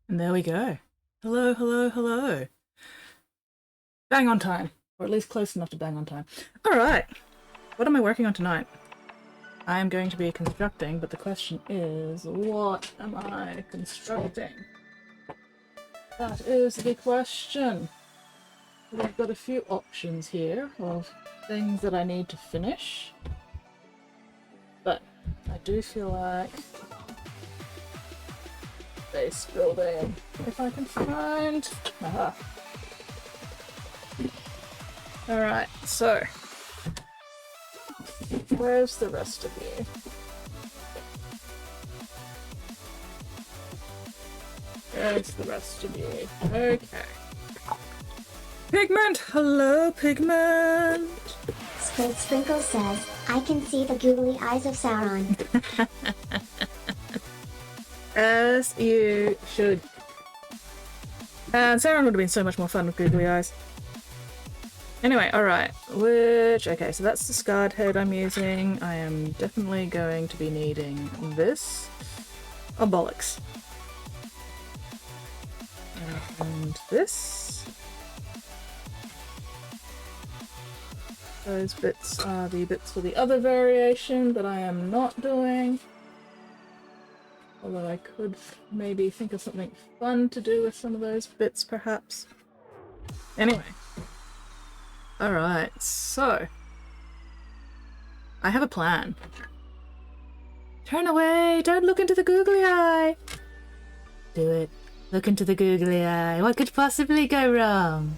And there we go. Hello, hello, hello. Bang on time. Or at least close enough to bang on time. Alright. What am I working on tonight? I am going to be constructing, but the question is, what am I constructing? That is the question. We've got a few options here of things that I need to finish. But I do feel like base building, if I can find. Aha. Alright, so where's the rest of you? Where's the rest of you? Okay. Pigment! Hello, Pigment! Squid Sprinkle says, I can see the googly eyes of Sauron. As you should. And Sauron would have been so much more fun with googly eyes. Anyway, alright. Okay, so that's the scarred head I'm using. I am definitely going to be needing this. Oh, bollocks. And this. Those bits are the bits for the other variation that I am not doing. Although I could maybe think of something fun to do with some of those bits, perhaps. Anyway. Alright, so... I have a plan. Turn away! Don't look into the googly eye! Do it. Look into the googly eye. What could possibly go wrong?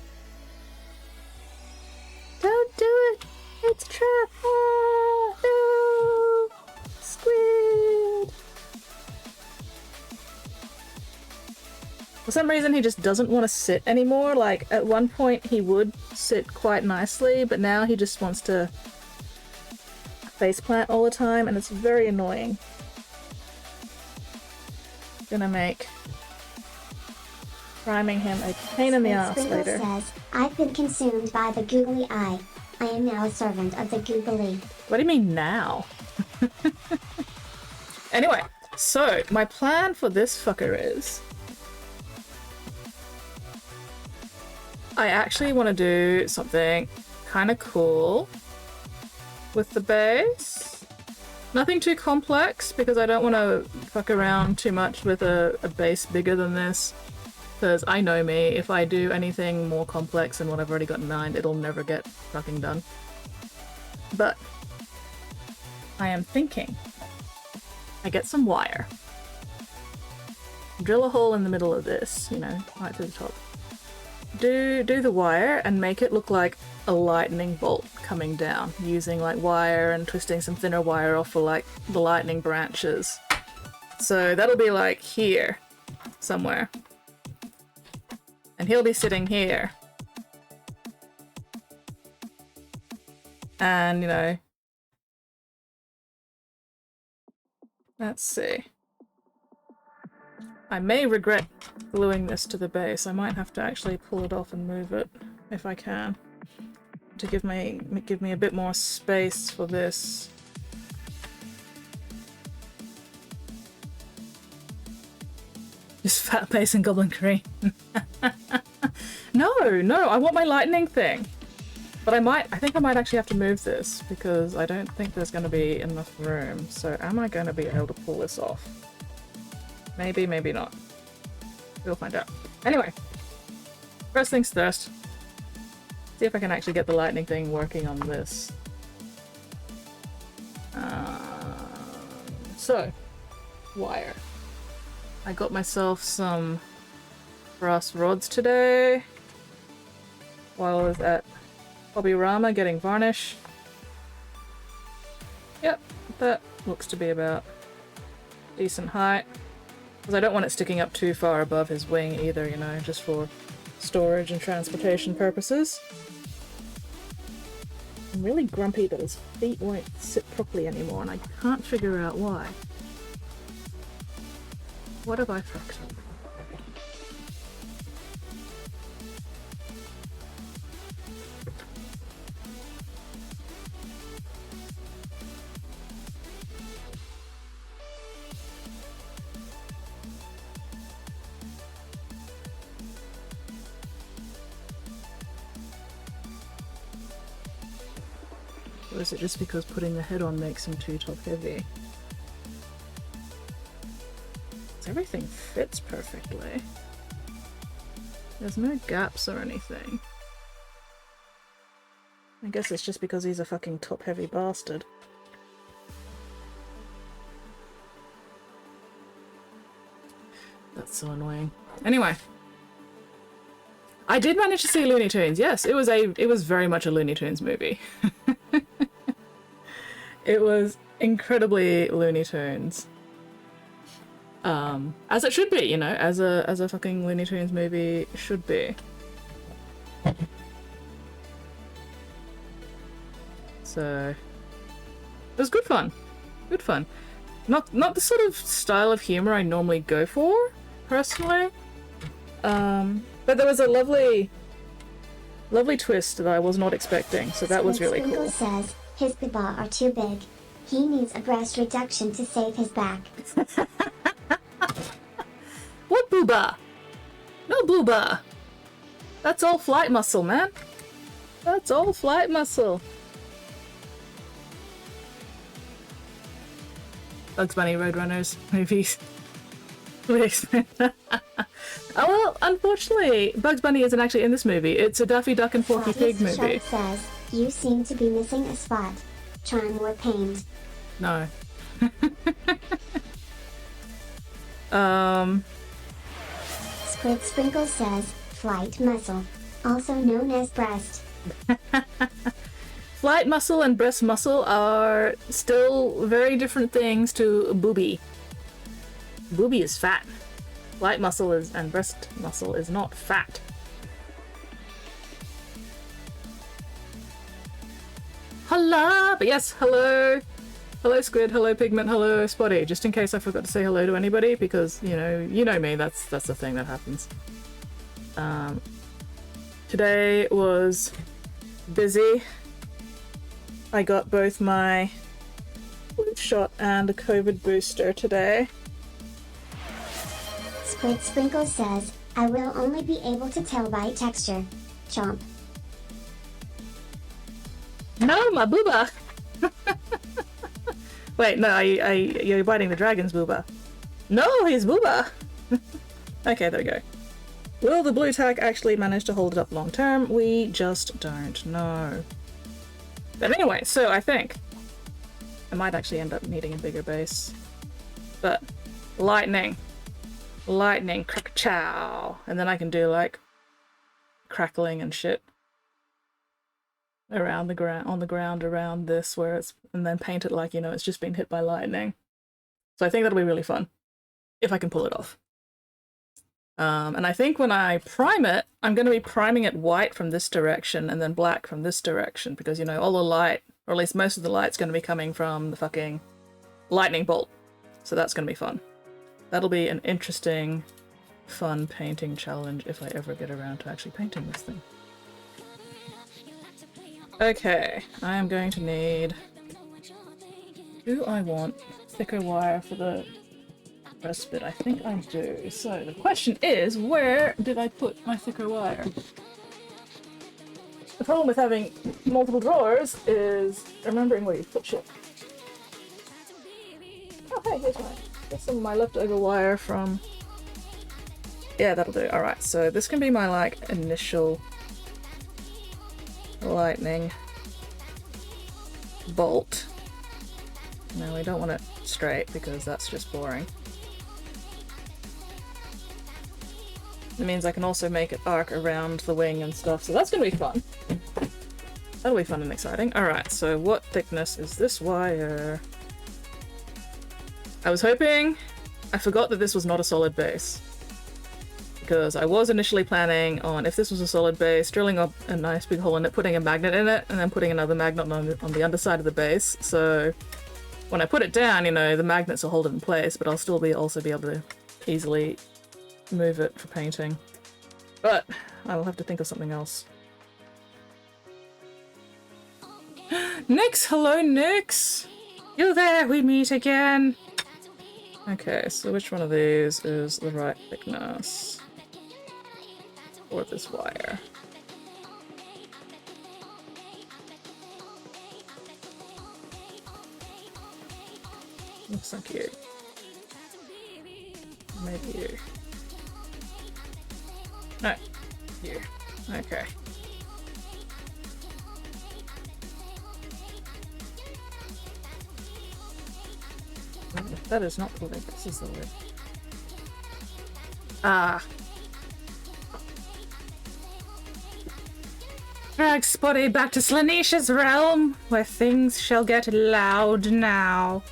Don't do it! It's a trap! Ah, no! Squid! For some reason he just doesn't want to sit anymore. Like, at one point he would sit quite nicely, but now he just wants to faceplant all the time, and it's very annoying. Gonna make priming him a pain in the ass later. Says, I've been consumed by the googly eye. I am now a servant of the googly. What do you mean now? Anyway, so my plan for this fucker is I actually want to do something kind of cool with the base. Nothing too complex, because I don't want to fuck around too much with a base bigger than this. Because I know me, if I do anything more complex than what I've already got in mind, it'll never get fucking done. But I am thinking I get some wire, drill a hole in the middle of this, you know, right to the top. Do the wire and make it look like a lightning bolt coming down, using like wire and twisting some thinner wire off for like the lightning branches. So that'll be like here somewhere. And he'll be sitting here. And, you know, let's see. I may regret gluing this to the base. I might have to actually pull it off and move it, if I can, to give me a bit more space for this. Just fat base and goblin cream. No, I want my lightning thing. But I think I might actually have to move this, because I don't think there's going to be enough room. So am I going to be able to pull this off? Maybe, maybe not. We'll find out. Anyway, first things first. See if I can actually get the lightning thing working on this. So, wire. I got myself some brass rods today while I was at Hobbyrama getting varnish. Yep, that looks to be about decent height. Because I don't want it sticking up too far above his wing either, you know, just for storage and transportation purposes. I'm really grumpy that his feet won't sit properly anymore, and I can't figure out why. What have I fucked up? Or is it just because putting the head on makes him too top heavy? Everything fits perfectly. There's no gaps or anything. I guess it's just because he's a fucking top heavy bastard. That's so annoying. Anyway. I did manage to see Looney Tunes. Yes, it was very much a Looney Tunes movie. It was incredibly Looney Tunes. As it should be, you know, as a fucking Looney Tunes movie should be. So it was good fun. Good fun. Not the sort of style of humor I normally go for, personally. But there was a lovely twist that I was not expecting, so that was really cool. Sprinkle says his booba are too big. He needs a breast reduction to save his back. What booba? No booba. That's all flight muscle, man. That's all flight muscle. Bugs Bunny Roadrunners movies. Oh well, unfortunately, Bugs Bunny isn't actually in this movie. It's a Daffy Duck and Porky Pig movie. Shark says, you seem to be missing a spot. Try more paint. No. Squid Sprinkle says, flight muscle, also known as breast. Flight muscle and breast muscle are still very different things to booby. Booby is fat. Flight muscle is and breast muscle is not fat. Hello! But yes, hello! Hello Squid, hello Pigment, hello Spotty. Just in case I forgot to say hello to anybody, because, you know me, that's the thing that happens. Today was busy. I got both my flu shot and a COVID booster today. Squid Sprinkle says, I will only be able to tell by texture. Chomp. No, my booba! Wait, no, you're biting the dragon's booba. No, his booba! Okay, there we go. Will the blue tack actually manage to hold it up long term? We just don't know. But anyway, so I think I might actually end up needing a bigger base. But lightning, crack-chow, and then I can do like crackling and shit around the ground, on the ground around this, where it's, and then paint it like, you know, it's just been hit by lightning. So I think that'll be really fun if I can pull it off. And I think when I prime it, I'm going to be priming it white from this direction and then black from this direction, because, you know, all the light, or at least most of the light's going to be coming from the fucking lightning bolt. So that's going to be fun. That'll be an interesting, fun painting challenge if I ever get around to actually painting this thing. Okay, I am going to need... Do I want thicker wire for the rest bit? I think I do. So the question is, where did I put my thicker wire? The problem with having multiple drawers is remembering where you put shit. Oh hey, here's some of my leftover wire from... Yeah, that'll do. Alright, so this can be my, like, initial lightning bolt. No, we don't want it straight because that's just boring. It means I can also make it arc around the wing and stuff, so that's gonna be fun. That'll be fun and exciting. Alright, so what thickness is this wire? I was hoping... I forgot that this was not a solid base. Because I was initially planning on, if this was a solid base, drilling up a nice big hole in it, putting a magnet in it, and then putting another magnet on the underside of the base. So when I put it down, you know, the magnets will hold it in place, but I'll still also be able to easily move it for painting. But I will have to think of something else. Nyx! Hello, Nyx! You there? We meet again! Okay, so which one of these is the right thickness for this wire? Looks like you. Maybe you. No. You. Okay. That is not the lid. This is the lid. Ah. Drag Spotty back to Slaneesh's realm, where things shall get loud now.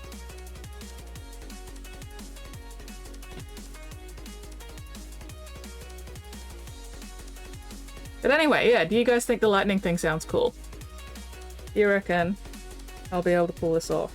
But anyway, yeah, do you guys think the lightning thing sounds cool? Do you reckon I'll be able to pull this off?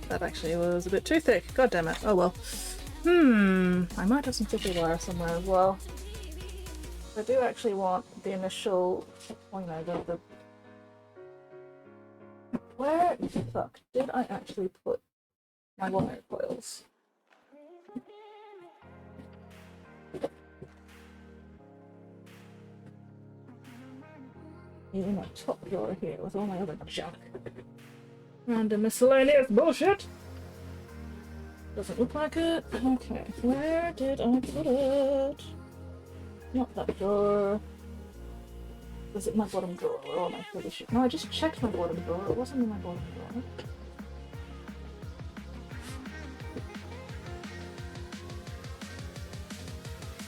That actually was a bit too thick. God damn it. Oh well. I might have some thicker wire somewhere as well. I do actually want the initial, well, you know, the where the fuck did I actually put my wire coils? Even my top drawer here with all my other junk. Random miscellaneous bullshit. Doesn't look like it. Okay, where did I put it? Not that drawer. Was it my bottom drawer? Oh, my pretty shit. No, I just checked my bottom drawer. It wasn't in my bottom drawer.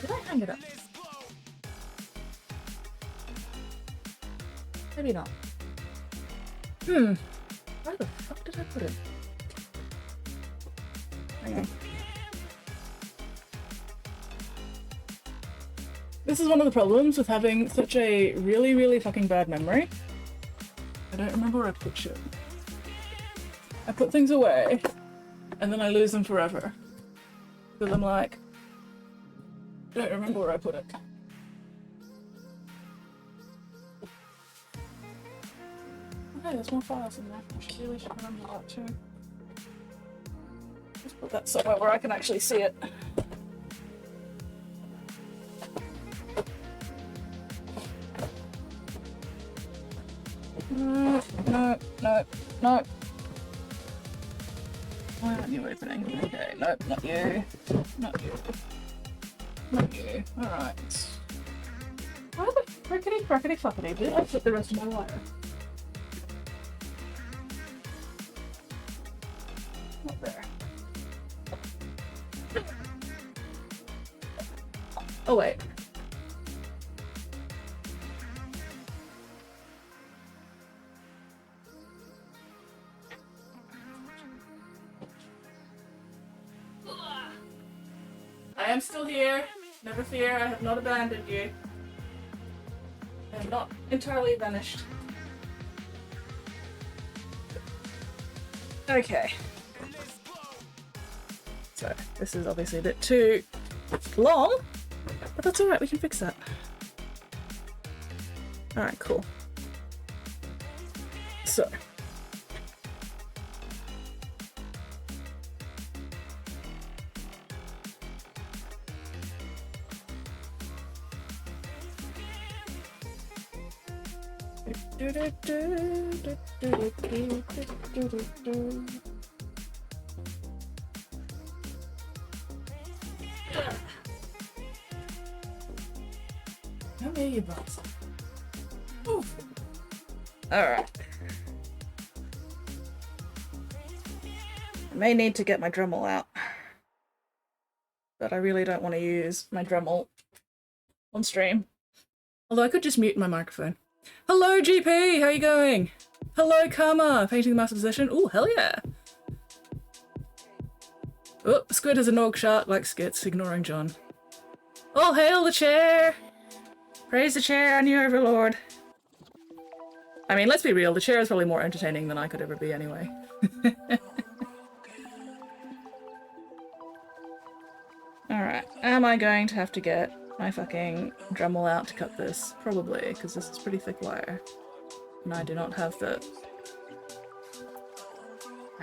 Did I hang it up? Maybe not. Where the fuck did I put it? Hang on. This is one of the problems with having such a really, really fucking bad memory. I don't remember where I put shit. I put things away, and then I lose them forever. Because I'm like, I don't remember where I put it. Okay, there's more files in there. I really should remember that too. Let's put that somewhere where I can actually see it. No. Why aren't you opening? Okay, nope, not you. Not you. Not you. Alright. Why the frickety crackety fuckety did I put the rest of my wire? Not there. Oh wait. I am still here. Never fear, I have not abandoned you. I am not entirely vanished. Okay. So, this is obviously a bit too long, but that's alright, we can fix that. Alright, cool. So. How many you bucks? Oof. Alright. I may need to get my Dremel out. But I really don't want to use my Dremel on stream. Although I could just mute my microphone. Hello GP, how you going? Hello Karma, painting the master possession. Ooh, hell yeah. Oh, Squid has a nog shark like skits, ignoring John. All hail the chair! Praise the chair, our new overlord. I mean, let's be real, the chair is probably more entertaining than I could ever be anyway. Alright, am I going to have to get my fucking Dremel out to cut this? Probably, because this is pretty thick wire. And I do not have the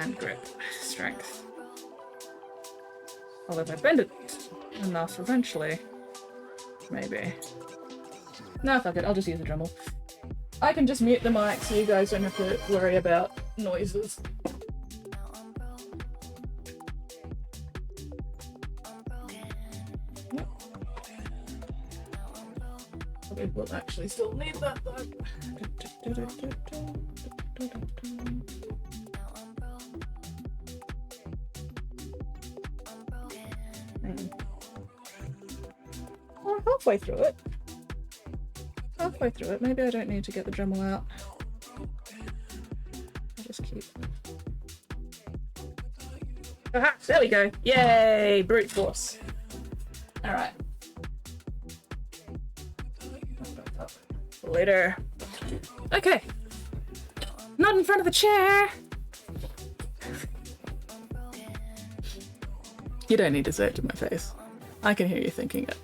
and grip strength. Although if I bend it enough eventually, maybe. No, fuck it, I'll just use the Dremel. I can just mute the mic so you guys don't have to worry about noises. Yep. Probably will actually still need that though. Oh, halfway through it. Halfway through it. Maybe I don't need to get the Dremel out. I'll just keep. Aha! There we go! Yay! Brute force. Alright. Later. Okay. Not in front of the chair! You don't need to say it to my face. I can hear you thinking it.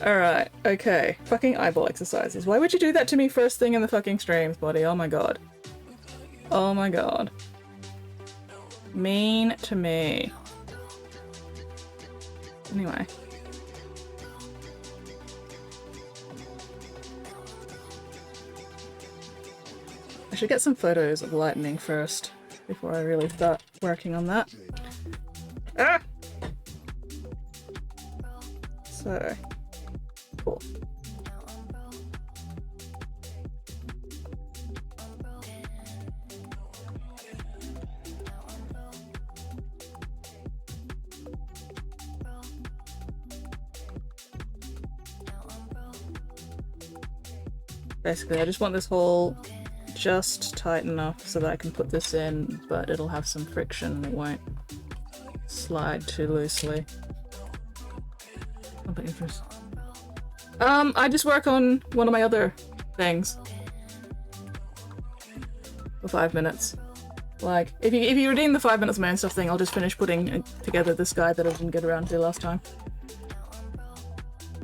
Alright, okay. Fucking eyeball exercises. Why would you do that to me first thing in the fucking streams, buddy? Oh my god. Oh my god. Mean to me. Anyway. I should get some photos of lightning first before I really start working on that. Ah! So, cool. Basically, I just want this hole just tight enough so that I can put this in, but it'll have some friction. It won't slide too loosely. I just work on one of my other things for 5 minutes. Like, if you redeem the 5 minutes of my own stuff thing, I'll just finish putting together this guy that I didn't get around to last time.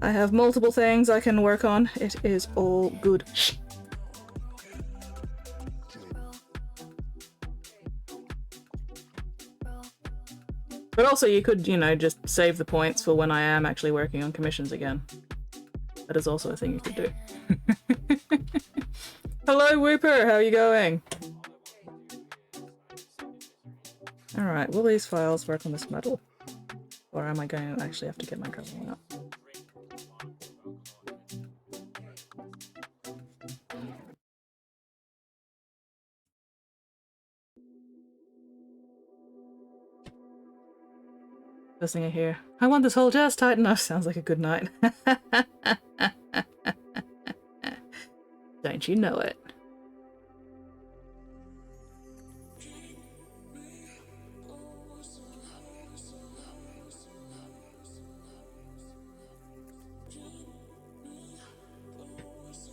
I have multiple things I can work on. It is all good. But also you could, you know, just save the points for when I am actually working on commissions again. That is also a thing you could do. Hello Whooper, how are you going? Alright, will these files work on this metal? Or am I going to actually have to get my Dremel out? First thing I hear, I want this hole just tight enough. Sounds like a good night. Don't you know it?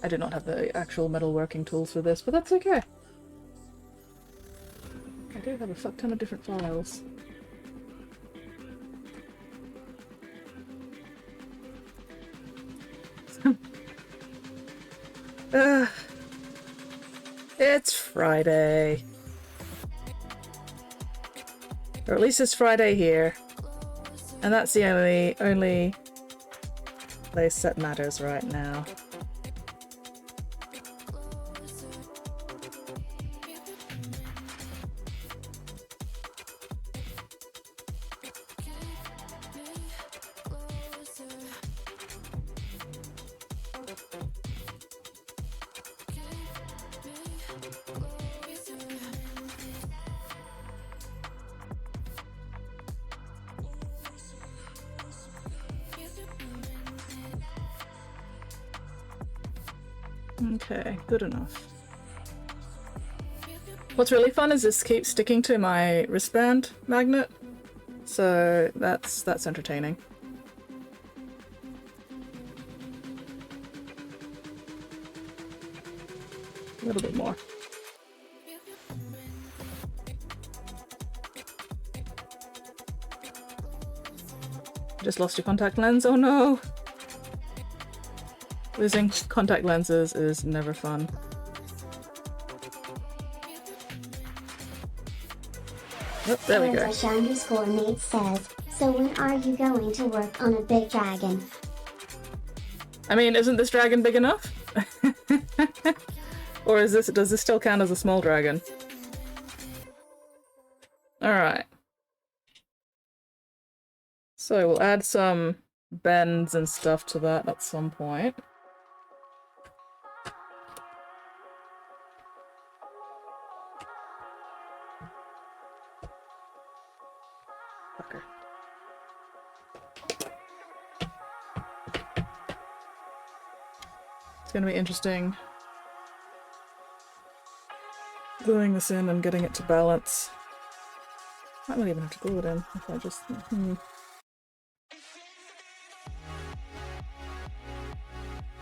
I do not have the actual metalworking tools for this, but that's okay. I do have a fuck ton of different files. It's Friday. Or at least it's Friday here. And that's the only place that matters right now. Okay, good enough. What's really fun is this keeps sticking to my wristband magnet, so that's entertaining. A little bit more. Just lost your contact lens, oh no! Losing contact lenses is never fun. Oh, there we go. Nate says, so when are you going to work on a big dragon? I mean, isn't this dragon big enough? Or does this still count as a small dragon? Alright. So we'll add some bends and stuff to that at some point. Fucker. It's gonna be interesting gluing this in and getting it to balance. I don't even have to glue it in if I just...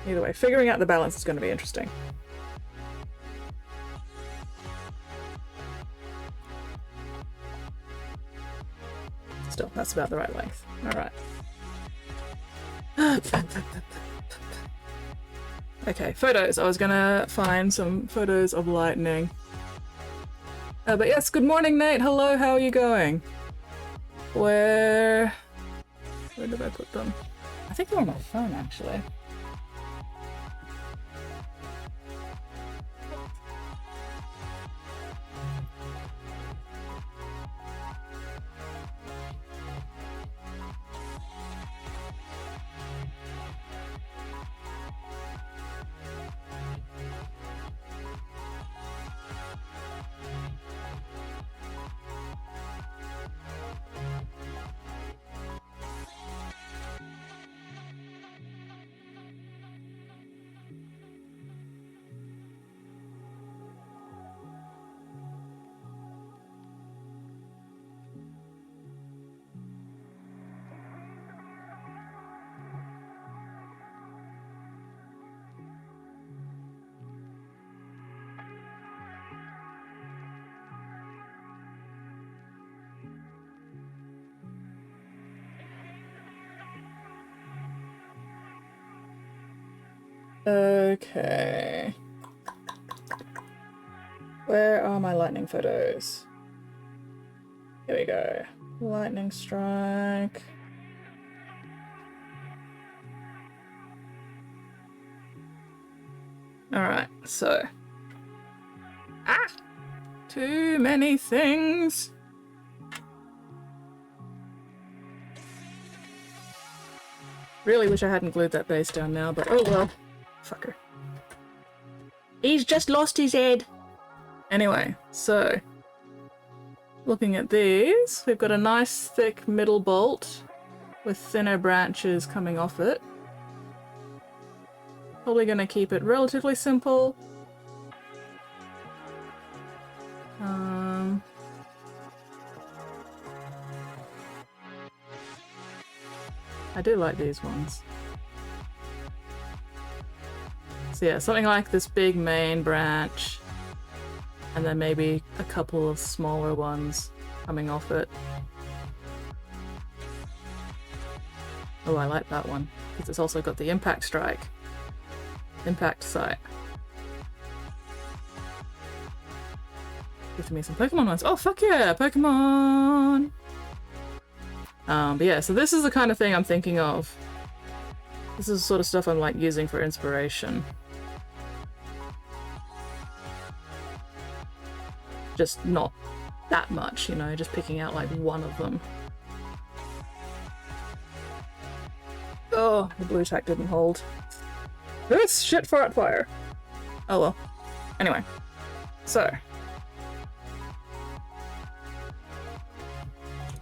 Either way, figuring out the balance is going to be interesting. Still, that's about the right length. Alright. Okay, photos. I was gonna find some photos of lightning. But yes, good morning, Nate. Hello, how are you going? Where did I put them? I think they're on my phone, actually. Okay. Where are my lightning photos? Here we go. Lightning strike. Alright, so. Ah! Too many things! Really wish I hadn't glued that base down now, but oh well. Fucker. He's just lost his head! Anyway, so. Looking at these, we've got a nice thick middle bolt with thinner branches coming off it. Probably going to keep it relatively simple. I do like these ones. So yeah, something like this big main branch, and then maybe a couple of smaller ones coming off it. Oh, I like that one, because it's also got the impact strike. Impact sight. Give me some Pokemon ones. Oh, fuck yeah, Pokemon! But yeah, so this is the kind of thing I'm thinking of. This is the sort of stuff I'm like using for inspiration. Just not that much, you know, just picking out like one of them. Oh, the blue tack didn't hold. This shit fart fire. Oh well. Anyway, so.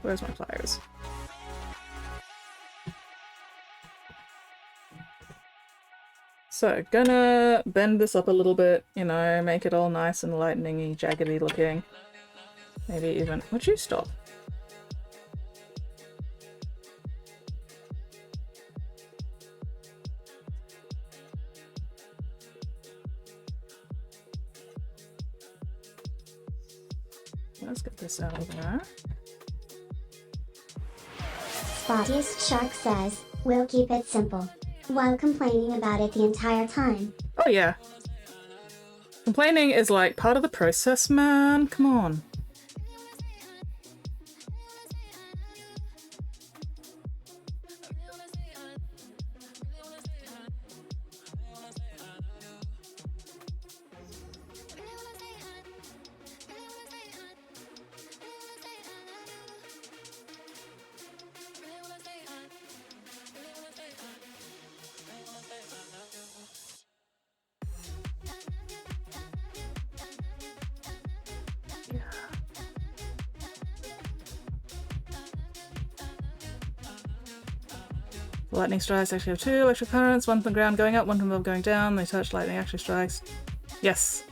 Where's my pliers? So, gonna bend this up a little bit, you know, make it all nice and lightning-y, jaggedy looking. Maybe even... Would you stop? Let's get this out of there. Spottiest Shark says, we'll keep it simple. While complaining about it the entire time. Oh yeah. Complaining is like part of the process, man. Come on. Lightning strikes actually have 2 electric currents, one from the ground going up, one from above going down. They touch, lightning actually strikes. Yes.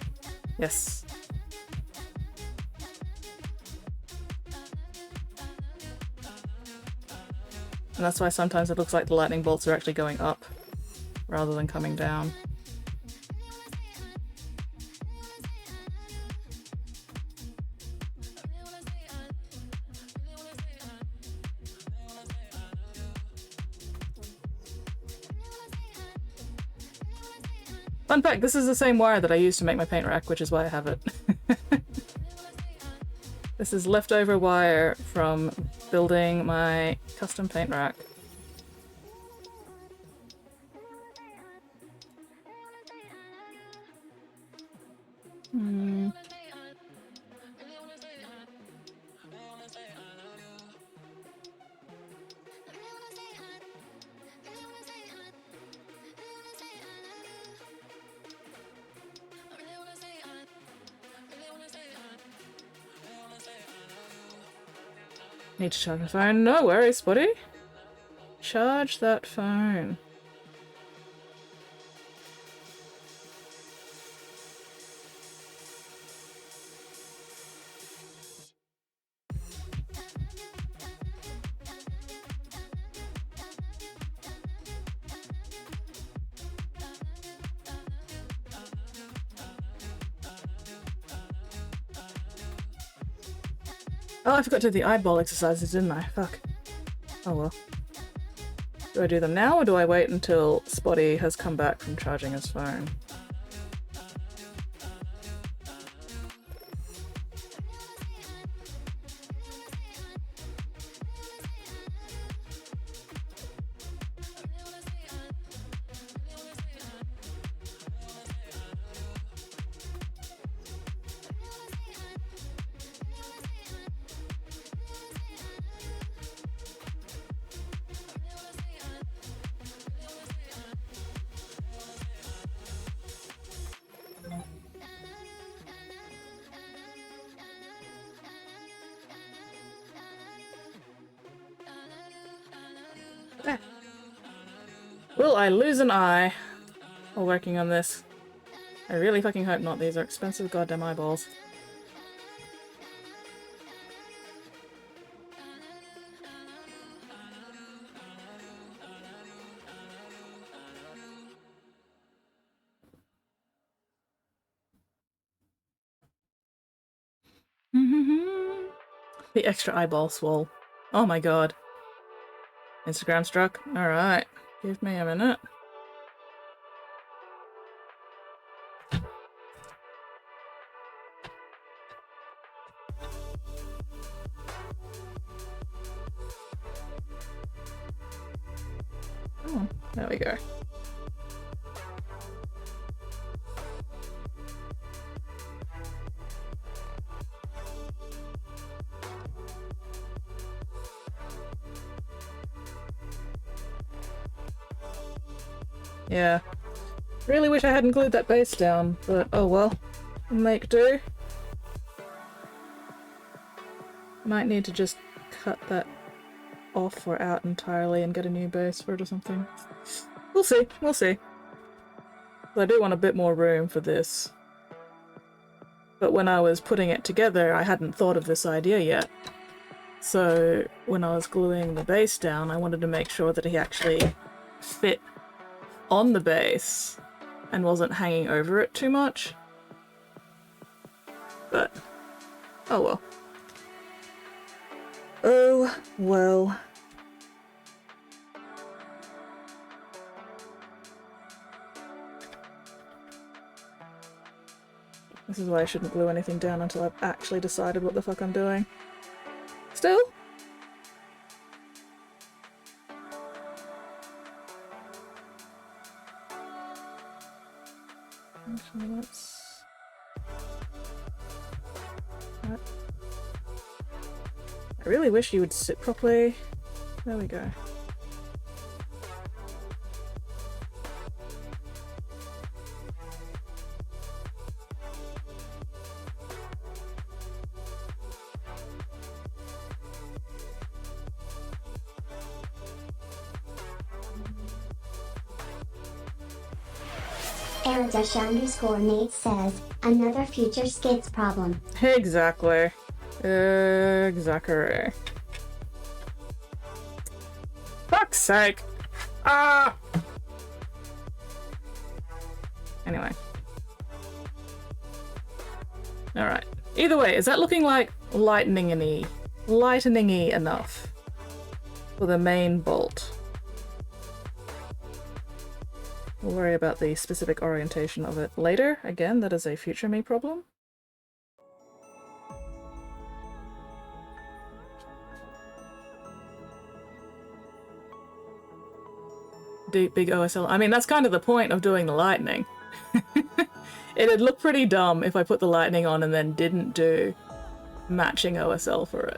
Yes. And that's why sometimes it looks like the lightning bolts are actually going up rather than coming down. Fun fact, this is the same wire that I used to make my paint rack, which is why I have it. This is leftover wire from building my custom paint rack. Need to charge my phone. No worries, buddy. Charge that phone. Oh, I forgot to do the eyeball exercises, didn't I? Fuck. Oh well. Do I do them now, or do I wait until Spotty has come back from charging his phone? Will I lose an eye while working on this? I really fucking hope not. These are expensive goddamn eyeballs. The extra eyeball swole. Oh my god. Instagram struck? Alright. Give me a minute. Oh, there we go. Yeah. Really wish I hadn't glued that base down, but oh well. Make do. Might need to just cut that off or out entirely and get a new base for it or something. We'll see, we'll see. I do want a bit more room for this. But when I was putting it together, I hadn't thought of this idea yet. So when I was gluing the base down, I wanted to make sure that he actually fit on the base and wasn't hanging over it too much. But, oh well. Oh well. This is why I shouldn't glue anything down until I've actually decided what the fuck I'm doing. Still? Actually, let's... I really wish you would sit properly. There we go. Era_Nate says, another future skits problem. Exactly. Exactly. Fuck's sake. Ah! Anyway. Alright. Either way, is that looking like lightning-y enough for the main bolt? We'll worry about the specific orientation of it later. Again, that is a future me problem. Deep, big OSL. I mean, that's kind of the point of doing the lightning. It'd look pretty dumb if I put the lightning on and then didn't do matching OSL for it.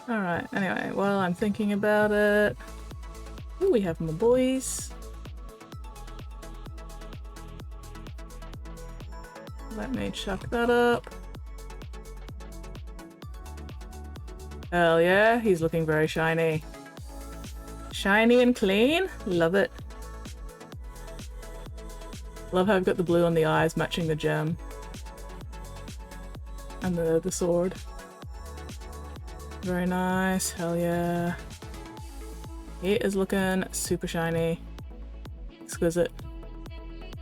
Alright, anyway, while I'm thinking about it... Ooh, we have my boys. Let me chuck that up. Hell yeah, he's looking very shiny. Shiny and clean? Love it. Love how I've got the blue on the eyes matching the gem. And the sword. Very nice, hell yeah. He is looking super shiny. Exquisite.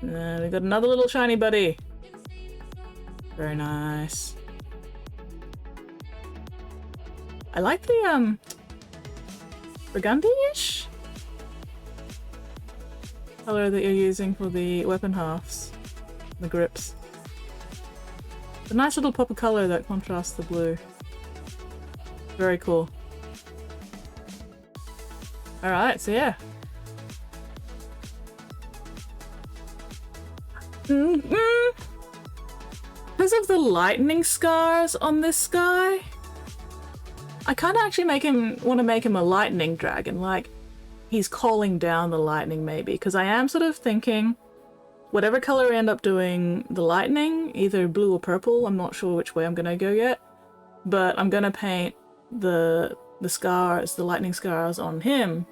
And then we got another little shiny buddy. Very nice. I like the burgundy-ish color that you're using for the weapon halves, the grips. It's a nice little pop of color that contrasts the blue. Very cool. Alright, so yeah. Because of the lightning scars on this guy, I kind of actually want to make him a lightning dragon, like he's calling down the lightning maybe, because I am sort of thinking whatever color I end up doing the lightning, either blue or purple, I'm not sure which way I'm going to go yet, but I'm going to paint the scars, the lightning scars on him,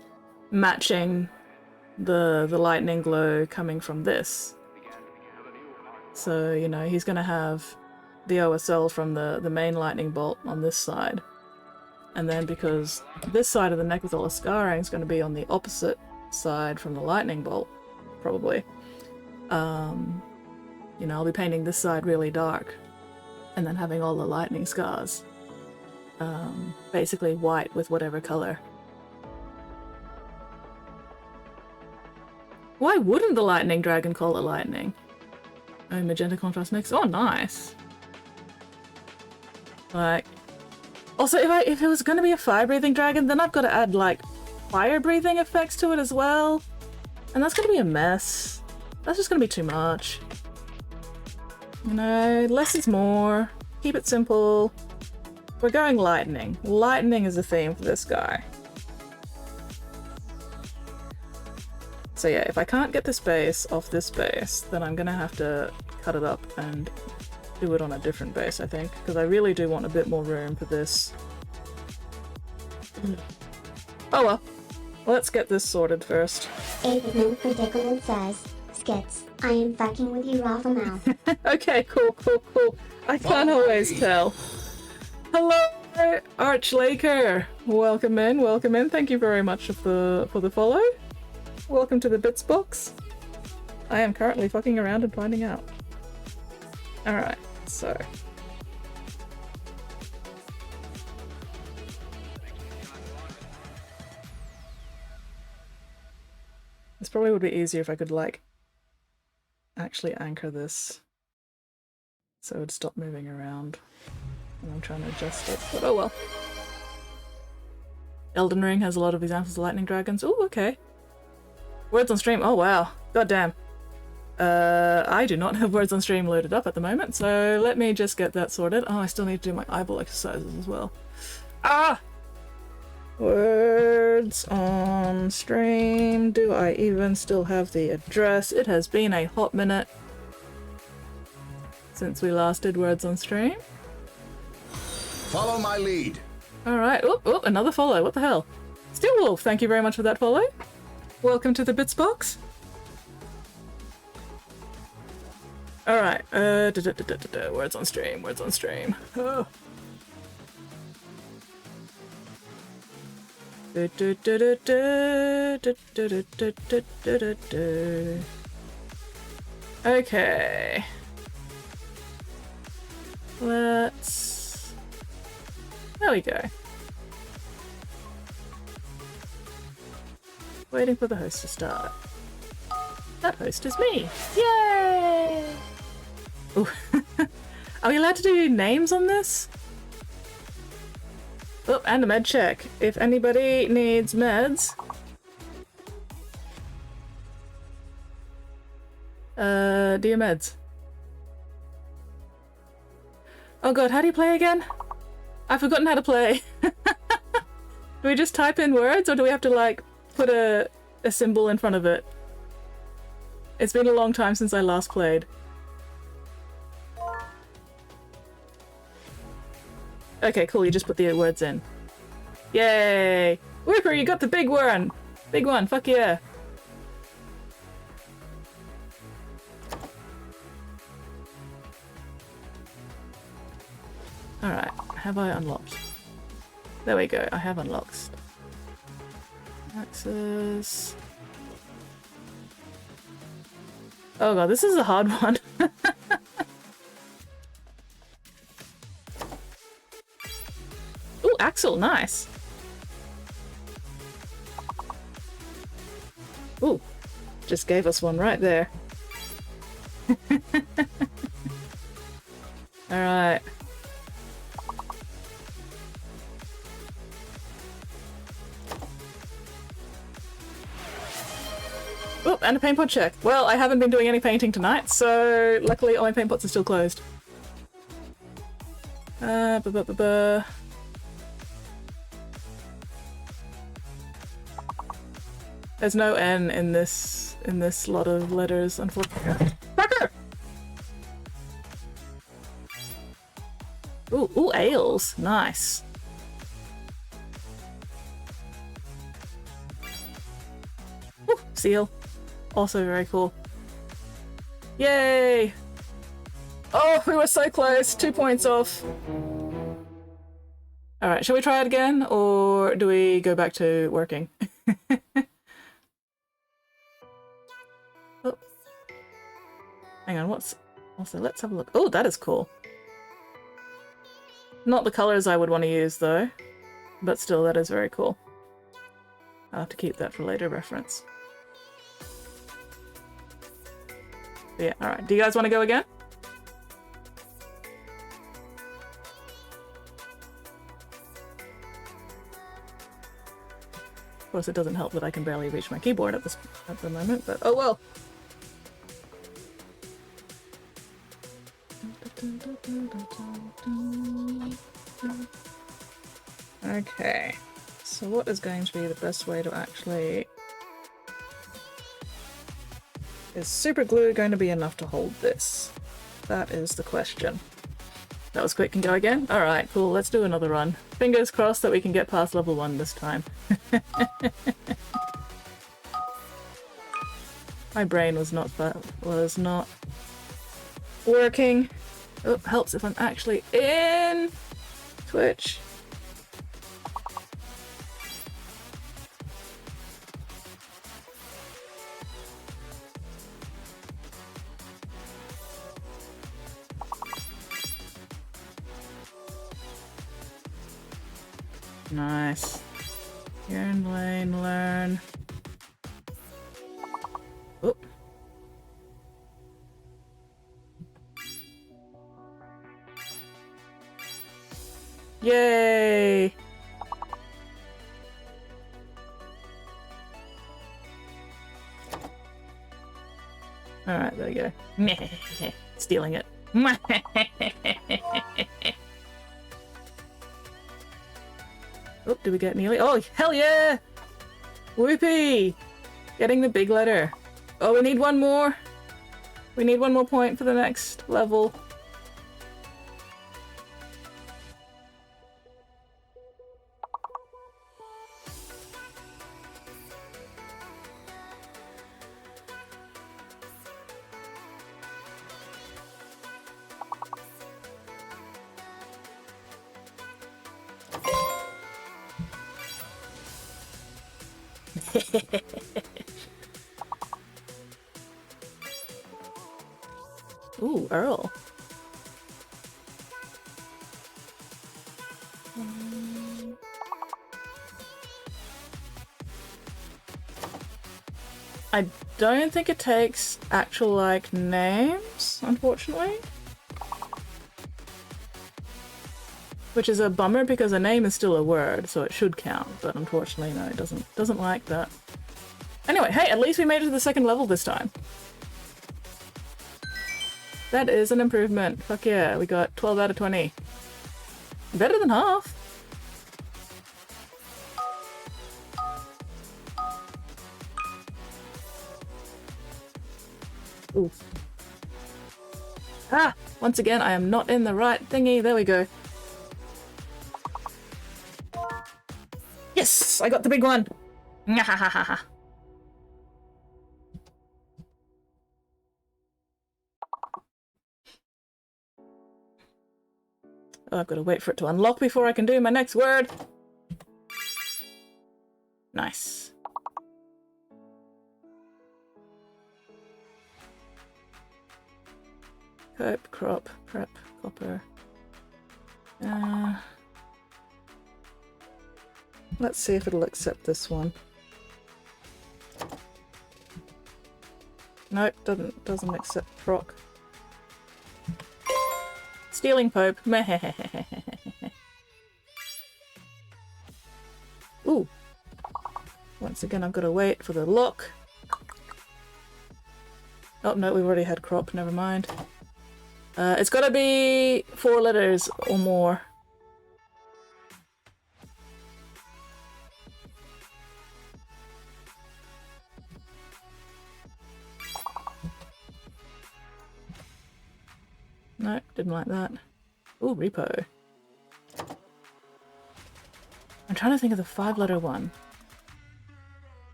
matching the lightning glow coming from this. So, you know, he's going to have the OSL from the main lightning bolt on this side. And then because this side of the neck with all the scarring is going to be on the opposite side from the lightning bolt, probably. You know, I'll be painting this side really dark and then having all the lightning scars. Basically white with whatever color. Why wouldn't the lightning dragon call it lightning? Oh, magenta contrast mix. Oh, nice. Like, also, if it was going to be a fire-breathing dragon, then I've got to add, like, fire-breathing effects to it as well. And that's going to be a mess. That's just going to be too much. You know, less is more. Keep it simple. We're going lightning. Lightning is the theme for this guy. So yeah, if I can't get this base off this base, then I'm going to have to cut it up and do it on a different base, I think, because I really do want a bit more room for this. Oh well. Let's get this sorted first. Apeman Predicament says, Skits, I am fucking with you off a mouth. Okay, cool. I can't always tell. Hello, Arch Laker. Welcome in. Thank you very much for the follow. Welcome to the Bits box. I am currently fucking around and finding out. Alright, so. This probably would be easier if I could, like, actually anchor this so it would stop moving around when I'm trying to adjust it, but oh well. Elden Ring has a lot of examples of lightning dragons. Oh, okay. Words on stream. Oh wow. God damn. I do not have words on stream loaded up at the moment, so let me just get that sorted. Oh, I still need to do my eyeball exercises as well. Ah! Words on stream. Do I even still have the address? It has been a hot minute since we last did words on stream. Follow my lead. Alright, oh, another follow, what the hell? Steelwolf, thank you very much for that follow. Welcome to the Bits box. Alright, words on stream, words on stream. Oh. Okay. Let's... There we go. Waiting for the host to start. That host is me. Yay! Ooh. Are we allowed to do names on this? Oh, and a med check. If anybody needs meds... do your meds. Oh god, how do you play again? I've forgotten how to play. Do we just type in words or do we have to like put a symbol in front of it? It's been a long time since I last played. Okay, cool, you just put the words in. Yay! Whooper, you got the big one! Big one, fuck yeah! Alright, have I unlocked? There we go, I have unlocked. Access... Oh god, this is a hard one. Ooh, Axel, nice! Ooh, just gave us one right there. Alright. Oh, and a paint pot check. Well, I haven't been doing any painting tonight, so luckily all my paint pots are still closed. There's no N in this lot of letters, unfortunately. Fucker! Ooh, ales. Nice. Ooh, seal. Also very cool. Yay! Oh, we were so close. 2 points off. Alright, shall we try it again? Or do we go back to working? Oh. Hang on, what's... Also, let's have a look. Oh, that is cool. Not the colors I would want to use, though. But still, that is very cool. I'll have to keep that for later reference. Yeah, alright. Do you guys want to go again? Of course, it doesn't help that I can barely reach my keyboard at the moment, but oh well. Okay, so what is going to be the best way to actually... Is super glue going to be enough to hold this? That is the question. That was quick and go again? Alright, cool, let's do another run. Fingers crossed that we can get past level 1 this time. My brain was not working. Oh, helps if I'm actually in Twitch. Nice. Yearn, lane, learn. Oh. Yay! Alright, there we go. Stealing it. Oh, did we get nearly? Oh, hell yeah! Whoopee! Getting the big letter. Oh, we need one more. We need one more point for the next level. Ooh, Earl. I don't think it takes actual, like, names, unfortunately. Which is a bummer because a name is still a word, so it should count, but unfortunately, no, it doesn't like that. Anyway, hey, at least we made it to the second level this time. That is an improvement. Fuck yeah, we got 12 out of 20. Better than half. Ooh. Ah! Once again, I am not in the right thingy. There we go. Yes! I got the big one! Ngahahaha. Oh, I've got to wait for it to unlock before I can do my next word. Nice. Cope, crop, prep, copper. Let's see if it'll accept this one. Nope, doesn't accept proc. Stealing Pope. Ooh. Once again, I've got to wait for the lock. Oh no, we've already had crop. Never mind. It's got to be 4 letters or more. No, didn't like that. Ooh, repo. I'm trying to think of the 5-letter one.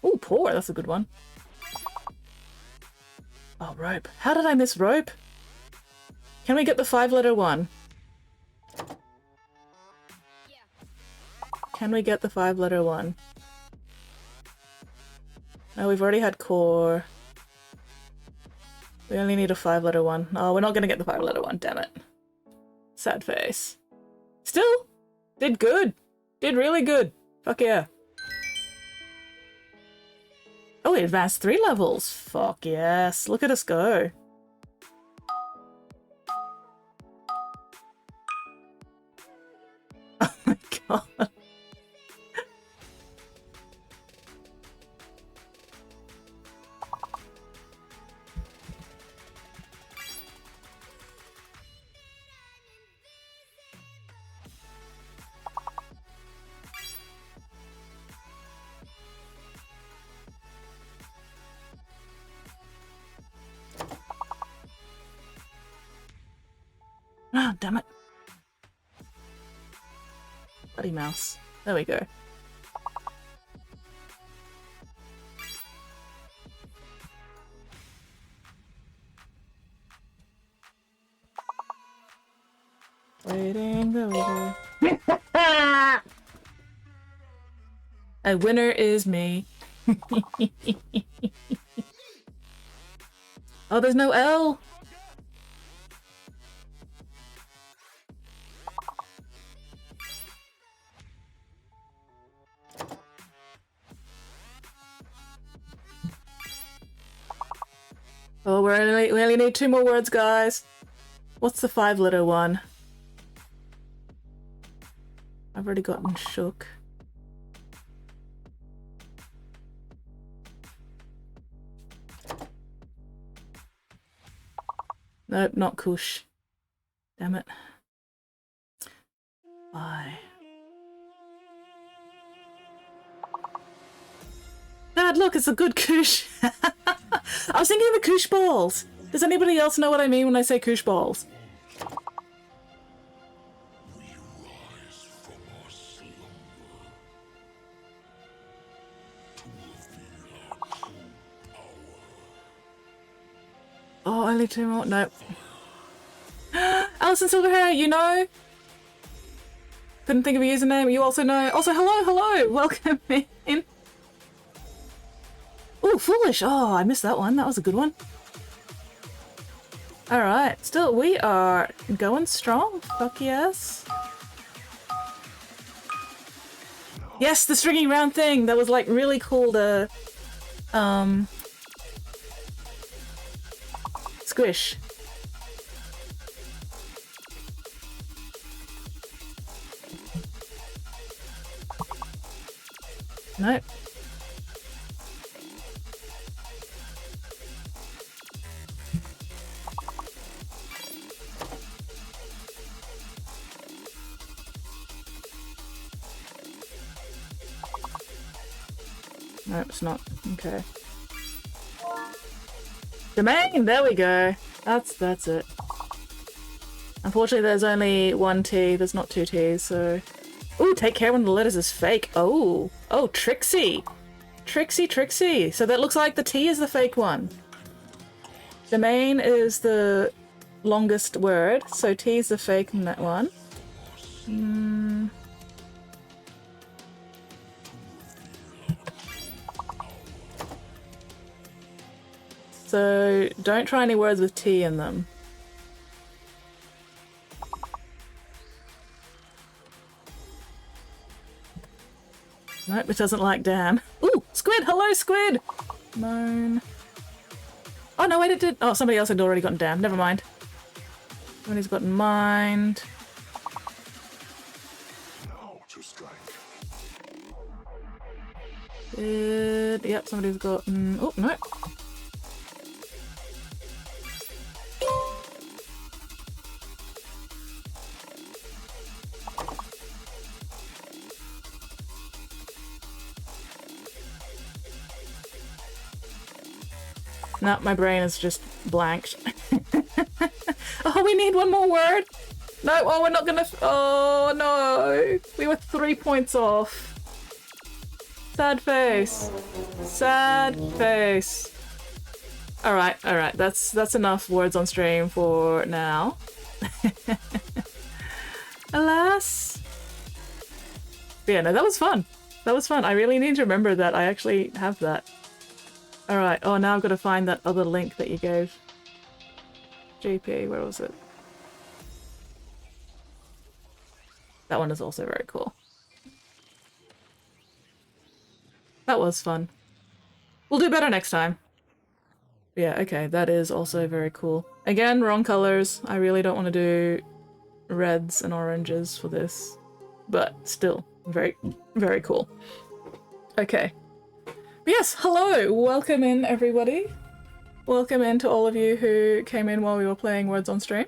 Ooh, poor, that's a good one. Oh, rope. How did I miss rope? Can we get the 5-letter one? Can we get the 5-letter one? No, we've already had core. We only need a 5-letter one. Oh, we're not gonna get the 5-letter one, damn it. Sad face. Still, did good. Did really good. Fuck yeah. Oh, we advanced 3 levels. Fuck yes. Look at us go. Oh my god. Ah, damn it. Bloody mouse. There we go. Waiting, there we go. A winner is me. Oh, there's no L. Oh, we only need 2 more words, guys. What's the 5-letter one? I've already gotten shook. Nope, not kush. Damn it. Bye. Dad, look, it's a good kush. I was thinking of the kush balls. Does anybody else know what I mean when I say kush balls? Oh, only 2 more? Nope. Alison Silverhair, you know? Couldn't think of a username. You also know. Also, hello. Welcome in. Oh, foolish. Oh, I missed that one. That was a good one. Alright, still, we are going strong. Fuck yes. Yes, the stringy round thing. That was like really cool to squish. Nope. No, it's not. Okay. Domain! There we go. That's it. Unfortunately, there's only one T. There's not two T's, so... Ooh, take care when the letters is fake. Oh. Oh, Trixie. Trixie. So that looks like the T is the fake one. Domain is the longest word, so T is the fake in that one. So don't try any words with T in them. Nope, it doesn't like damn. Ooh, squid! Hello, squid! Moan. Oh no, wait, it did. Oh, somebody else had already gotten damn. Never mind. Somebody's gotten mind. Yep, somebody's gotten. Oh, no. No, my brain is just blanked. Oh, we need one more word. No, oh, we're not gonna. Oh no, we were 3 points off. Sad face. Sad face. All right. That's enough words on stream for now. Alas. But yeah, no, that was fun. I really need to remember that I actually have that. Alright, oh now I've got to find that other link that you gave. GP, where was it? That one is also very cool. That was fun. We'll do better next time. Yeah, okay, that is also very cool. Again, wrong colors. I really don't want to do reds and oranges for this. But still, very, very cool. Okay. Yes, hello! Welcome in, everybody. Welcome in to all of you who came in while we were playing Words on stream.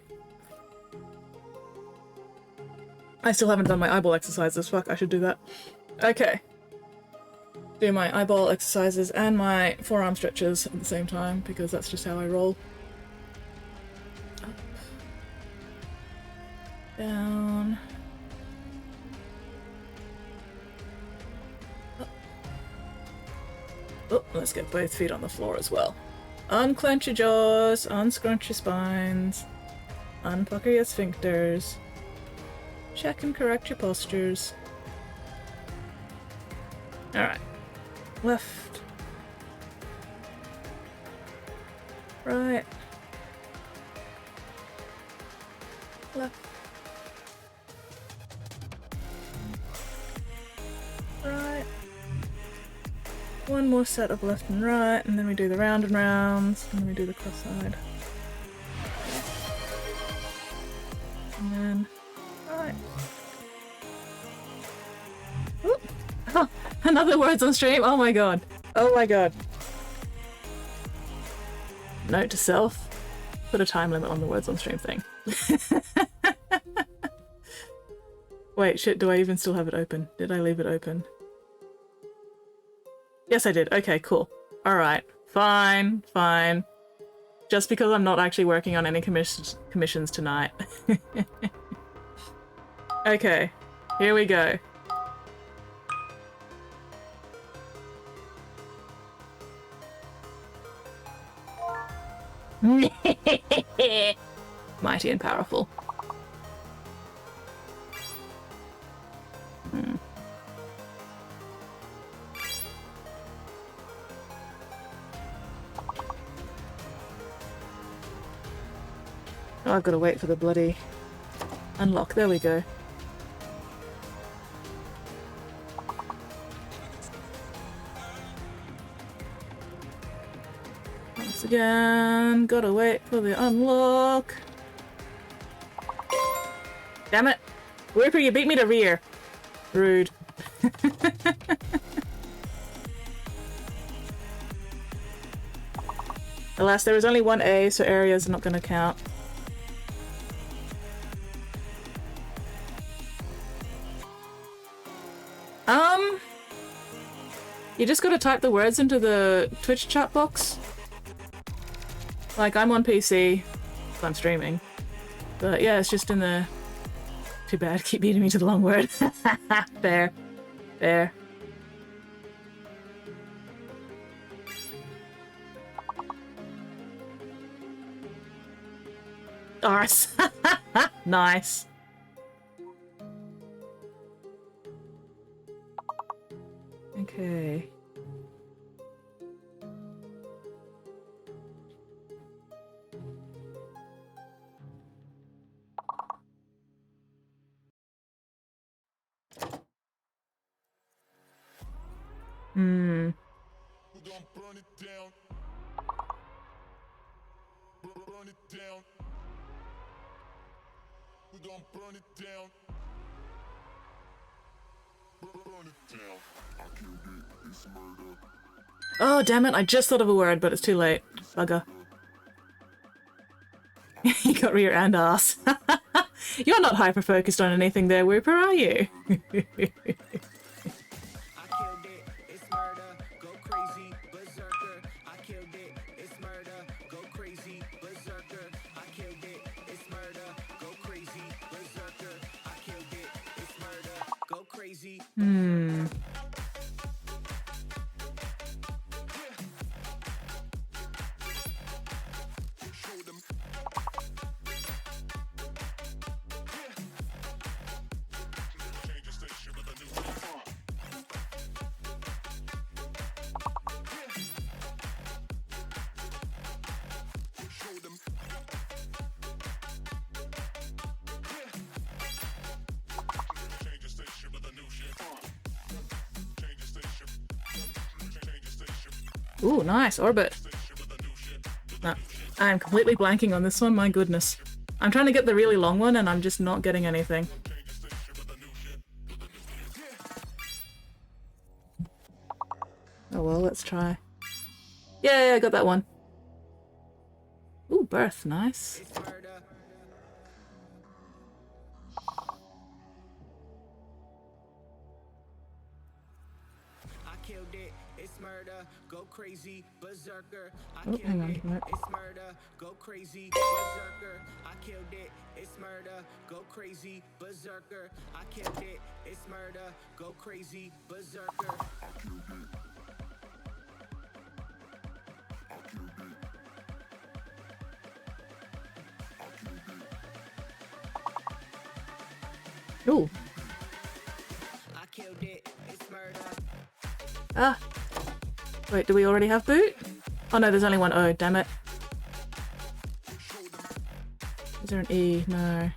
I still haven't done my eyeball exercises. Fuck, I should do that. Okay. Do my eyeball exercises and my forearm stretches at the same time, because that's just how I roll. Up. Down. Oh, let's get both feet on the floor as well. Unclench your jaws, unscrunch your spines, unpucker your sphincters, check and correct your postures. Alright. Left. Right. Left. Right. One more set of left and right, and then we do the round and rounds, and then we do the cross side. And then right. Oop. Oh, another words on stream. Oh my god. Oh my god. Note to self: put a time limit on the words on stream thing. Wait, shit, do I even still have it open? Did I leave it open? Yes, I did. Okay, cool. Alright. Fine. Just because I'm not actually working on any commissions tonight. Okay. Here we go. Mighty and powerful. Oh, I've got to wait for the bloody unlock. There we go. Once again, gotta wait for the unlock. Damn it! Whipper, you beat me to rear. Rude. Alas, there was only one A, so area's not gonna count. You just gotta type the words into the Twitch chat box. Like, I'm on PC, so I'm streaming. But yeah, it's just in the... Too bad, keep beating me to the long word. Fair. Fair. Arse. Nice. Okay. Hmm. Burn it down. Burn it down. We gon' burn it down. Burn it down. I killed it. It's murder. Oh, damn it, I just thought of a word, but it's too late. Bugger. You got rear and ass. You're not hyper-focused on anything there, Whooper, are you? Hmm. Ooh, nice, orbit. No, I'm completely blanking on this one, my goodness. I'm trying to get the really long one and I'm just not getting anything. Oh well, let's try. Yeah, I got that one. Ooh, birth, nice. Crazy berserker. I Oh, hang on a minute. It's murder. Go crazy berserker. I killed it. It's murder. Go crazy berserker. I killed it. It's murder. Go crazy berserker. Ooh. I killed it. It's murder. Ah. Wait, do we already have boot? Oh no, there's only one O, damn it. Is there an E? No.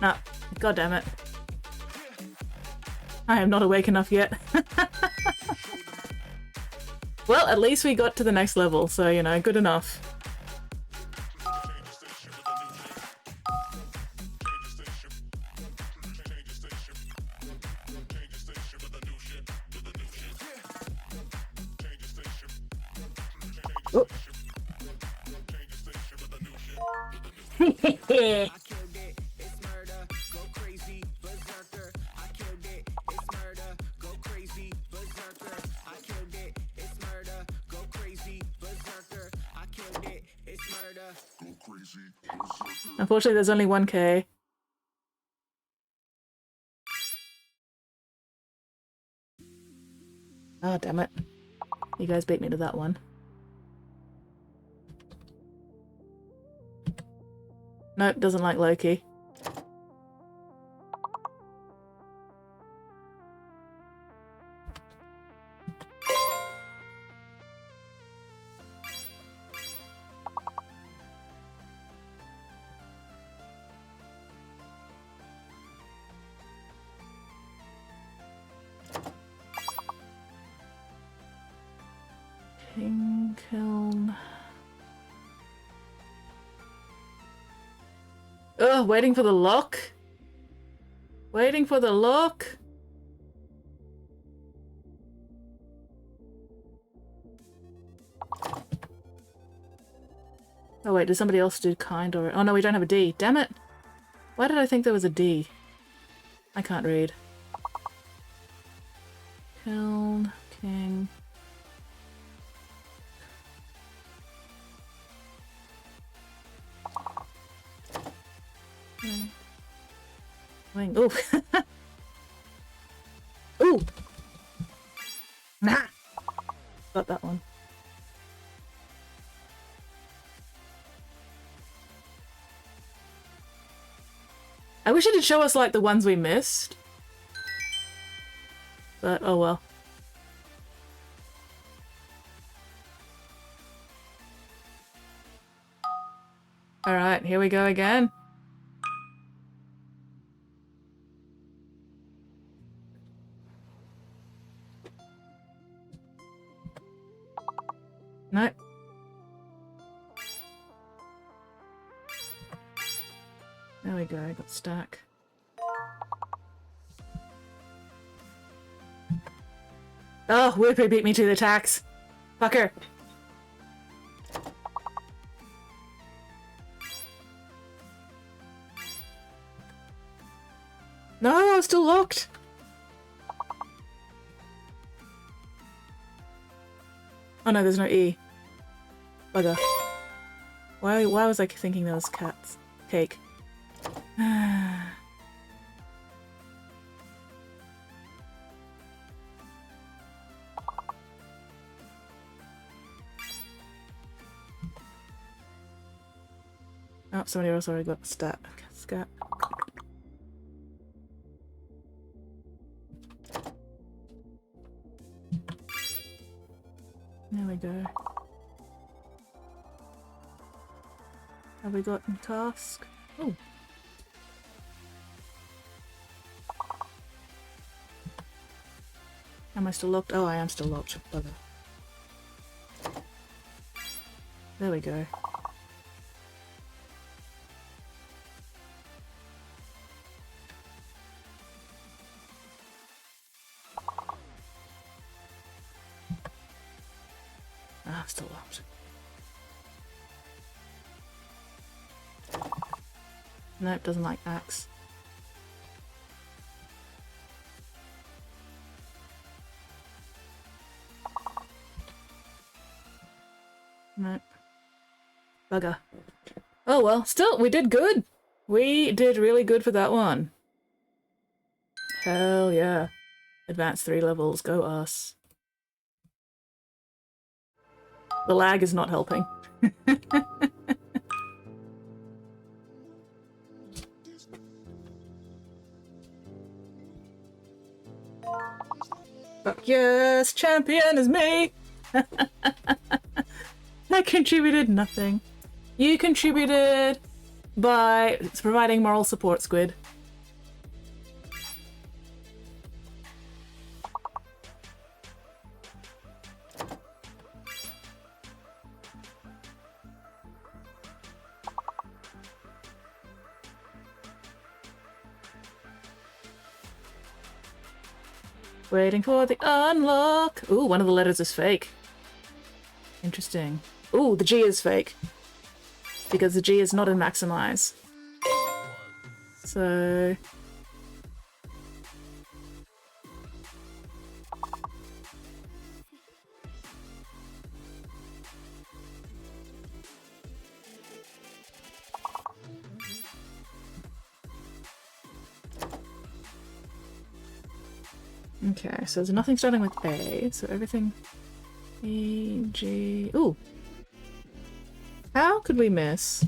Ah, god damn it. I am not awake enough yet. Well, at least we got to the next level, so you know, good enough. Oh. Unfortunately, there's only 1K. Oh, damn it. You guys beat me to that one. Nope, doesn't like Loki. King Kiln. Ugh, waiting for the lock. Waiting for the lock. Oh wait, did somebody else do kind or... Oh no, we don't have a D. Damn it! Why did I think there was a D? I can't read. Kiln, King... Wing. Ooh. Ooh. Nah. Got that one. I wish it would show us like the ones we missed. But oh well. Alright, here we go again. No. There we go, I got stack. Oh, Whippy beat me to the tax. Fucker. No, I'm still locked. Oh no, there's no E. Bugger. Why was I thinking there was cats? Cake. Oh, somebody else already got stat. Scat. There we go. Have we gotten task? Oh. Am I still locked? Oh, I am still locked. Bugger. There we go. Ah, I'm still locked. Nope, doesn't like axe. Nope. Bugger. Oh well, still, we did good. We did really good for that one. Hell yeah. Advanced 3 levels, go us. The lag is not helping. Fuck yes, champion is me! I contributed nothing. You contributed by providing moral support, Squid. Waiting for the unlock. Ooh, one of the letters is fake. Interesting. Ooh, the G is fake. Because the G is not in maximize. So... Okay, so there's nothing starting with A, so everything... E, G... Ooh! How could we miss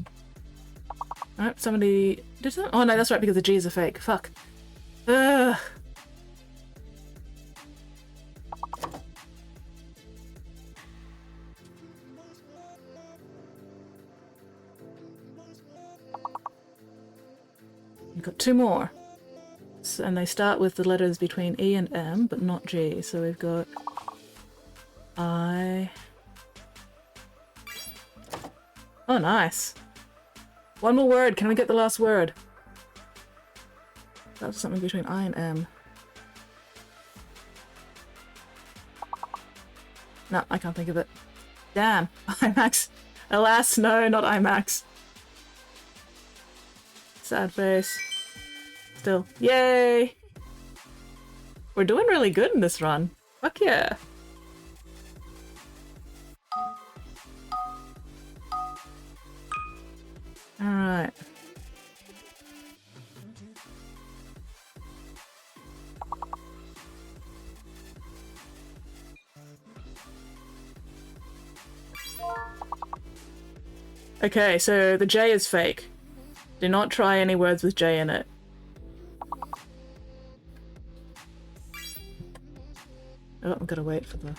Oh, somebody did that? Oh no, that's right, because the G's are fake. Fuck. Ugh. We've got two more. So, and they start with the letters between E and M, but not G. So we've got I. Oh, nice. One more word. Can we get the last word? That was something between I and M. No, I can't think of it. Damn. IMAX. Alas, no, not IMAX. Sad face. Still. Yay! We're doing really good in this run. Fuck yeah. Alright. Okay, so the J is fake. Do not try any words with J in it. Oh, I'm gonna wait for the...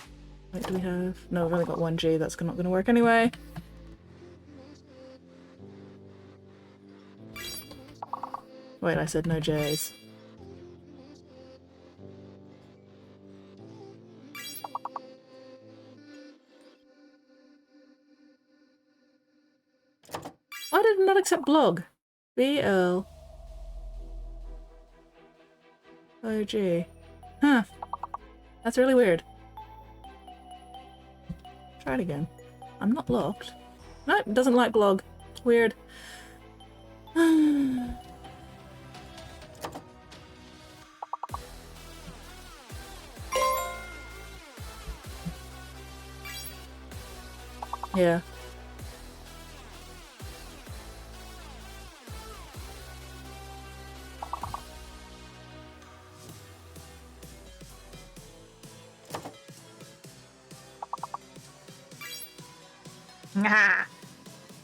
Wait, do we have... No, we've only got one G. That's not gonna work anyway. Wait, I said no J's. Why did it not accept blog? BL. OG. Huh. That's really weird. Try it again. I'm not locked. No, it doesn't like blog. Weird. Yeah.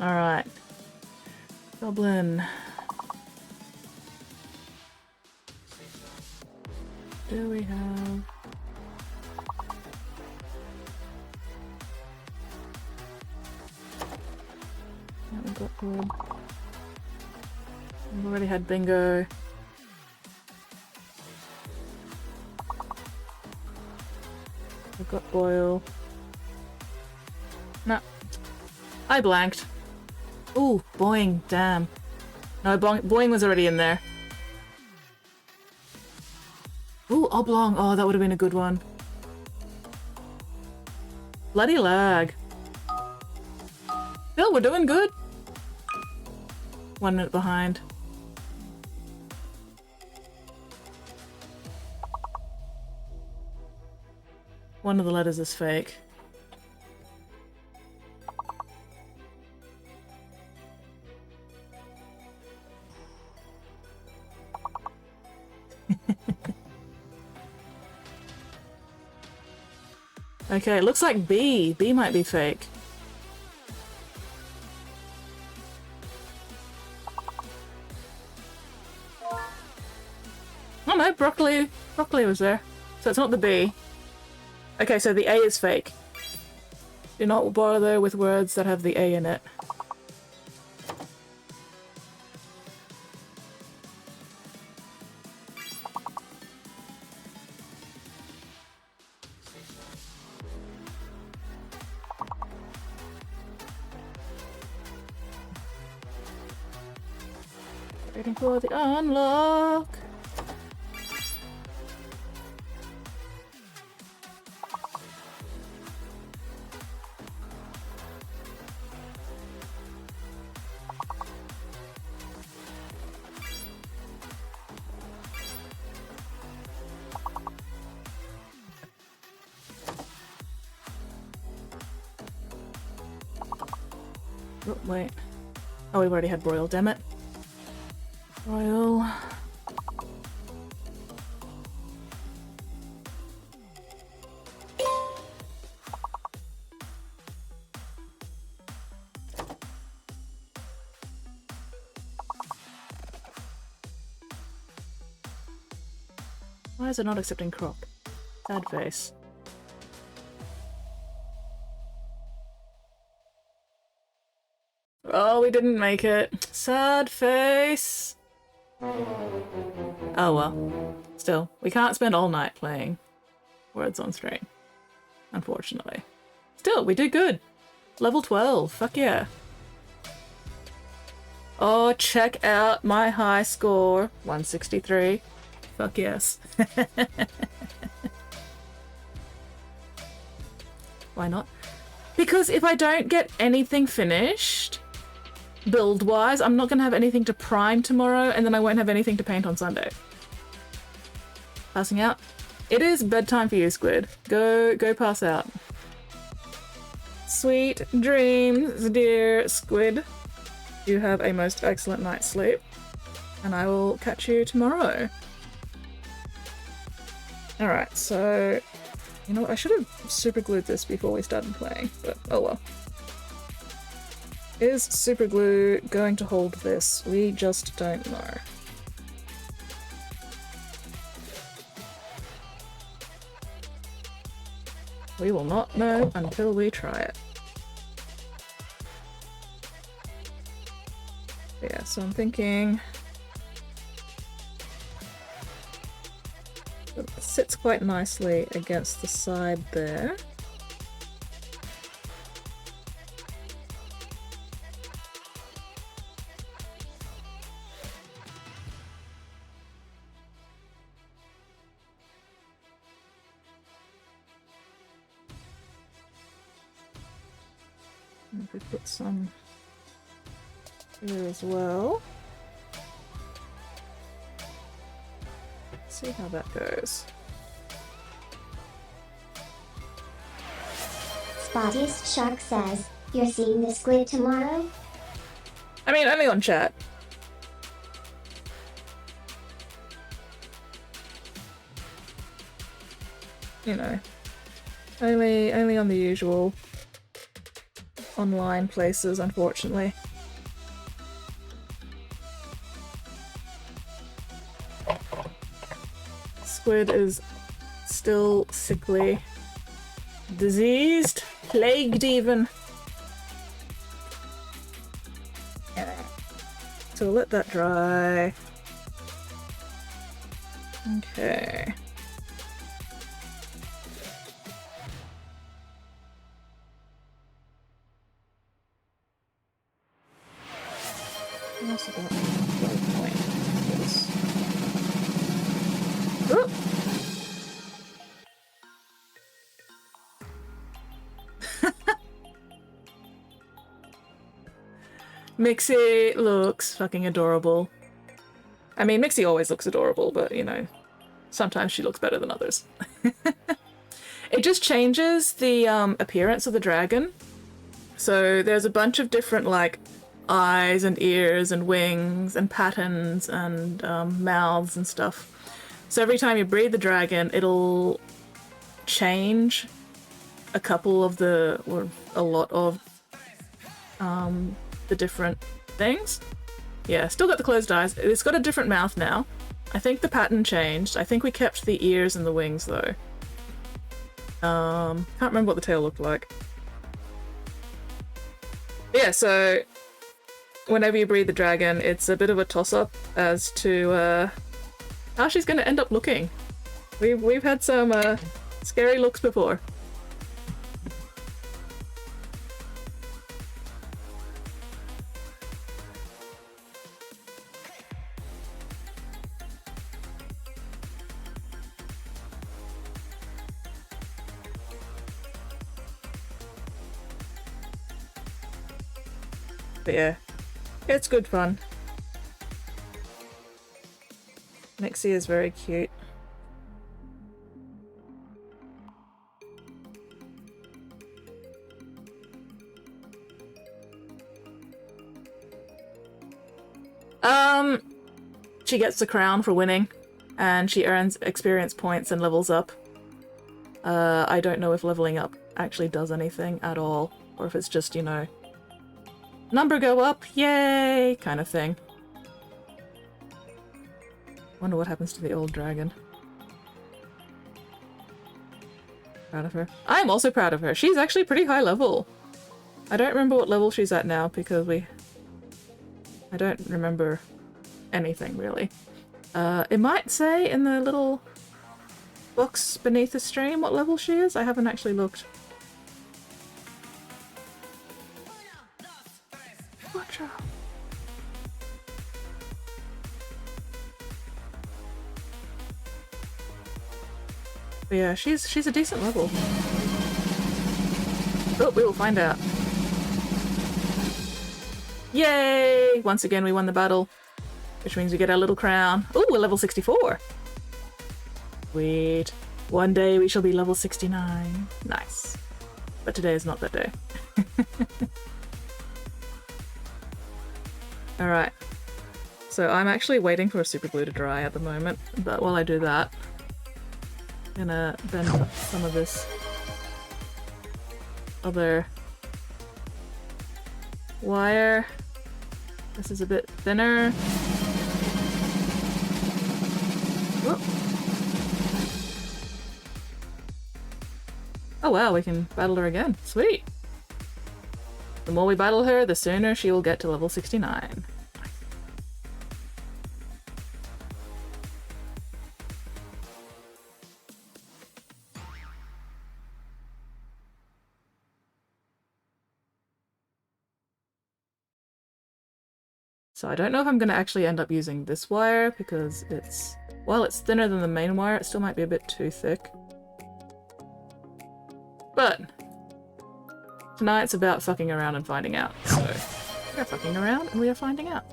Alright. Goblin. Do we have... Yeah, we've got good. We've already had bingo. We've got boil. No. I blanked. Ooh, boing, damn. No, boing was already in there. Ooh, oblong. Oh, that would have been a good one. Bloody lag. Still, we're doing good. 1 minute behind. One of the letters is fake. Okay, it looks like B. B might be fake. Oh no, broccoli. Broccoli was there. So it's not the B. Okay, so the A is fake. Do not bother with words that have the A in it. Waiting for the unlock. Oh, wait. Oh, we've already had Royal, damn it. Royal. Why is it not accepting crop? Sad face. Oh, we didn't make it. Sad face. Oh well. Still, we can't spend all night playing Words on String. Unfortunately. Still, we did good. Level 12. Fuck yeah. Oh, check out my high score. 163. Fuck yes. Why not? Because if I don't get anything finished, build-wise, I'm not going to have anything to prime tomorrow, and then I won't have anything to paint on Sunday. Passing out? It is bedtime for you, Squid. Go pass out. Sweet dreams, dear Squid. You have a most excellent night's sleep, and I will catch you tomorrow. Alright, so... You know what, I should have super glued this before we started playing, but oh well. Is super glue going to hold this? We just don't know. We will not know until we try it. Yeah, so I'm thinking... It sits quite nicely against the side there. And if we put some here as well. See how that goes. Spottiest Shark says, "You're seeing the squid tomorrow?" I mean, only on chat. You know, only on the usual online places, unfortunately. Squid is still sickly, diseased, plagued even. So we'll let that dry. Okay. What else about flow point? Yes. Oop. Mixie looks fucking adorable. I mean, Mixie always looks adorable, but you know, sometimes she looks better than others. It just changes the appearance of the dragon. So there's a bunch of different like eyes and ears and wings and patterns and mouths and stuff. So every time you breed the dragon, it'll change a couple of the, or a lot of the different things. Yeah, still got the closed eyes. It's got a different mouth now. I think the pattern changed. I think we kept the ears and the wings though. Can't remember what the tail looked like. Yeah, so whenever you breed the dragon, it's a bit of a toss-up as to how she's going to end up looking. We've had some scary looks before. But yeah, it's good fun. Mixie is very cute. She gets the crown for winning, and she earns experience points and levels up. I don't know if leveling up actually does anything at all, or if it's just, you know, number go up, yay, kind of thing. Wonder what happens to the old dragon. Proud of her. I am also proud of her. She's actually pretty high level. I don't remember what level she's at now because I don't remember anything really. It might say in the little box beneath the stream what level she is. I haven't actually looked. Gotcha. But yeah, she's a decent level. Oh, we will find out. Yay! Once again, we won the battle, which means we get our little crown. Ooh, we're level 64. Sweet. One day we shall be level 69. Nice. But today is not that day. Alright. So I'm actually waiting for a super glue to dry at the moment, but while I do that, I'm gonna bend up some of this other wire. This is a bit thinner. Whoop. Oh wow, we can battle her again. Sweet! The more we battle her, the sooner she will get to level 69. So I don't know if I'm going to actually end up using this wire because it's, while it's thinner than the main wire, it still might be a bit too thick. But tonight's about fucking around and finding out. So we are fucking around and we are finding out.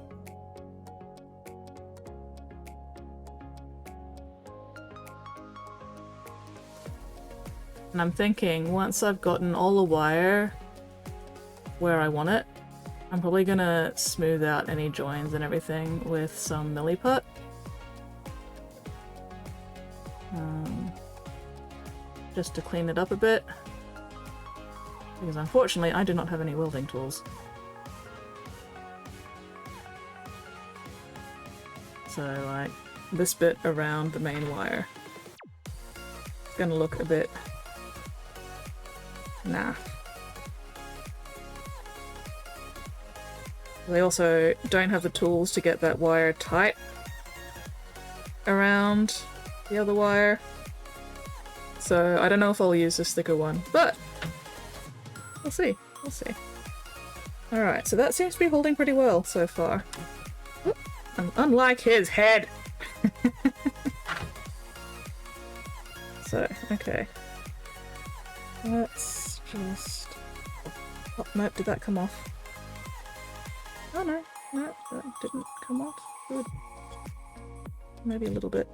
And I'm thinking once I've gotten all the wire where I want it, I'm probably gonna smooth out any joins and everything with some milliput. Just to clean it up a bit. Because unfortunately I do not have any welding tools. So like this bit around the main wire. It's gonna look a bit naff. They also don't have the tools to get that wire tight around the other wire. So I don't know if I'll use this thicker one, but we'll see. We'll see. Alright, so that seems to be holding pretty well so far. Oop, unlike his head! So, okay. Let's just... Oh, nope, did that come off? Oh no, no, that didn't come off. Good. Maybe a little bit.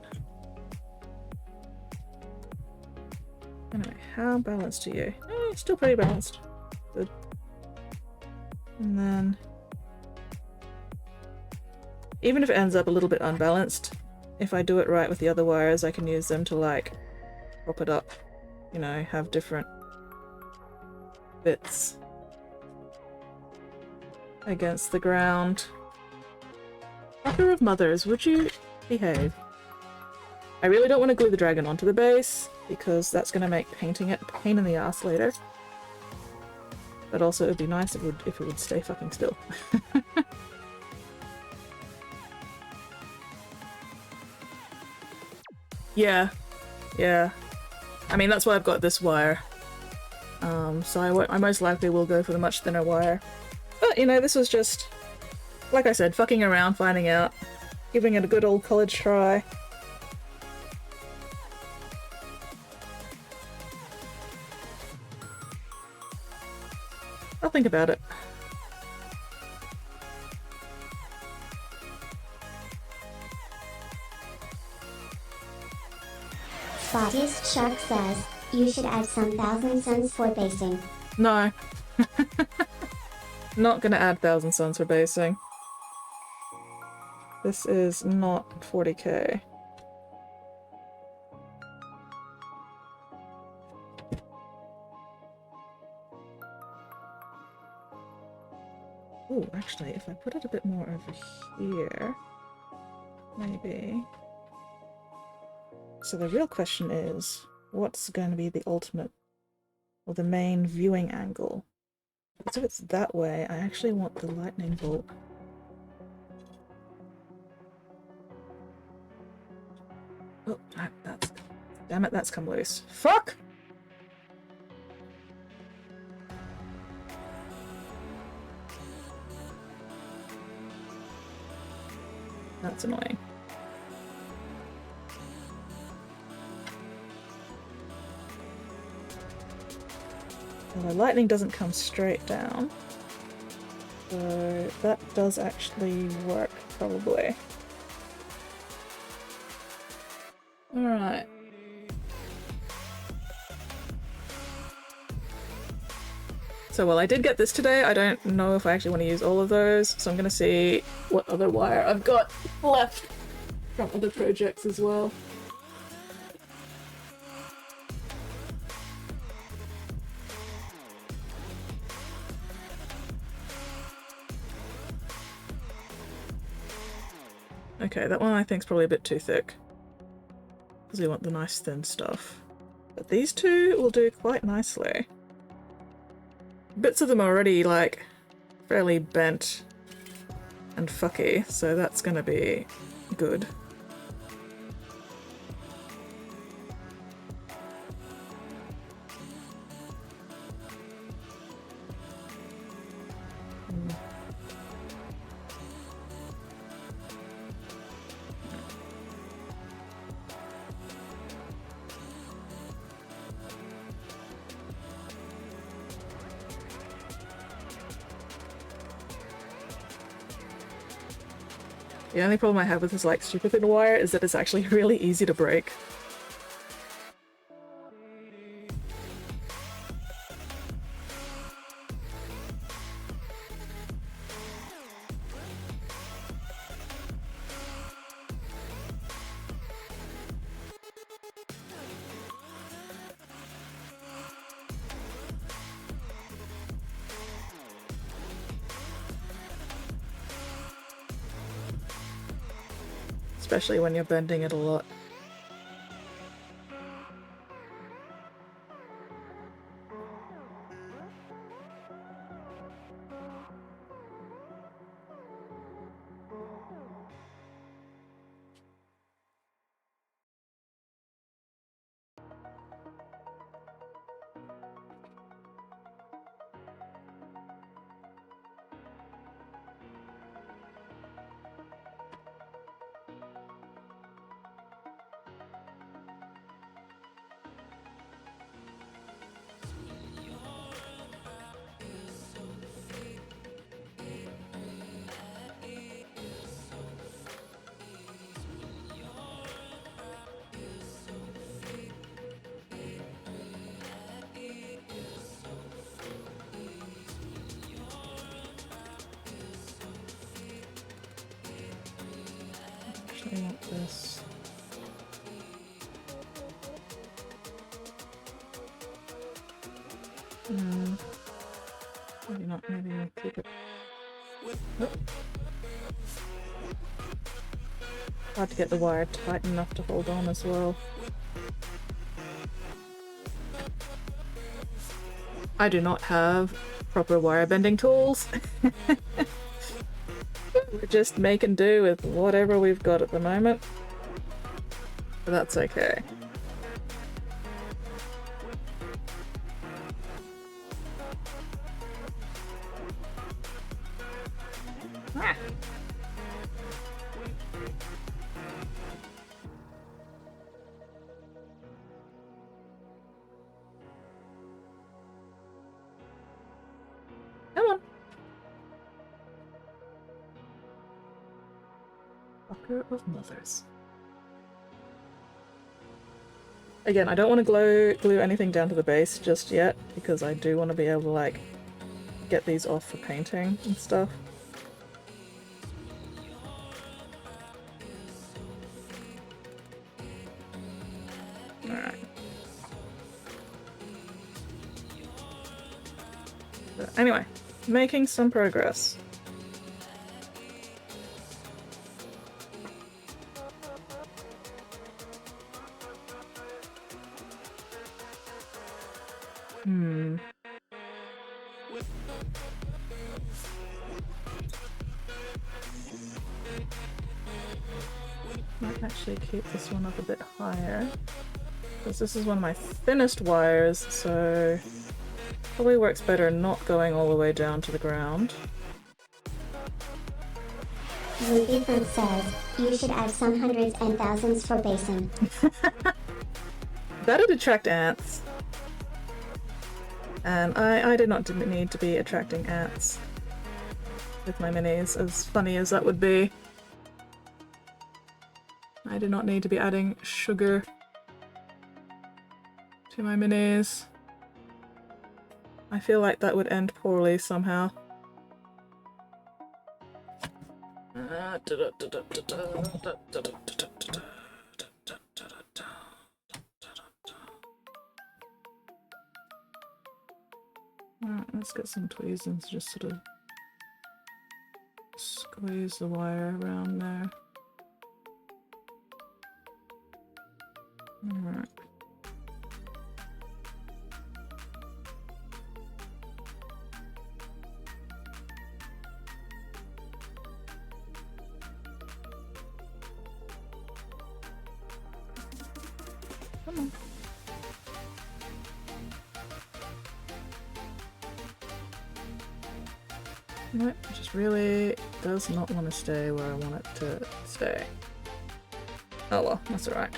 Anyway, how balanced are you? Still pretty balanced. Good. And then... even if it ends up a little bit unbalanced, if I do it right with the other wires, I can use them to like prop it up. You know, have different bits against the ground. Mother of mothers, would you behave? I really don't want to glue the dragon onto the base, because that's going to make painting it a pain in the ass later. But also it would be nice if it would stay fucking still. Yeah. Yeah. I mean, that's why I've got this wire. So I most likely will go for the much thinner wire. But, you know, this was just, like I said, fucking around, finding out, giving it a good old college try. I'll think about it. Spottiest Shark says, you should add some 1,000 suns for basing. No. Not gonna add 1,000 suns for basing. This is not 40k. Ooh, actually, if I put it a bit more over here, maybe. So the real question is, what's going to be the ultimate or the main viewing angle. Because if it's that way, I actually want the lightning bolt. Oh, that's... Damn it, that's come loose. Fuck! That's annoying. Well, the lightning doesn't come straight down. So that does actually work, probably. Alright. So, well, I did get this today. I don't know if I actually want to use all of those, so I'm gonna see what other wire I've got left from other projects as well. Okay, that one I think is probably a bit too thick, because we want the nice thin stuff. But these two will do quite nicely. Bits of them are already, like, fairly bent and fucky, so that's gonna be good. The only problem I have with this like super thin wire is that it's actually really easy to break. Especially when you're bending it a lot. I want this. Maybe not, maybe I'll keep it. Oh. Hard to get the wire tight enough to hold on as well. I do not have proper wire bending tools. We're just making do with whatever we've got at the moment. But that's okay. Ah. Come on. Fucker of mothers. Again, I don't want to glue anything down to the base just yet, because I do want to be able to, like, get these off for painting and stuff. Alright. But anyway, making some progress. Might actually keep this one up a bit higher, because this is one of my thinnest wires, so probably works better not going all the way down to the ground. Ruby Fun says, you should add some hundreds and thousands for basing. That'd attract ants. And I did not need to be attracting ants with my minis, as funny as that would be. I do not need to be adding sugar to my minis. I feel like that would end poorly somehow. Alright, let's get some tweezers, just sort of squeeze the wire around there. Alright. Come on. Nope, it just really does not want to stay where I want it to stay. Oh well, that's alright.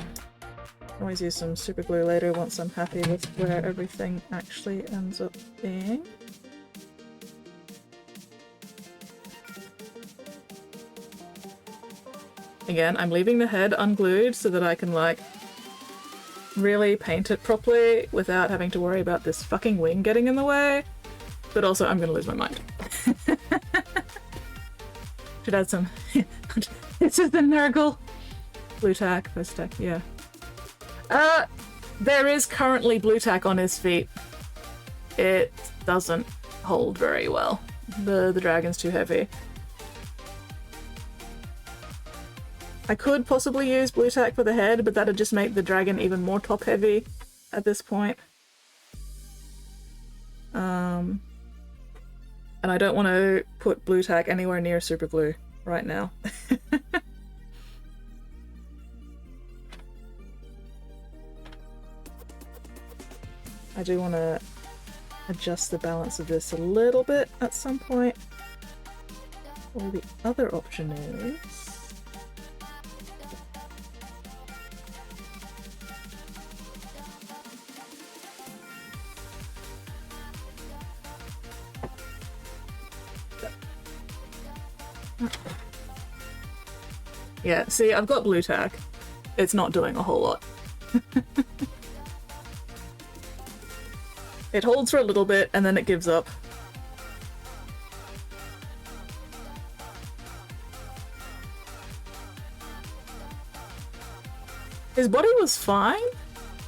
Always use some super glue later once I'm happy with where everything actually ends up being. Again, I'm leaving the head unglued so that I can, like, really paint it properly without having to worry about this fucking wing getting in the way. But also, I'm gonna lose my mind. Should add some... This is the Nurgle! Blue tack, post tack, yeah. There is currently blue tack on his feet. It doesn't hold very well. The dragon's too heavy. I could possibly use blue tack for the head, but that'd just make the dragon even more top heavy at this point. And I don't want to put blue tack anywhere near super glue right now. I do want to adjust the balance of this a little bit at some point. Or the other option is... Yeah, see, I've got blue tack. It's not doing a whole lot. It holds for a little bit and then it gives up. His body was fine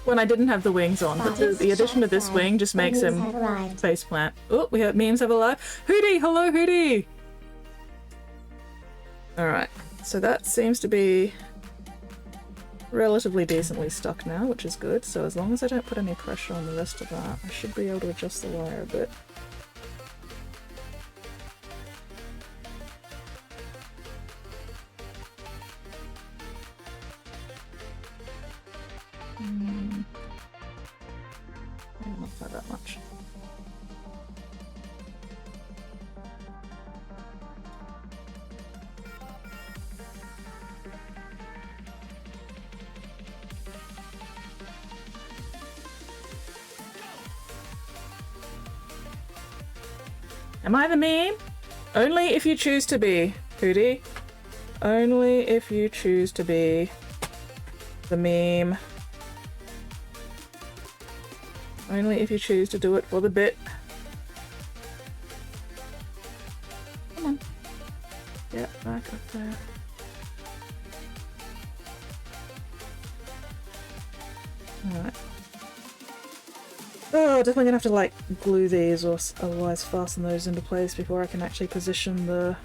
when I didn't have the wings on, but the addition of this wing just makes him faceplant. Oh, we have memes have arrived. Hootie! Hello, Hootie! Alright, so that seems to be relatively decently stuck now, which is good. So as long as I don't put any pressure on the rest of that, I should be able to adjust the wire a bit. Not by that much. Am I the meme? Only if you choose to be, Hootie. Only if you choose to be the meme. Only if you choose to do it for the bit. Come on. Get back up there. Alright. Oh, definitely gonna have to like glue these or otherwise fasten those into place before I can actually position the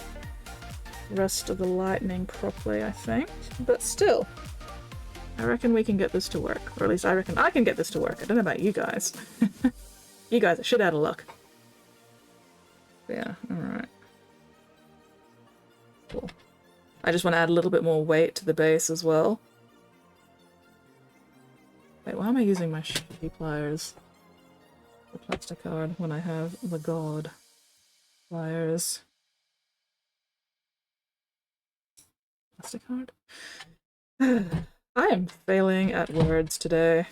rest of the lightning properly, I think. But still, I reckon we can get this to work. Or at least I reckon I can get this to work. I don't know about you guys. You guys are shit out of luck. Yeah, alright. Cool. I just want to add a little bit more weight to the base as well. Wait, why am I using my shitty pliers? The plastic card when I have the god pliers. Plastic card? I am failing at words today.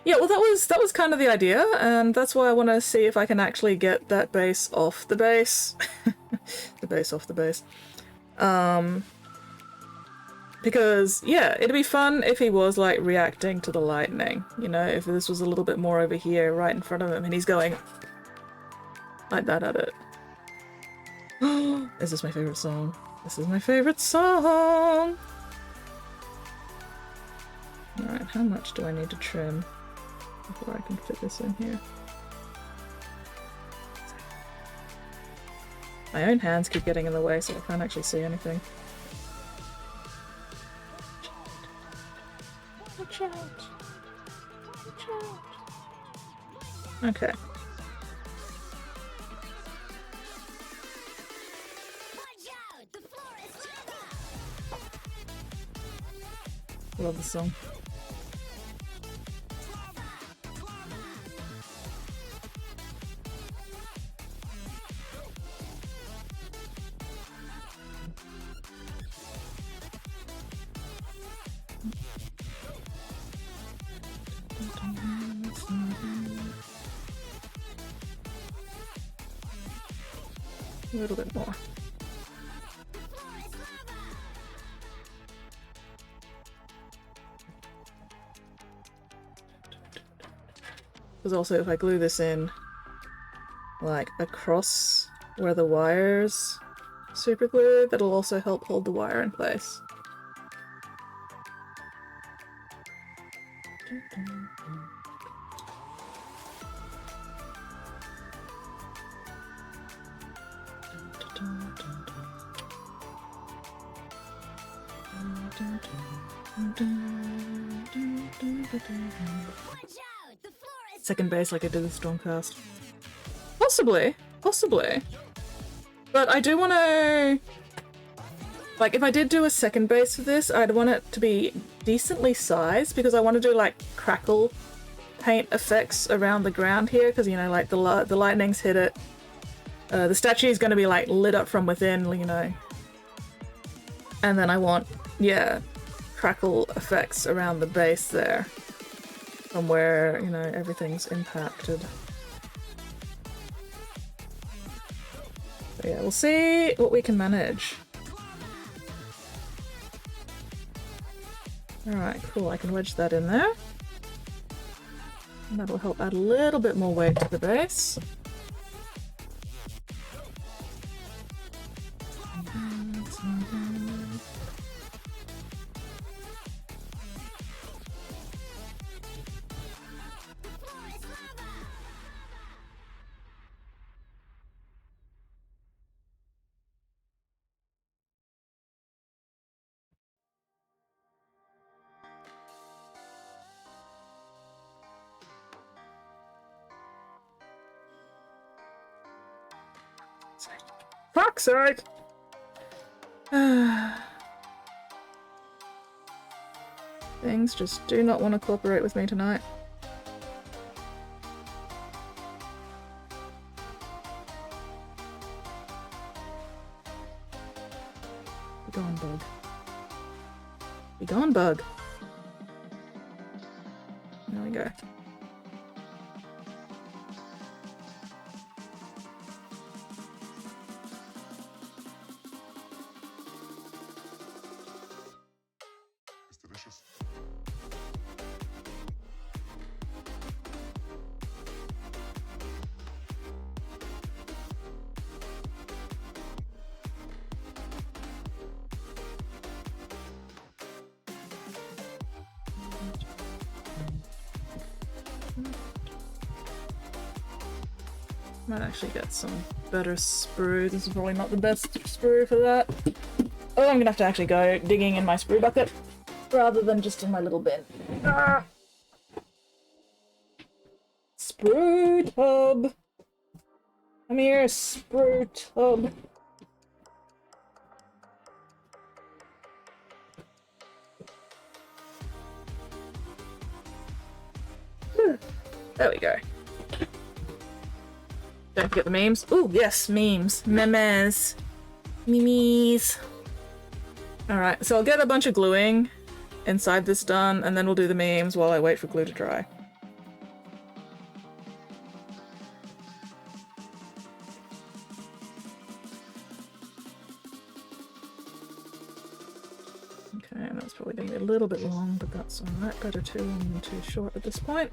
Yeah, well that was kind of the idea, and that's why I want to see if I can actually get that base off the base. The base off the base. Because, yeah, it'd be fun if he was, like, reacting to the lightning, you know, if this was a little bit more over here, right in front of him, and he's going like that at it. Is this my favorite song? This is my favorite song! Alright, how much do I need to trim before I can fit this in here? My own hands keep getting in the way, so I can't actually see anything. Watch out! Watch out! Okay. Love the song. A little bit more. Because also if I glue this in, like, across where the wire's super glued, that'll also help hold the wire in place. Second base like I did with Stormcast. Possibly. Possibly. But I do want to... Like, if I did do a second base for this, I'd want it to be decently sized, because I want to do, like, crackle paint effects around the ground here, because, you know, like, the lightning's hit it. The statue is going to be, like, lit up from within, you know. And then I want, yeah, crackle effects around the base there. From where, you know, everything's impacted. So yeah, we'll see what we can manage. Alright, cool, I can wedge that in there. And that'll help add a little bit more weight to the base. Fuck's sake! Things just do not want to cooperate with me tonight. Be gone, bug. Be gone, bug. There we go. It's delicious. Might actually get some better sprue. This is probably not the best sprue for that. Oh, I'm gonna have to actually go digging in my sprue bucket rather than just in my little bin. Ah. sprue tub. Come here, sprue tub. There we go. Don't forget the memes. Ooh, yes, memes. Memes. Memes. Alright, so I'll get a bunch of gluing inside this done, and then we'll do the memes while I wait for glue to dry. Okay, and that's probably going to be a little bit long, but that's alright. Better too long than too short at this point.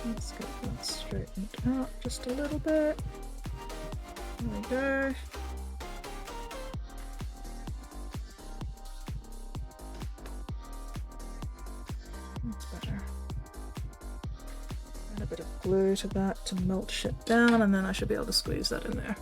Let's get that straightened out just a little bit. There we go. That's better. Add a bit of glue to that to melt shit down, and then I should be able to squeeze that in there.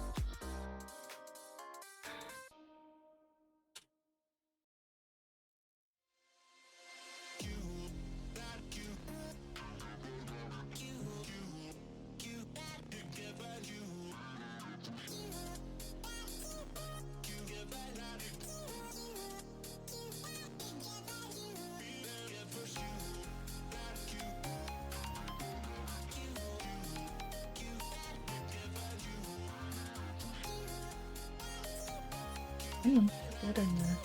Get in there.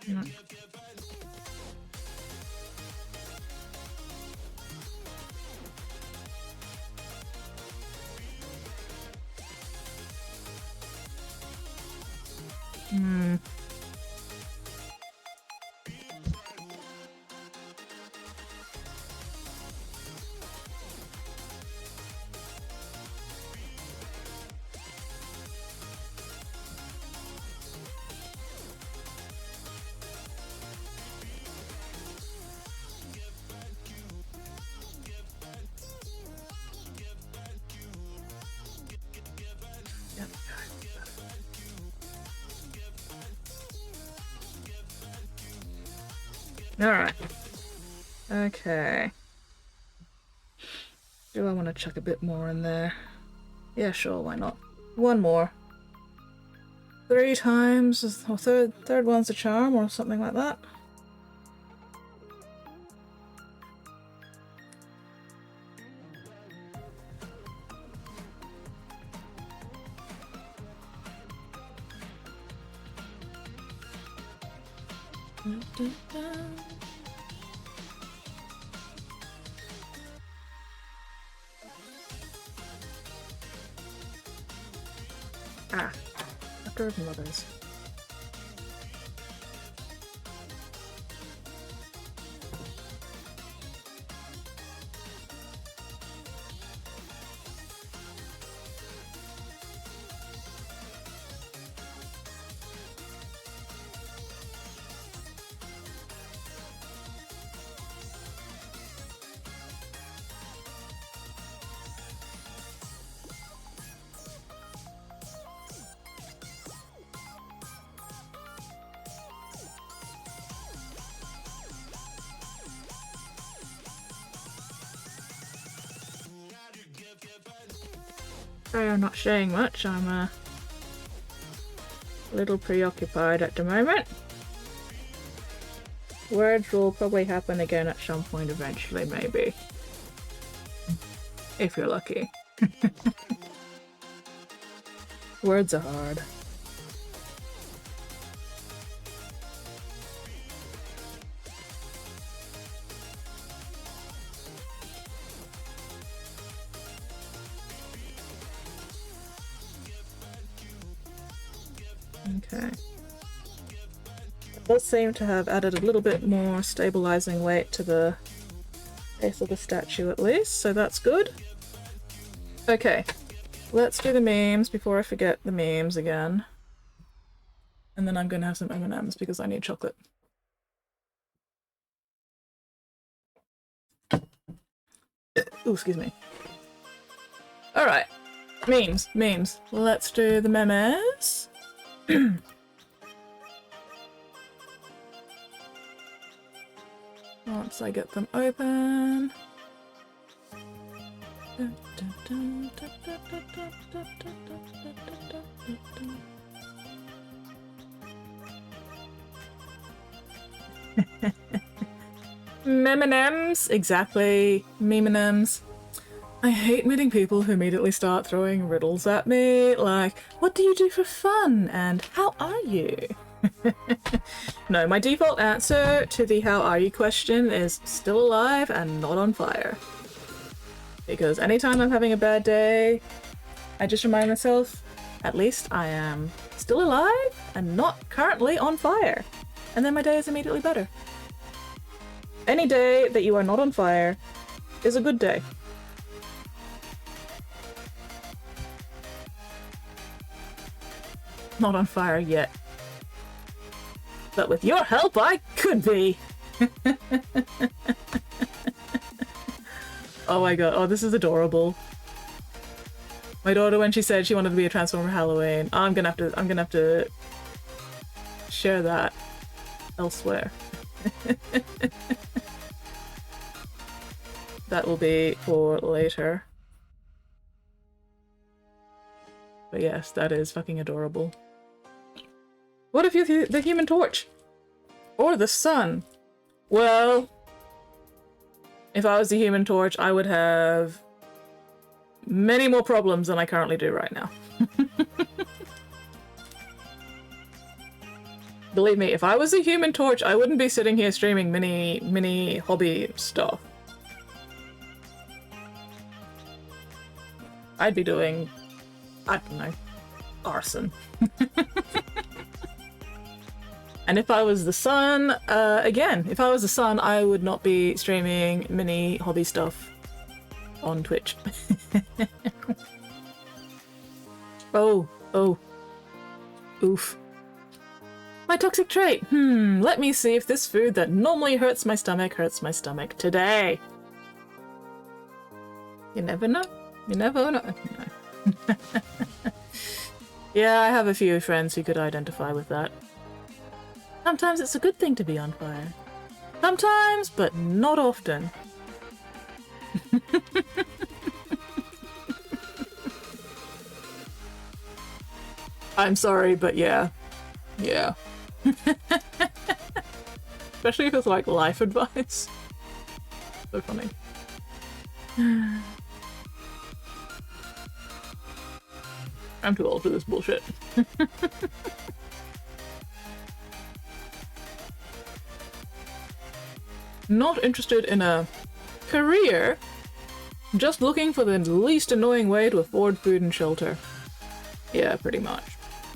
No. Alright. Okay. Do I want to chuck a bit more in there? Yeah, sure, why not? One more. 3 times, or third one's a charm, or something like that. Ah, after of mothers. Sorry I'm not showing much, I'm a little preoccupied at the moment. Words will probably happen again at some point eventually, maybe. If you're lucky. Words are hard. Okay. does seem to have added a little bit more stabilizing weight to the base of the statue at least, so that's good. Okay, let's do the memes before I forget the memes again. And then I'm gonna have some M&Ms because I need chocolate. Ooh, excuse me. Alright, memes. Let's do the memes. Once I get them open. M&Ms, exactly. M&Ms. I hate meeting people who immediately start throwing riddles at me, like, what do you do for fun? And how are you? No, my default answer to the how are you question is still alive and not on fire. Because anytime I'm having a bad day, I just remind myself, at least I am still alive and not currently on fire. And then my day is immediately better. Any day that you are not on fire is a good day. Not on fire yet. But with your help, I could be! Oh my god, oh this is adorable. My daughter, when she said she wanted to be a Transformer for Halloween, I'm gonna have to share that elsewhere. That will be for later. But yes, that is fucking adorable. What if you're the Human Torch? Or the Sun? Well, if I was the Human Torch, I would have many more problems than I currently do right now. Believe me, if I was a Human Torch, I wouldn't be sitting here streaming mini hobby stuff. I'd be doing, I don't know, arson. And if I was the Sun, again, if I was the Sun, I would not be streaming mini hobby stuff on Twitch. Oh, oof. My toxic trait. Let me see if this food that normally hurts my stomach today. You never know. You never know. No. Yeah, I have a few friends who could identify with that. Sometimes it's a good thing to be on fire. Sometimes, but not often. I'm sorry, but yeah. Yeah. Especially if it's like life advice. So funny. I'm too old for this bullshit. Not interested in a career, just looking for the least annoying way to afford food and shelter. Yeah, pretty much.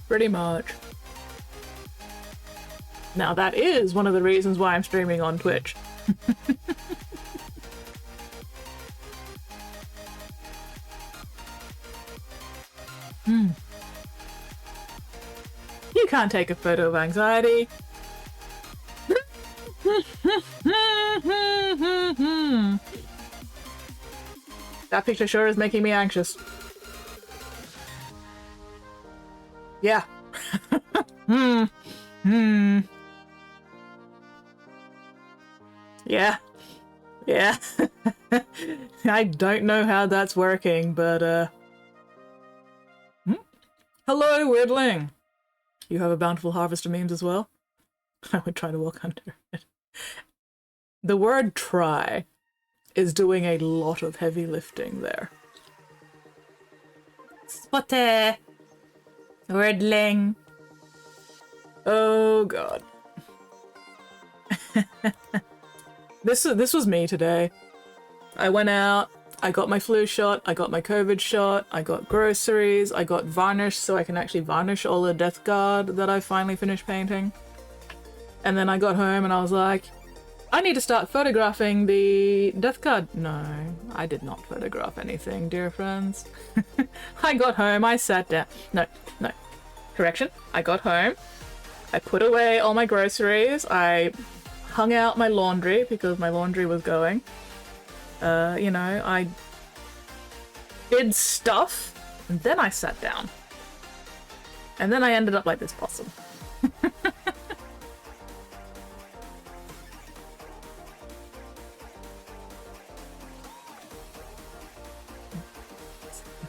Pretty much. Now that is one of the reasons why I'm streaming on Twitch. You can't take a photo of anxiety. That picture sure is making me anxious. Yeah. Yeah. Yeah. I don't know how that's working, but Hello, Weirdling! You have a bountiful harvest of memes as well? I would try to walk under it. The word try is doing a lot of heavy lifting there. Spotty! Weirdling! Oh god. This was me today. I went out, I got my flu shot, I got my COVID shot, I got groceries, I got varnish so I can actually varnish all the Death Guard that I finally finished painting. And then I got home and I was like, I need to start photographing the death card. No, I did not photograph anything, dear friends. I got home, I sat down. No. Correction. I got home, I put away all my groceries, I hung out my laundry because my laundry was going. You know, I did stuff, and then I sat down. And then I ended up like this possum.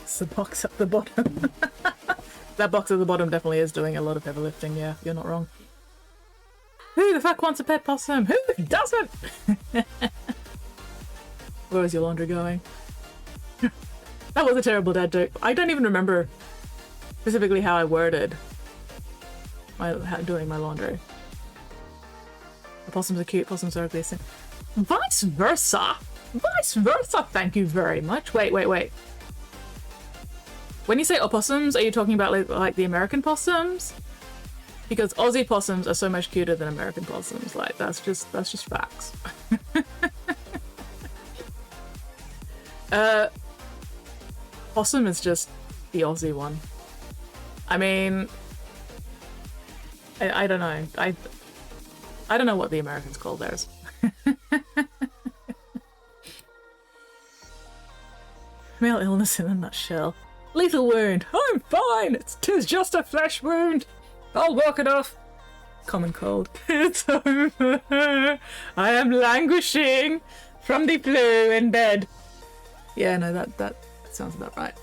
It's the box at the bottom. That box at the bottom definitely is doing a lot of heavy lifting, yeah, you're not wrong. Who the fuck wants a pet possum? Who doesn't? Where is your laundry going? That was a terrible dad joke. I don't even remember specifically how I worded doing my laundry. The possums are cute, possums are ugly. Vice versa! Vice versa, thank you very much. Wait. When you say opossums, are you talking about like the American possums? Because Aussie possums are so much cuter than American possums. Like that's just facts. Possum is just the Aussie one. I mean, I don't know. I don't know what the Americans call theirs. Male illness in a nutshell. Lethal wound. I'm fine. Tis just a flesh wound. I'll walk it off. Common cold. It's over. I am languishing from the flu in bed. Yeah, no, that sounds about right.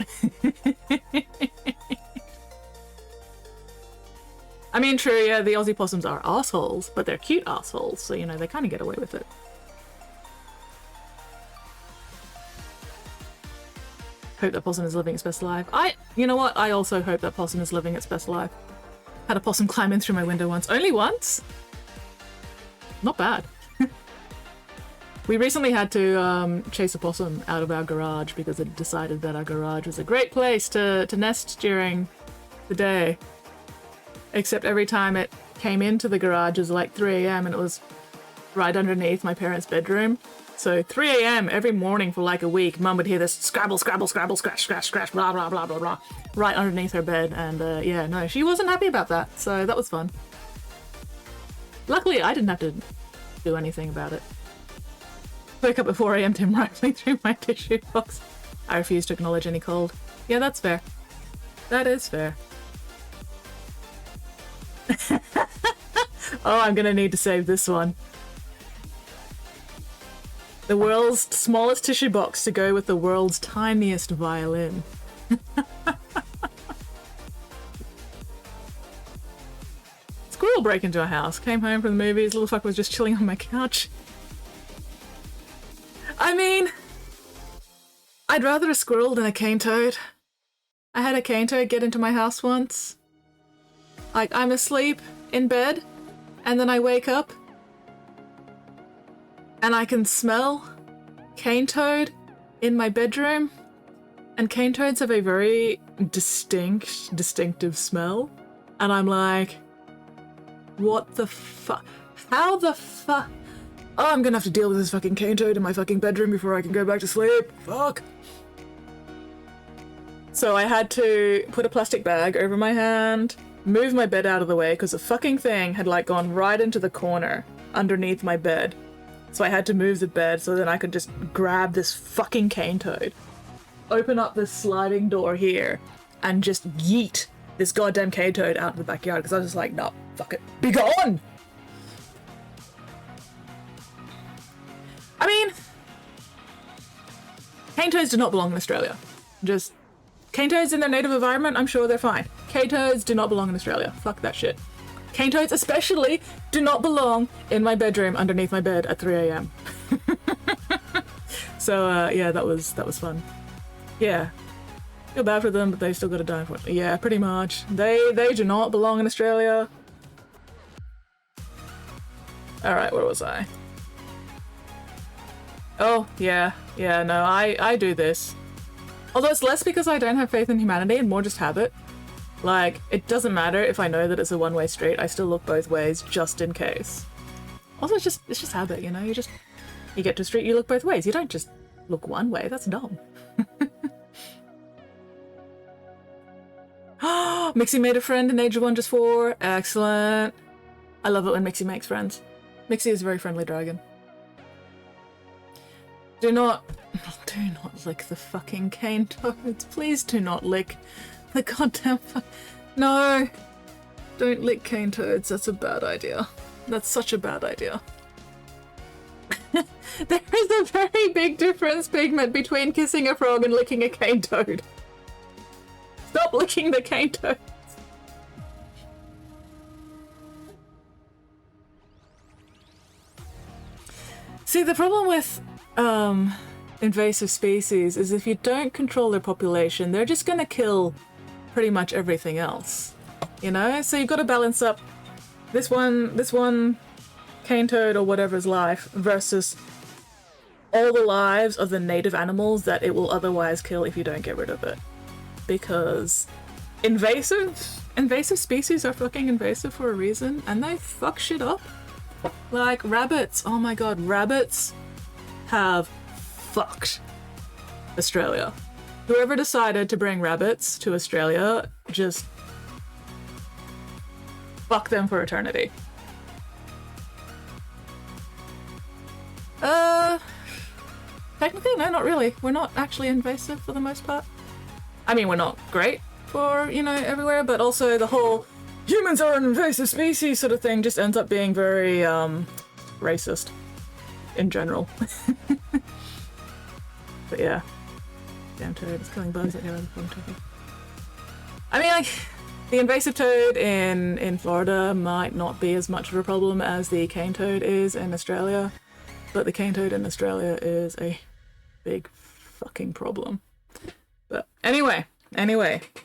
I mean, true, yeah, the Aussie possums are assholes, but they're cute assholes, so, you know, they kind of get away with it. Hope that possum is living its best life. You know what? I also hope that possum is living its best life. Had a possum climb in through my window once. Only once? Not bad. We recently had to chase a possum out of our garage because it decided that our garage was a great place to nest during the day. Except every time it came into the garage, it was like 3 a.m. and it was right underneath my parents' bedroom. So 3 a.m. every morning for like a week, Mum would hear this scrabble, scrabble, scrabble, scratch, scratch, scratch, blah, blah, blah, blah, blah, right underneath her bed. And yeah, no, she wasn't happy about that. So that was fun. Luckily, I didn't have to do anything about it. Woke up at 4 a.m. to him rifling through my tissue box. I refuse to acknowledge any cold. Yeah, that's fair. That is fair. Oh, I'm gonna need to save this one. The world's smallest tissue box to go with the world's tiniest violin. Squirrel break into a house. Came home from the movies. Little fucker was just chilling on my couch. I mean, I'd rather a squirrel than a cane toad. I had a cane toad get into my house once. Like, I'm asleep in bed, and then I wake up, and I can smell cane toad in my bedroom. And cane toads have a very distinctive smell. And I'm like, what the fuck? How the fuck? Oh, I'm gonna have to deal with this fucking cane toad in my fucking bedroom before I can go back to sleep. Fuck. So I had to put a plastic bag over my hand, move my bed out of the way because the fucking thing had like gone right into the corner underneath my bed. So I had to move the bed so then I could just grab this fucking cane toad, open up this sliding door here, and just yeet this goddamn cane toad out in the backyard because I was just like, no, fuck it, be gone! I mean, cane toads do not belong in Australia. Just, cane toads in their native environment, I'm sure they're fine. Cane toads do not belong in Australia. Fuck that shit. Cane toads especially do not belong in my bedroom underneath my bed at 3 a.m. So yeah, that was fun. Yeah. Feel bad for them, but they still gotta die for it. Yeah, pretty much. They do not belong in Australia. Alright, where was I? Oh, yeah, no, I do this. Although it's less because I don't have faith in humanity and more just habit. Like, it doesn't matter if I know that it's a one-way street, I still look both ways just in case. Also, it's just habit, you know? You get to a street, you look both ways. You don't just look one way, that's dumb. Mixie made a friend in Age of Wonders 4. Excellent. I love it when Mixie makes friends. Mixie is a very friendly dragon. Do not lick the fucking cane toads. Please do not lick the goddamn No! Don't lick cane toads, that's a bad idea. That's such a bad idea. There is a very big difference, Pigment, between kissing a frog and licking a cane toad. Stop licking the cane toads. See, the problem with invasive species is if you don't control their population, they're just gonna kill pretty much everything else. You know? So you've got to balance up this one cane toad or whatever's life versus all the lives of the native animals that it will otherwise kill if you don't get rid of it. Because invasive species are fucking invasive for a reason, and they fuck shit up. Like rabbits. Oh my god, rabbits have fucked Australia. Whoever decided to bring rabbits to Australia, just fuck them for eternity. Technically, no, not really. We're not actually invasive for the most part. I mean, we're not great for, you know, everywhere, but also the whole humans are an invasive species sort of thing just ends up being very, racist in general. But yeah. Damn toad, it's killing bugs that get out of the turkey. I mean, like, the invasive toad in Florida might not be as much of a problem as the cane toad is in Australia, but the cane toad in Australia is a big fucking problem. But anyway,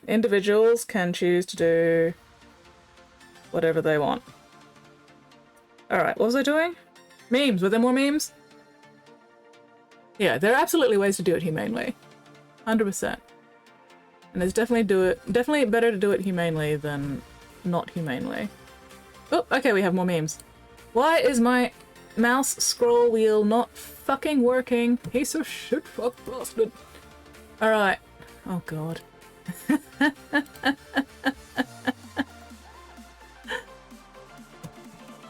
individuals can choose to do whatever they want. Alright, what was I doing? Memes, were there more memes? Yeah, there are absolutely ways to do it humanely. 100%. And there's definitely better to do it humanely than not humanely. Oh, okay, we have more memes. Why is my mouse scroll wheel not fucking working? Piece of shit fuck bastard. Alright. Oh god.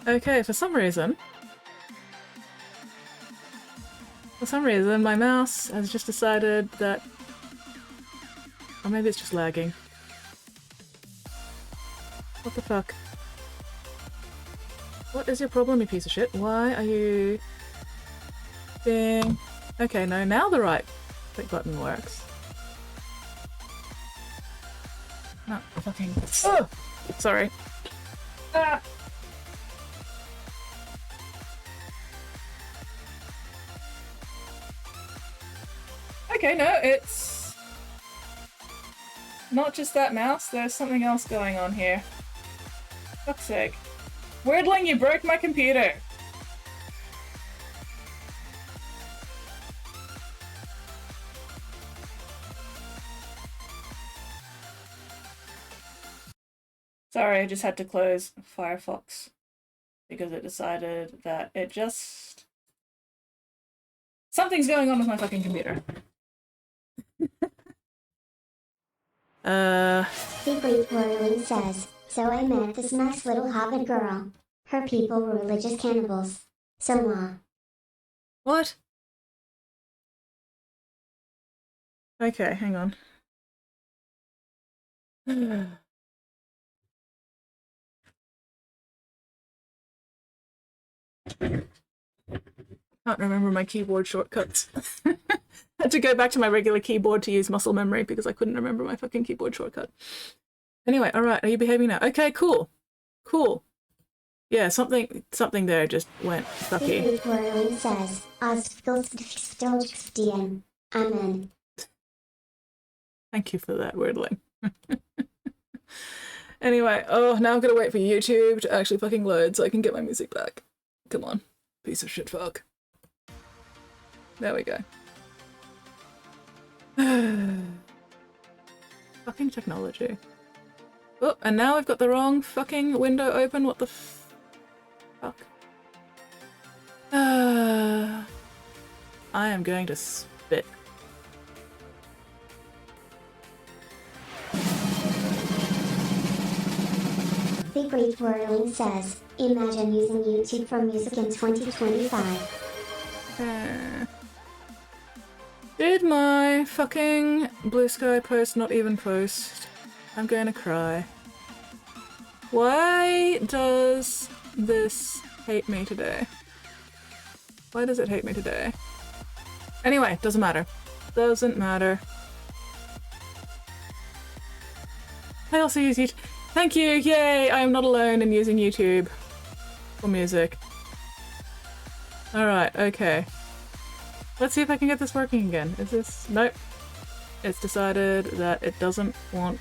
Okay, for some reason my mouse has just decided that, or maybe it's just lagging. What the fuck? What is your problem, you piece of shit? Why are you being... Okay, no, now the right click button works. No, fucking... Oh! Sorry. Ah! Okay, no, it's not just that mouse, there's something else going on here. Fuck's sake. Weirdling, you broke my computer! Sorry, I just had to close Firefox because it decided that it just... Something's going on with my fucking computer. Secret Whirling says, so I met this nice little hobbit girl. Her people were religious cannibals. So What? Okay, hang on. Can't remember my keyboard shortcuts. Had to go back to my regular keyboard to use muscle memory because I couldn't remember my fucking keyboard shortcut. Anyway, alright, are you behaving now? Okay, cool. Cool. Yeah, something there just went fucky. Secret Whirling says, I'm in. Thank you for that, Weirdling. Anyway, oh, now I'm gonna wait for YouTube to actually fucking load so I can get my music back. Come on, piece of shit fuck. There we go. Fucking technology. Oh, and now I've got the wrong fucking window open. What the fuck? I am going to spit. The Great Whirling says, imagine using YouTube for music in 2025. Did my fucking Blue Sky post not even post? I'm gonna cry. Why does this hate me today? Why does it hate me today? Anyway, doesn't matter. Doesn't matter. I also use YouTube. Thank you! Yay! I am not alone in using YouTube for music. Alright, okay. Let's see if I can get this working again. Is this... Nope. It's decided that it doesn't want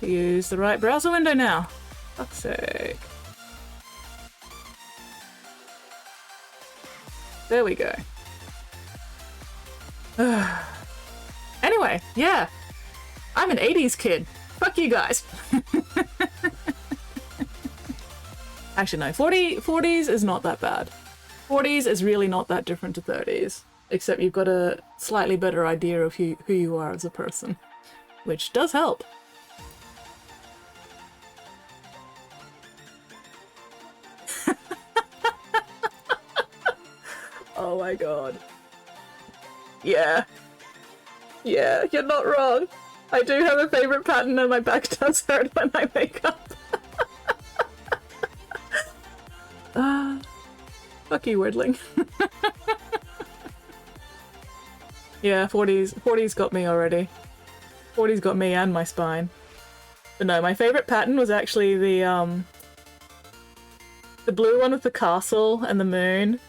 to use the right browser window now. Fuck's sake. There we go. Anyway, yeah. I'm an 80s kid. Fuck you guys. Actually, no. 40s is not that bad. 40s is really not that different to 30s. Except you've got a slightly better idea of who you are as a person. Which does help. Oh my god. Yeah. Yeah, you're not wrong. I do have a favourite pattern and my back does hurt when I wake up. Fuck you, Wordling. Yeah, 40s got me already. 40s got me and my spine. But no, my favourite pattern was actually the blue one with the castle and the moon.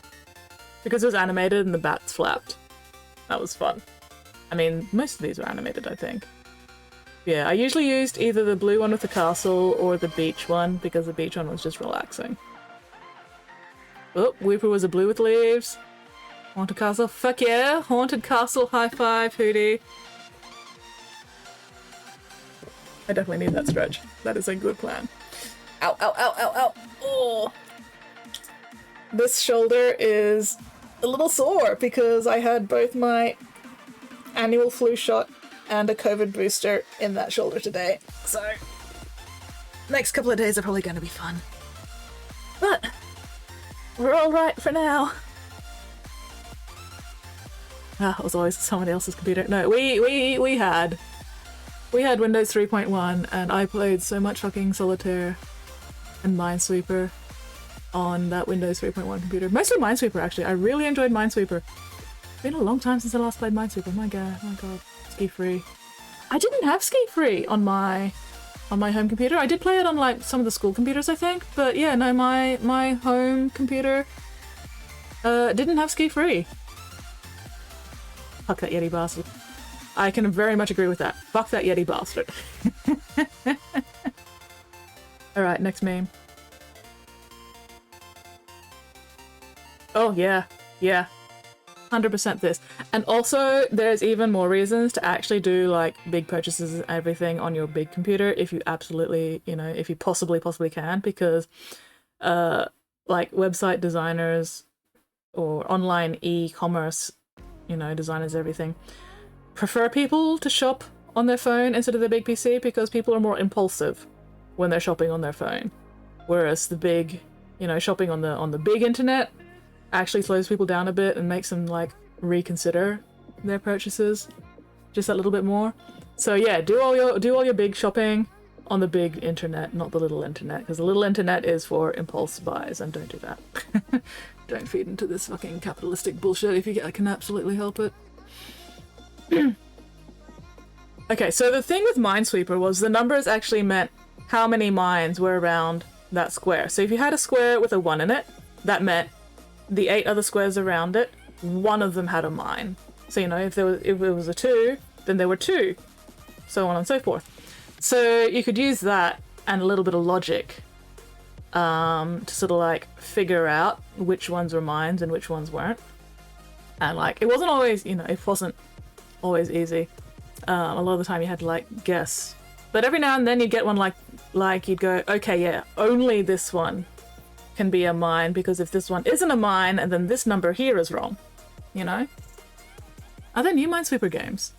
Because it was animated and the bats flapped. That was fun. I mean, most of these were animated, I think. Yeah, I usually used either the blue one with the castle or the beach one, because the beach one was just relaxing. Oh, Whooper was a blue with leaves. Haunted castle, fuck yeah! Haunted castle, high five, Hootie. I definitely need that stretch. That is a good plan. Ow, ow, ow, ow, ow! Oh! This shoulder is a little sore because I had both my annual flu shot and a COVID booster in that shoulder today. So, next couple of days are probably going to be fun. But, we're alright for now. Ah, it was always somebody else's computer. No, we had Windows 3.1 and I played so much fucking Solitaire and Minesweeper on that Windows 3.1 computer. Mostly Minesweeper, actually. I really enjoyed Minesweeper. It's been a long time since I last played Minesweeper. My god. Ski Free. I didn't have Ski Free on my home computer. I did play it on like some of the school computers, I think. But yeah, no, my home computer didn't have Ski Free. Fuck that Yeti bastard. I can very much agree with that. Fuck that Yeti bastard. Alright, next meme. Oh, yeah. Yeah. 100% this. And also, there's even more reasons to actually do, like, big purchases and everything on your big computer if you absolutely, you know, if you possibly can, because, like, website designers or online e-commerce, you know, designers, everything, prefer people to shop on their phone instead of their big PC because people are more impulsive when they're shopping on their phone. Whereas the big, you know, shopping on the big internet actually slows people down a bit and makes them like reconsider their purchases just that little bit more. So yeah, do all your big shopping on the big internet, not the little internet, because the little internet is for impulse buys, and don't do that. Don't feed into this fucking capitalistic bullshit if you can absolutely help it. Okay, so the thing with Minesweeper was the numbers actually meant how many mines were around that square. So if you had a square with a 1 in it, that meant the 8 other squares around it, one of them had a mine. So, you know, if it was a 2, then there were 2. So on and so forth. So you could use that and a little bit of logic to sort of like figure out which ones were mines and which ones weren't. And like, it wasn't always, you know, it wasn't always easy. A lot of the time you had to like guess But every now and then you'd get one like you'd go, okay, yeah, only this one can be a mine, because if this one isn't a mine, and then this number here is wrong, you know? Are there new Minesweeper games?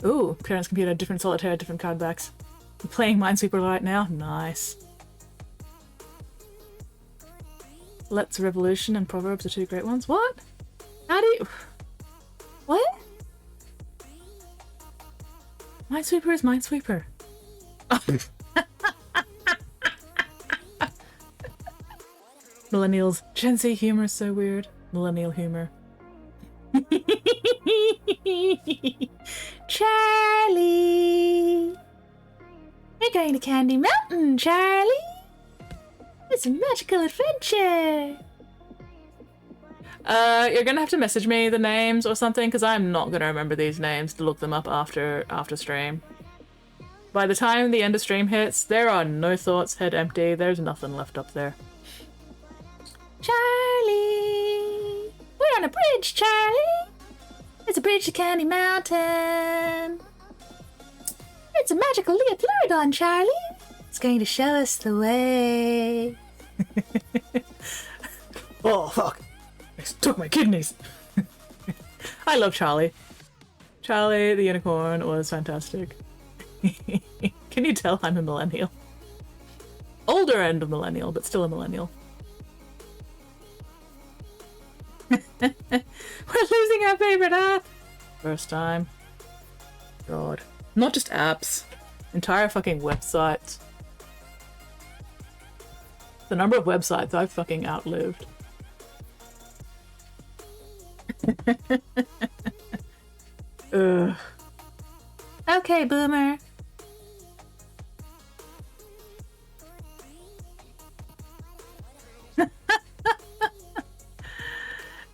Ooh, parents' computer, different solitaire, different card backs. I'm playing Minesweeper right now. Nice. Let's Revolution and Proverbs are two great ones. What? How do you... What? Minesweeper is Minesweeper. Millennials. Gen Z humor is so weird. Millennial humor. Charlie! We're going to Candy Mountain, Charlie! It's a magical adventure! You're gonna have to message me the names or something, because I'm not gonna remember these names to look them up after stream. By the time the end of stream hits, there are no thoughts, head empty, there's nothing left up there. Charlie! We're on a bridge, Charlie! It's a bridge to Candy Mountain! It's a magical Leopluridon, Charlie! It's going to show us the way. Oh, fuck. It took my kidneys. I love Charlie. Charlie the unicorn was fantastic. Can you tell I'm a millennial? Older end of millennial, but still a millennial. We're losing our favorite app! First time. God. Not just apps. Entire fucking websites. The number of websites I've fucking outlived. Ugh. Okay, boomer.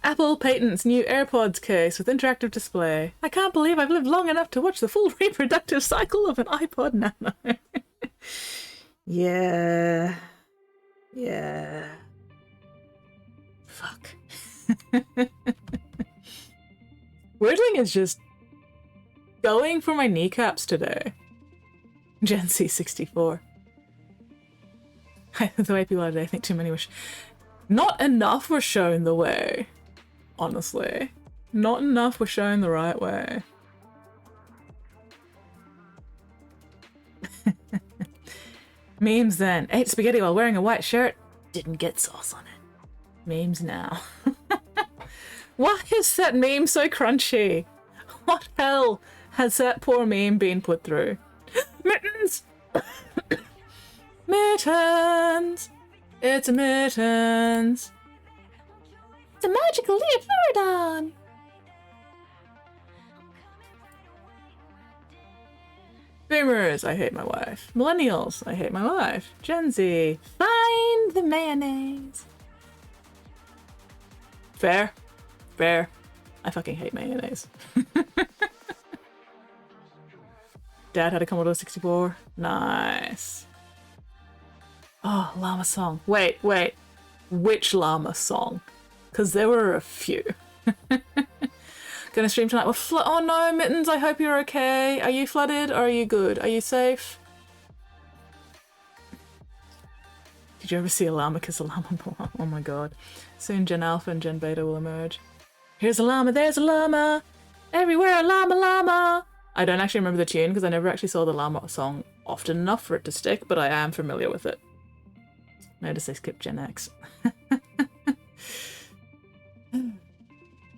Apple patents new AirPods case with interactive display. I can't believe I've lived long enough to watch the full reproductive cycle of an iPod Nano. Yeah. Yeah. Fuck. Weirdling is just going for my kneecaps today. Gen C 64. The way people are today, I think too many wish. Not enough were shown the way. Honestly. Not enough were shown the right way. Memes then. Ate spaghetti while wearing a white shirt. Didn't get sauce on it. Memes now. Why is that meme so crunchy? What hell has that poor meme been put through? Mittens! Mittens! It's a mittens! It's a magical Leopluridon! Boomers, I hate my wife. Millennials, I hate my wife. Gen Z, find the mayonnaise. Fair. Fair. I fucking hate mayonnaise. Dad had a Commodore 64. Nice. Oh, llama song. Wait. Which llama song? Because there were a few. Gonna stream tonight with oh no, Mittens, I hope you're okay. Are you flooded or are you good? Are you safe? Did you ever see a llama kiss a llama? Oh my god. Soon Gen Alpha and Gen Beta will emerge. Here's a llama, there's a llama! Everywhere a llama llama! I don't actually remember the tune because I never actually saw the llama song often enough for it to stick, but I am familiar with it. Notice they skipped Gen X.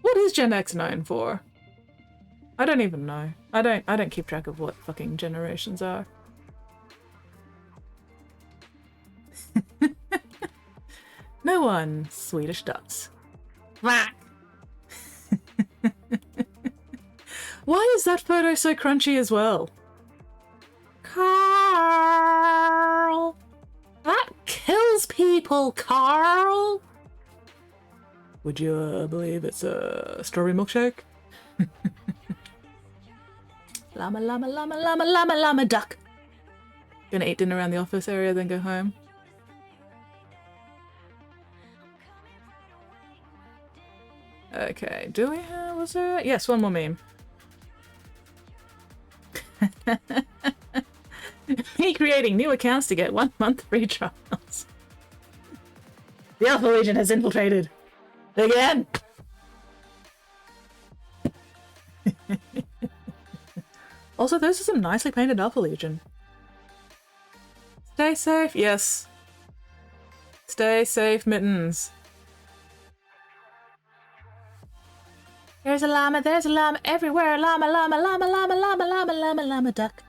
What is Gen X known for? I don't even know. I don't keep track of what fucking generations are. No one. Swedish does. Why is that photo so crunchy as well? Carl! That kills people, Carl! Would you believe it's a strawberry milkshake? Llama, llama, llama, llama, llama, llama, duck. Gonna eat dinner around the office area, then go home. Okay, do we have... was there... Yes, one more meme. Me creating new accounts to get 1 month free trials. The Alpha Legion has infiltrated. Again! Also, those are some nicely painted Alpha Legion. Stay safe, yes. Stay safe, Mittens. There's a llama everywhere. Llama, llama, llama, llama, llama, llama, llama, llama, duck.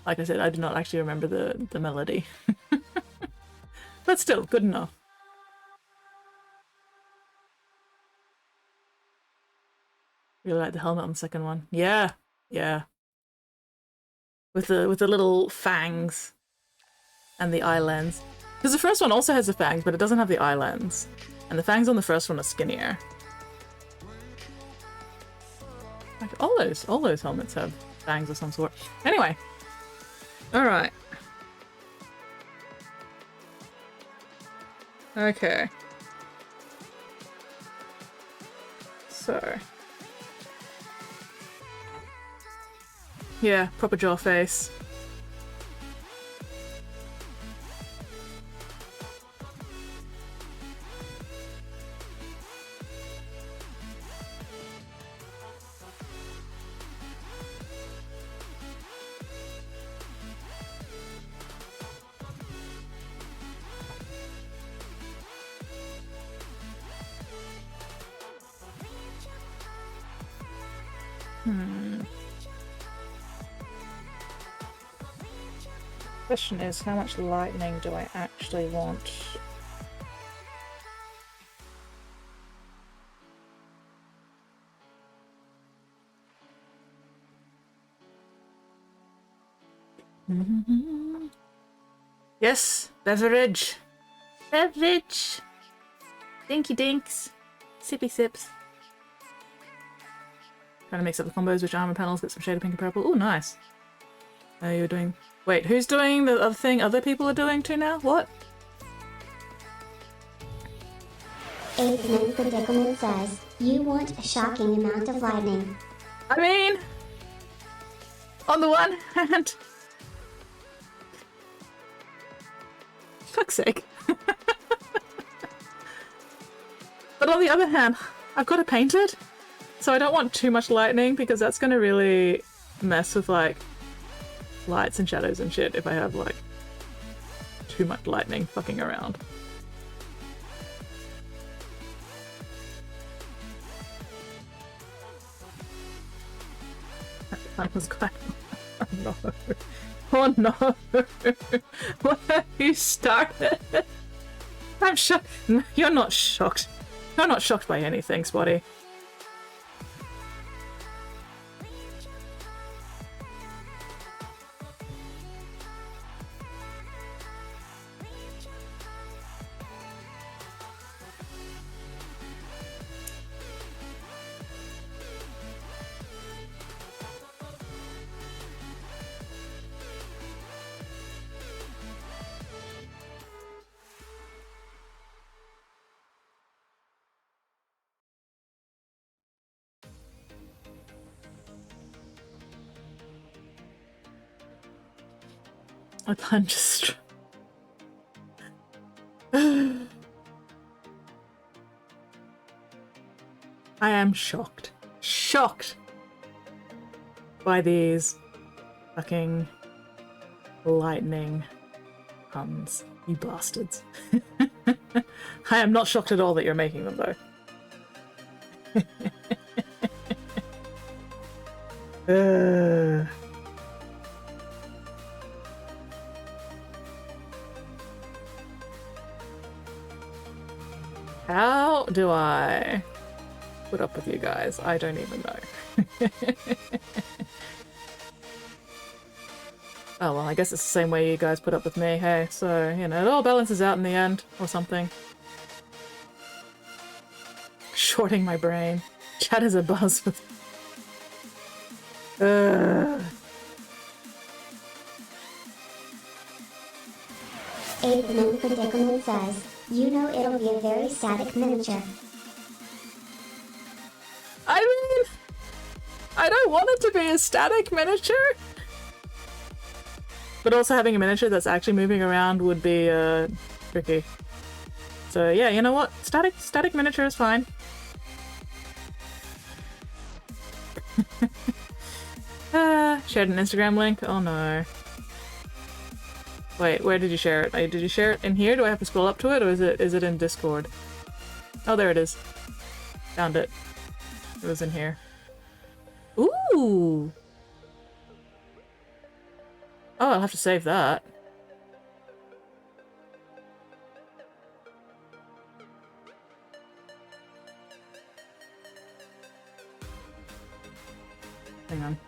Like I said, I do not actually remember the melody. But still, good enough. Really like the helmet on the second one. Yeah, yeah. With the little fangs and the eye lens. Because the first one also has the fangs, but it doesn't have the eye lens. And the fangs on the first one are skinnier. Like, all those helmets have fangs of some sort. Anyway. Alright. Okay. So. Yeah, proper jaw face. Question is, how much lightning do I actually want? Yes, beverage. Beverage. Dinky dinks. Sippy sips. Trying to mix up the combos, which armor panels, get some shade of pink and purple. Oh, nice. You're doing... Wait, who's doing the other thing other people are doing too now? What? Apeman Predicament says, you want a shocking amount of lightning. I mean... On the one hand... Fuck's sake. But on the other hand, I've got it painted. So I don't want too much lightning because that's going to really mess with, like, lights and shadows and shit if I have, like, too much lightning fucking around. That was quite... Oh no. Oh no. What have you started? I'm shocked. You're not shocked. You're not shocked by anything, Spotty. I'm just... I am shocked. Shocked by these fucking lightning puns, you bastards. I am not shocked at all that you're making them, though. How do I put up with you guys? I don't even know. Oh well, I guess it's the same way you guys put up with me, hey? So, you know, it all balances out in the end, or something. Shorting my brain. Chat is a buzz with... Apeman Predicament says, you know it'll be a very static miniature. I don't want it to be a static miniature. But also having a miniature that's actually moving around would be tricky. So yeah, you know what? Static miniature is fine. Shared an Instagram link? Oh no. Wait, where did you share it? Did you share it in here? Do I have to scroll up to it, or is it in Discord? Oh, there it is. Found it. It was in here. Ooh! Oh, I'll have to save that. Hang on.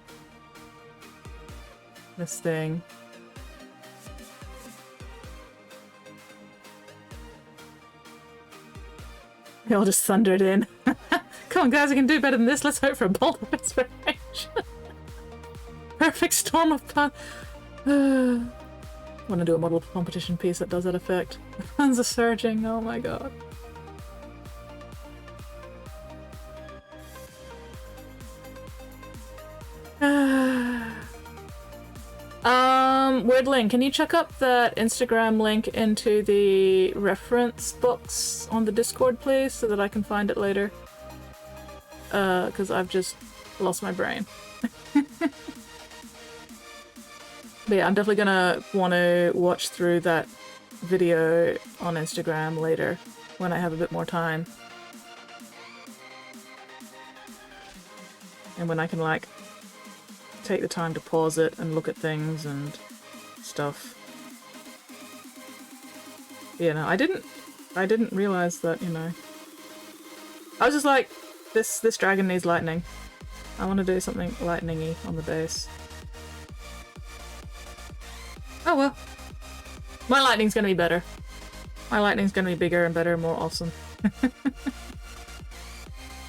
This thing. They all just thundered in. Come on, guys, we can do better than this. Let's hope for a bolt of inspiration. Perfect storm of fun. I want to do a model competition piece that does that effect. The funds are surging. Oh my god. Weirdling, can you check up that Instagram link into the reference box on the Discord, please, so that I can find it later? Because I've just lost my brain. But yeah, I'm definitely gonna want to watch through that video on Instagram later, when I have a bit more time. And when I can, like, take the time to pause it and look at things and stuff. Yeah, no, I didn't realize that, you know. I was just like, this dragon needs lightning. I want to do something lightning-y on the base. Oh well. My lightning's gonna be better. My lightning's gonna be bigger and better and more awesome.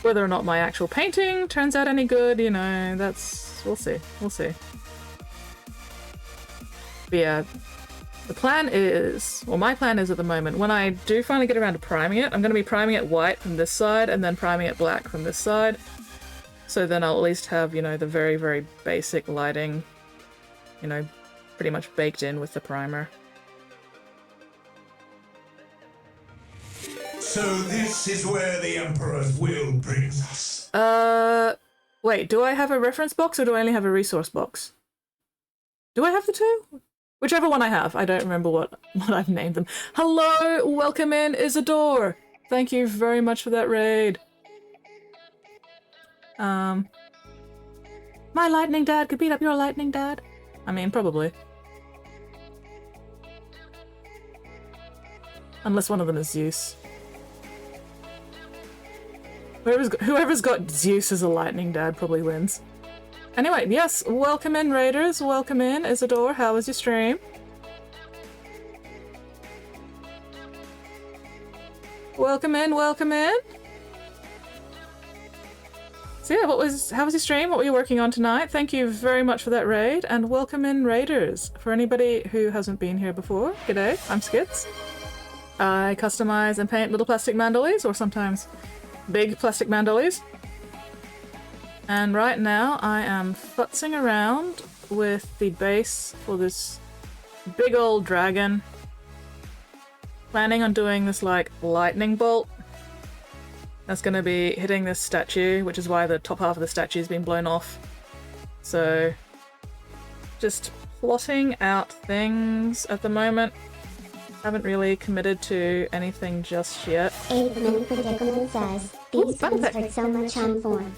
Whether or not my actual painting turns out any good, you know, that's... we'll see. We'll see. But yeah, the plan is... well, my plan is at the moment, when I do finally get around to priming it, I'm going to be priming it white from this side and then priming it black from this side. So then I'll at least have, you know, the very, very basic lighting, you know, pretty much baked in with the primer. So this is where the Emperor's will brings us. Wait, do I have a reference box or do I only have a resource box? Do I have the two? Whichever one I have. I don't remember what I've named them. Hello! Welcome in, Isidore! Thank you very much for that raid. My lightning dad could beat up your lightning dad. I mean, probably. Unless one of them is Zeus. Whoever's got Zeus as a lightning dad probably wins. Anyway, yes, welcome in, raiders. Welcome in, Isidore. How was your stream? Welcome in, welcome in. So yeah, how was your stream? What were you working on tonight? Thank you very much for that raid, and welcome in, raiders. For anybody who hasn't been here before, g'day, I'm Skids. I customize and paint little plastic mandolies, or sometimes big plastic mandolies. And right now I am futzing around with the base for this big old dragon. Planning on doing this like lightning bolt that's gonna be hitting this statue, which is why the top half of the statue has been blown off. So just plotting out things at the moment. Haven't really committed to anything just yet. 8-minute predicament says, these ones hurt so much on form.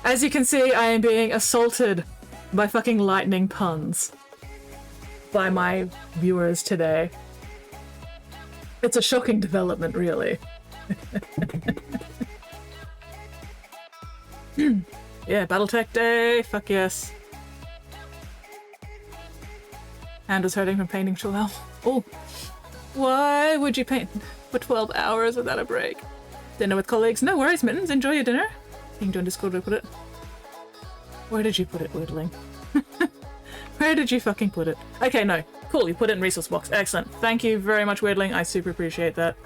As you can see, I am being assaulted by fucking lightning puns by my viewers today. It's a shocking development, really. Yeah, Battletech Day, fuck yes. Hand was hurting from painting 12. Oh, why would you paint for 12 hours without a break? Dinner with colleagues? No worries, Mittens, enjoy your dinner. Pinged on Discord where I put it. Where did you put it, Weirdling? Where did you fucking put it? Okay, no. Cool, you put it in resource box. Excellent. Thank you very much, Weirdling. I super appreciate that.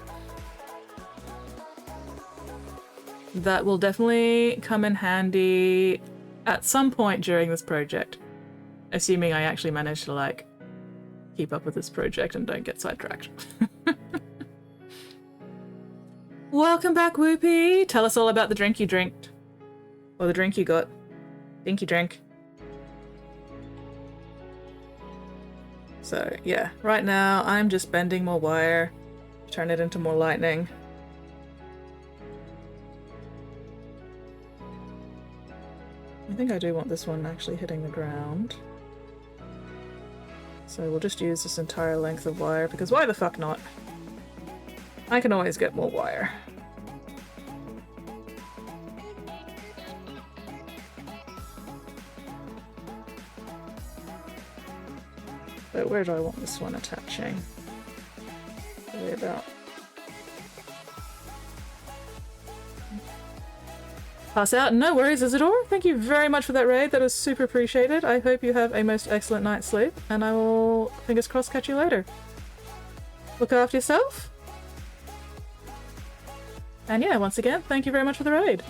That will definitely come in handy at some point during this project. Assuming I actually manage to, like, keep up with this project and don't get sidetracked. Welcome back, Whoopie! Tell us all about the drink you drinked. Or the drink you got. Dinky drink. So, yeah. Right now, I'm just bending more wire. Turn it into more lightning. I think I do want this one actually hitting the ground. So we'll just use this entire length of wire, because why the fuck not? I can always get more wire. But where do I want this one attaching? Probably about... Pass out. No worries, Isidore. Thank you very much for that raid. That was super appreciated. I hope you have a most excellent night's sleep, and I will, fingers crossed, catch you later. Look after yourself. And yeah, once again, thank you very much for the raid.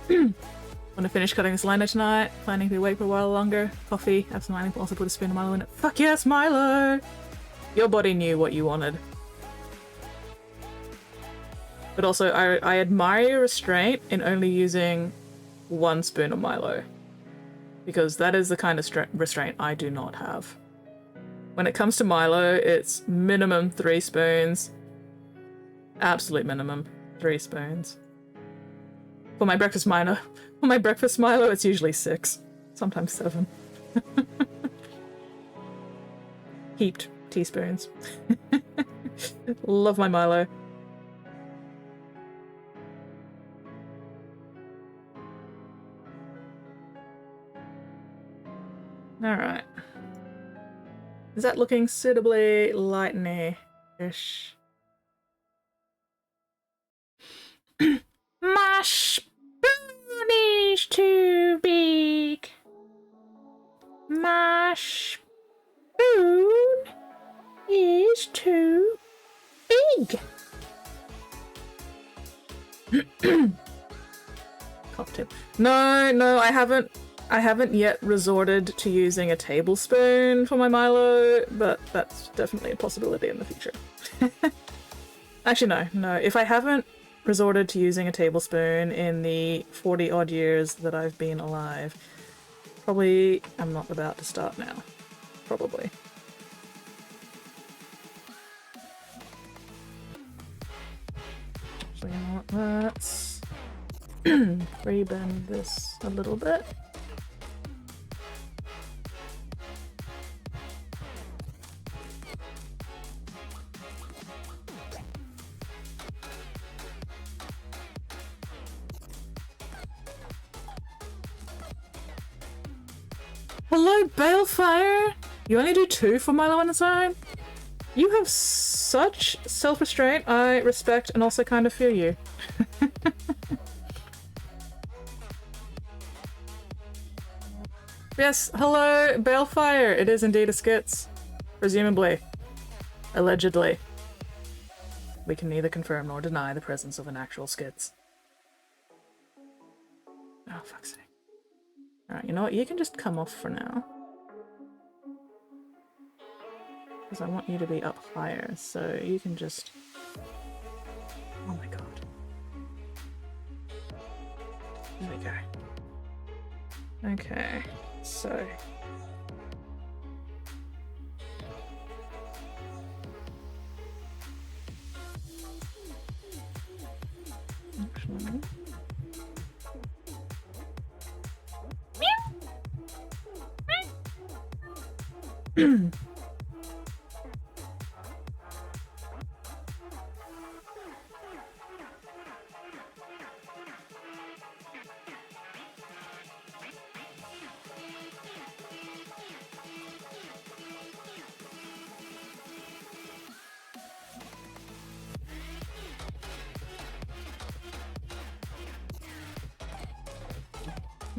Want to finish cutting this lino tonight? Planning to be awake for a while longer? Coffee? Absolutely. Also put a spoon of Milo in it. Fuck yes, Milo! Your body knew what you wanted. But also, I admire your restraint in only using 1 spoon of Milo. Because that is the kind of restraint I do not have. When it comes to Milo, it's minimum 3 spoons. Absolute minimum 3 spoons. For my breakfast Milo, it's usually 6. Sometimes 7. Heaped teaspoons. Love my Milo. Alright. Is that looking suitably lightning-ish? My spoon is too big. My spoon is too big. Cocktail. No, I haven't yet resorted to using a tablespoon for my Milo, but that's definitely a possibility in the future. Actually, no. If I haven't resorted to using a tablespoon in the 40 odd years that I've been alive, probably I'm not about to start now. Probably. So you know what, let's rebend this a little bit. Hello, Balefire! You only do 2 for Milo on its own? You have such self-restraint. I respect and also kind of fear you. Yes, hello, Balefire! It is indeed a skits. Presumably. Allegedly. We can neither confirm nor deny the presence of an actual skits. Oh, fuck's sake. Alright, you know what? You can just come off for now. Because I want you to be up higher, so you can just... Oh my god. There we go. Okay, so... Actually...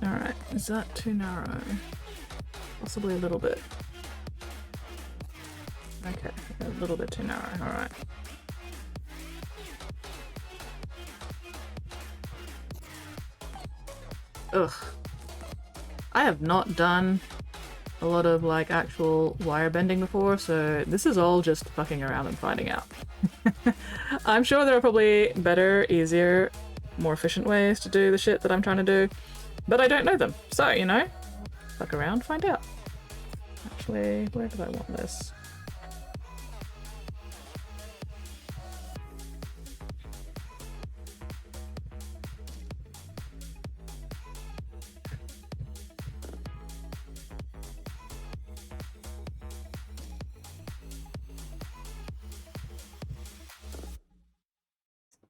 Alright, is that too narrow? Possibly a little bit. Okay, a little bit too narrow, alright. Ugh. I have not done a lot of like actual wire bending before, so this is all just fucking around and finding out. I'm sure there are probably better, easier, more efficient ways to do the shit that I'm trying to do, but I don't know them. So, you know, fuck around, find out. Actually, where do I want this?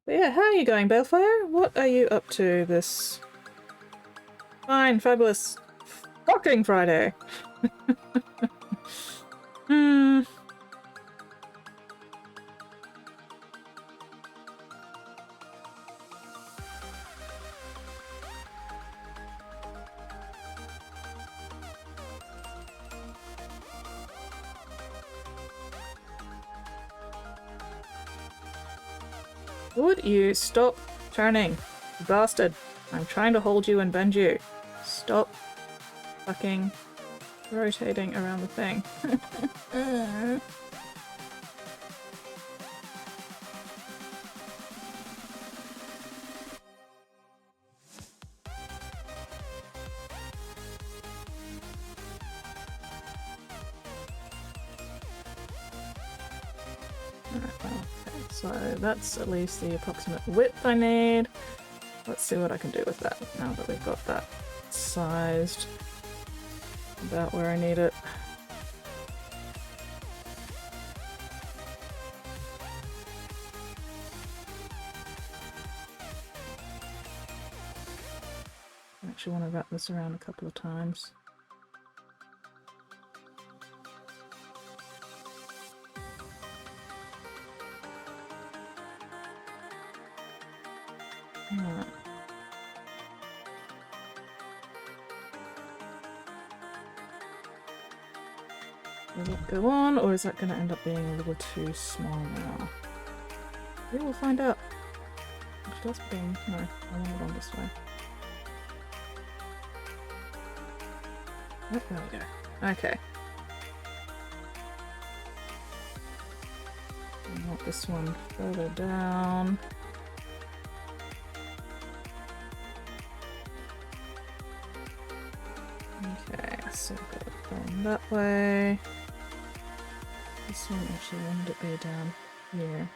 But yeah, how are you going, Balefire? What are you up to this fine, fabulous, fucking Friday? Would you stop turning, you bastard? I'm trying to hold you and bend you. Stop fucking rotating around the thing. So that's at least the approximate width I need. Let's see what I can do with that now that we've got that sized about where I need it. I actually want to wrap this around a couple of times. Alright. Will it go on, or is that going to end up being a little too small now? We will find out. Actually, that's being... no, I want it on this way. Yep, there we go. Okay. I want this one further down. Okay, so I've got it going that way. This one actually wanted it be down here.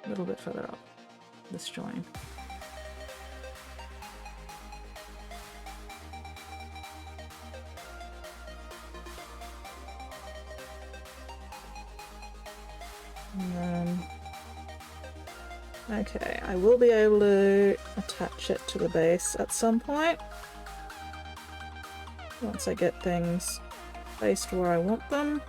A little bit further up this join. And then, okay, I will be able to attach it to the base at some point. Once I get things placed where I want them.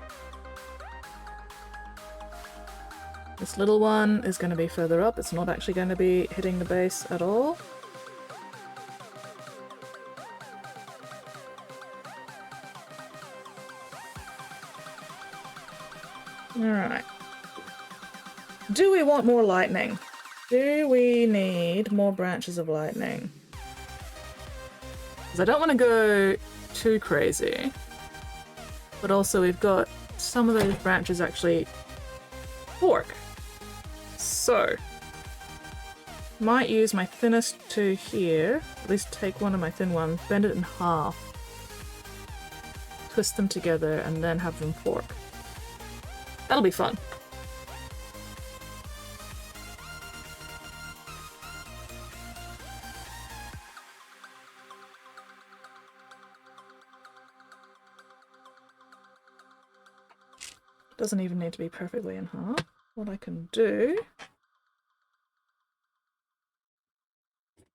This little one is going to be further up. It's not actually going to be hitting the base at all. Alright. Do we want more lightning? Do we need more branches of lightning? Because I don't want to go too crazy. But also we've got some of those branches actually fork. So, might use my thinnest two here, at least take one of my thin ones, bend it in half, twist them together, and then have them fork. That'll be fun. Doesn't even need to be perfectly in half. What I can do...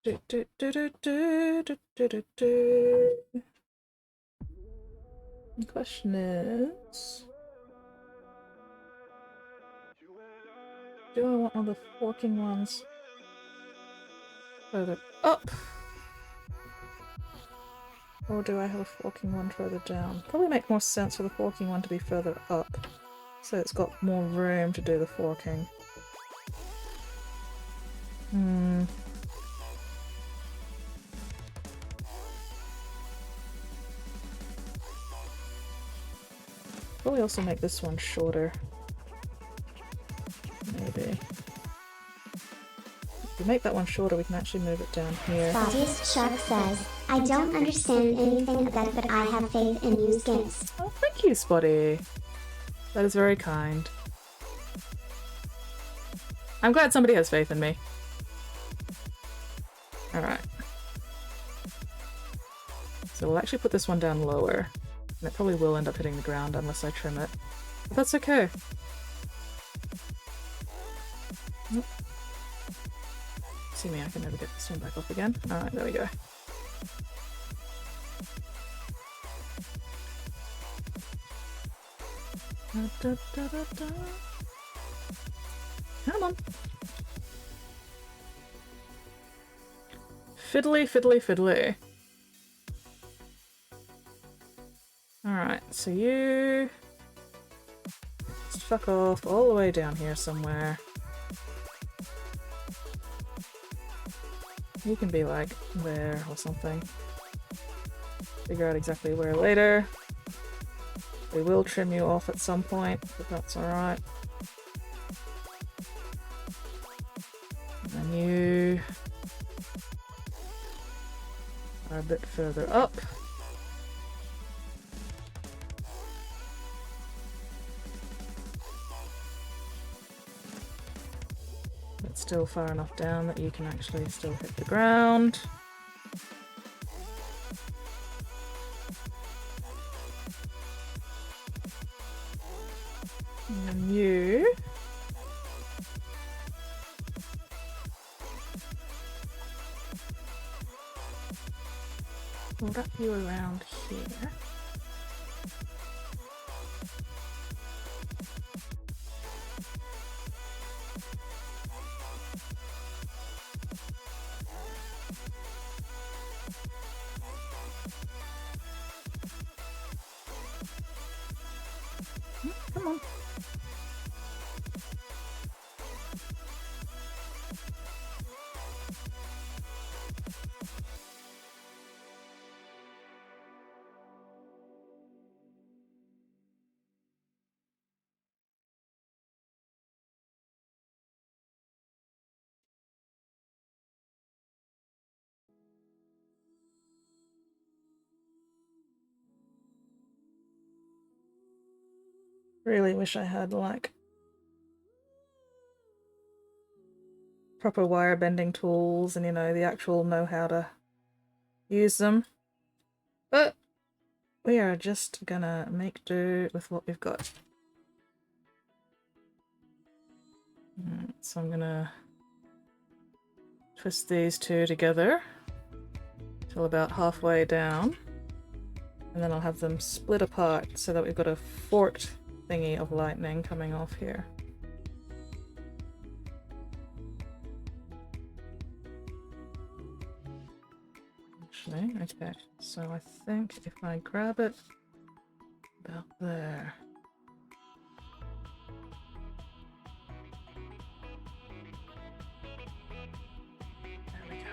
The question is... Do I want all the forking ones further up? Or do I have a forking one further down? Probably make more sense for the forking one to be further up, so it's got more room to do the forking. Probably also make this one shorter. Maybe. If we make that one shorter, we can actually move it down here. Spottiest Shark says, I don't understand anything of that, but I have faith in you, Skins. Oh, thank you, Spotty. That is very kind. I'm glad somebody has faith in me. Alright. So we'll actually put this one down lower. And it probably will end up hitting the ground unless I trim it. But that's okay. Nope. See me, I can never get this one back up again. Alright, there we go. Da, da, da, da. Come on. Fiddly, fiddly, fiddly. Alright, so you just fuck off all the way down here somewhere. You can be like there or something. Figure out exactly where later. We will trim you off at some point, but that's alright. And then you are a bit further up. But still far enough down that you can actually still hit the ground. And then you will wrap you around here. Come on. Really wish I had like proper wire bending tools and, you know, the actual know how to use them. But we are just gonna make do with what we've got. So I'm gonna twist these two together till about halfway down, and then I'll have them split apart so that we've got a forked thingy of lightning coming off here. Actually, okay, so I think if I grab it about there. There we go.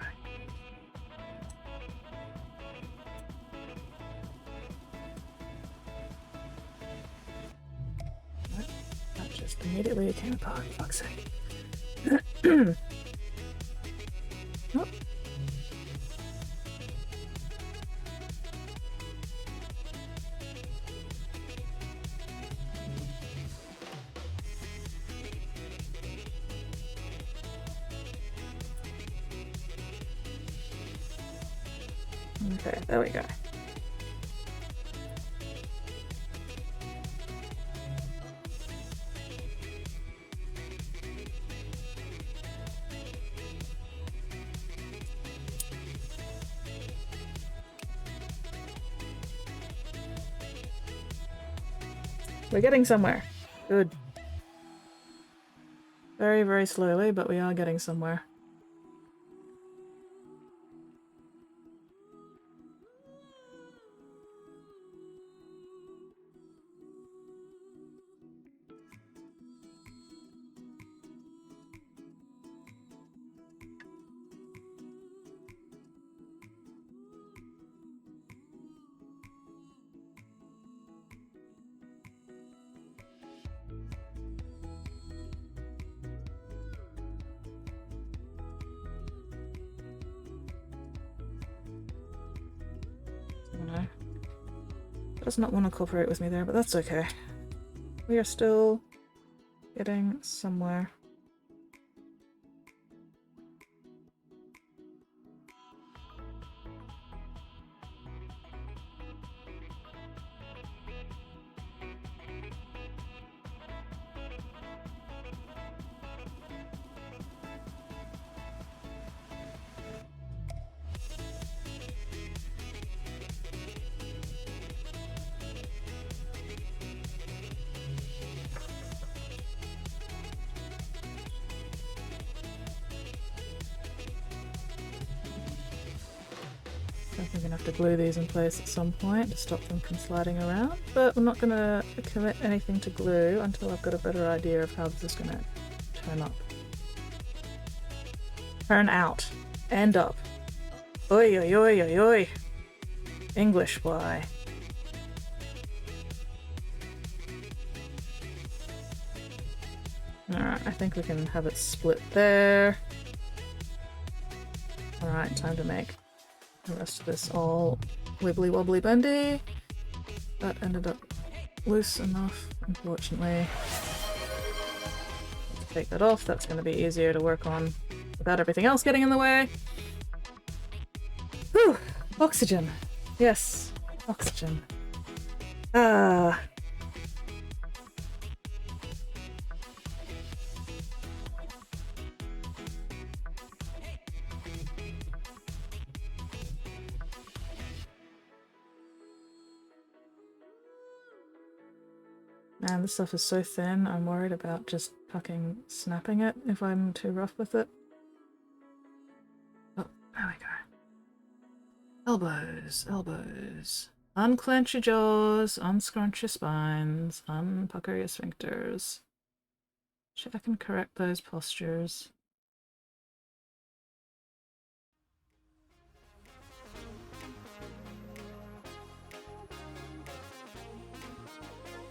That just immediately came apart, fuck's sake. Oh. Okay, there we go. We're getting somewhere. Good. Very, very slowly, but we are getting somewhere. No. Does not want to cooperate with me there, but that's okay. We are still getting somewhere. I think I'm gonna have to glue these in place at some point to stop them from sliding around, but I'm not gonna commit anything to glue until I've got a better idea of how this is gonna turn up. Turn out. End up. Oi oi oi oi oi. English, why? Alright, I think we can have it split there. Alright, time to make the rest of this all wibbly wobbly bendy. That ended up loose enough, unfortunately. Take that off, that's going to be easier to work on without everything else getting in the way. Whew! Oxygen! Yes, oxygen. Ah. Man, this stuff is so thin, I'm worried about just fucking snapping it if I'm too rough with it. Oh, there we go. Elbows, elbows. Unclench your jaws, unscrunch your spines, unpucker your sphincters. Check and correct those postures.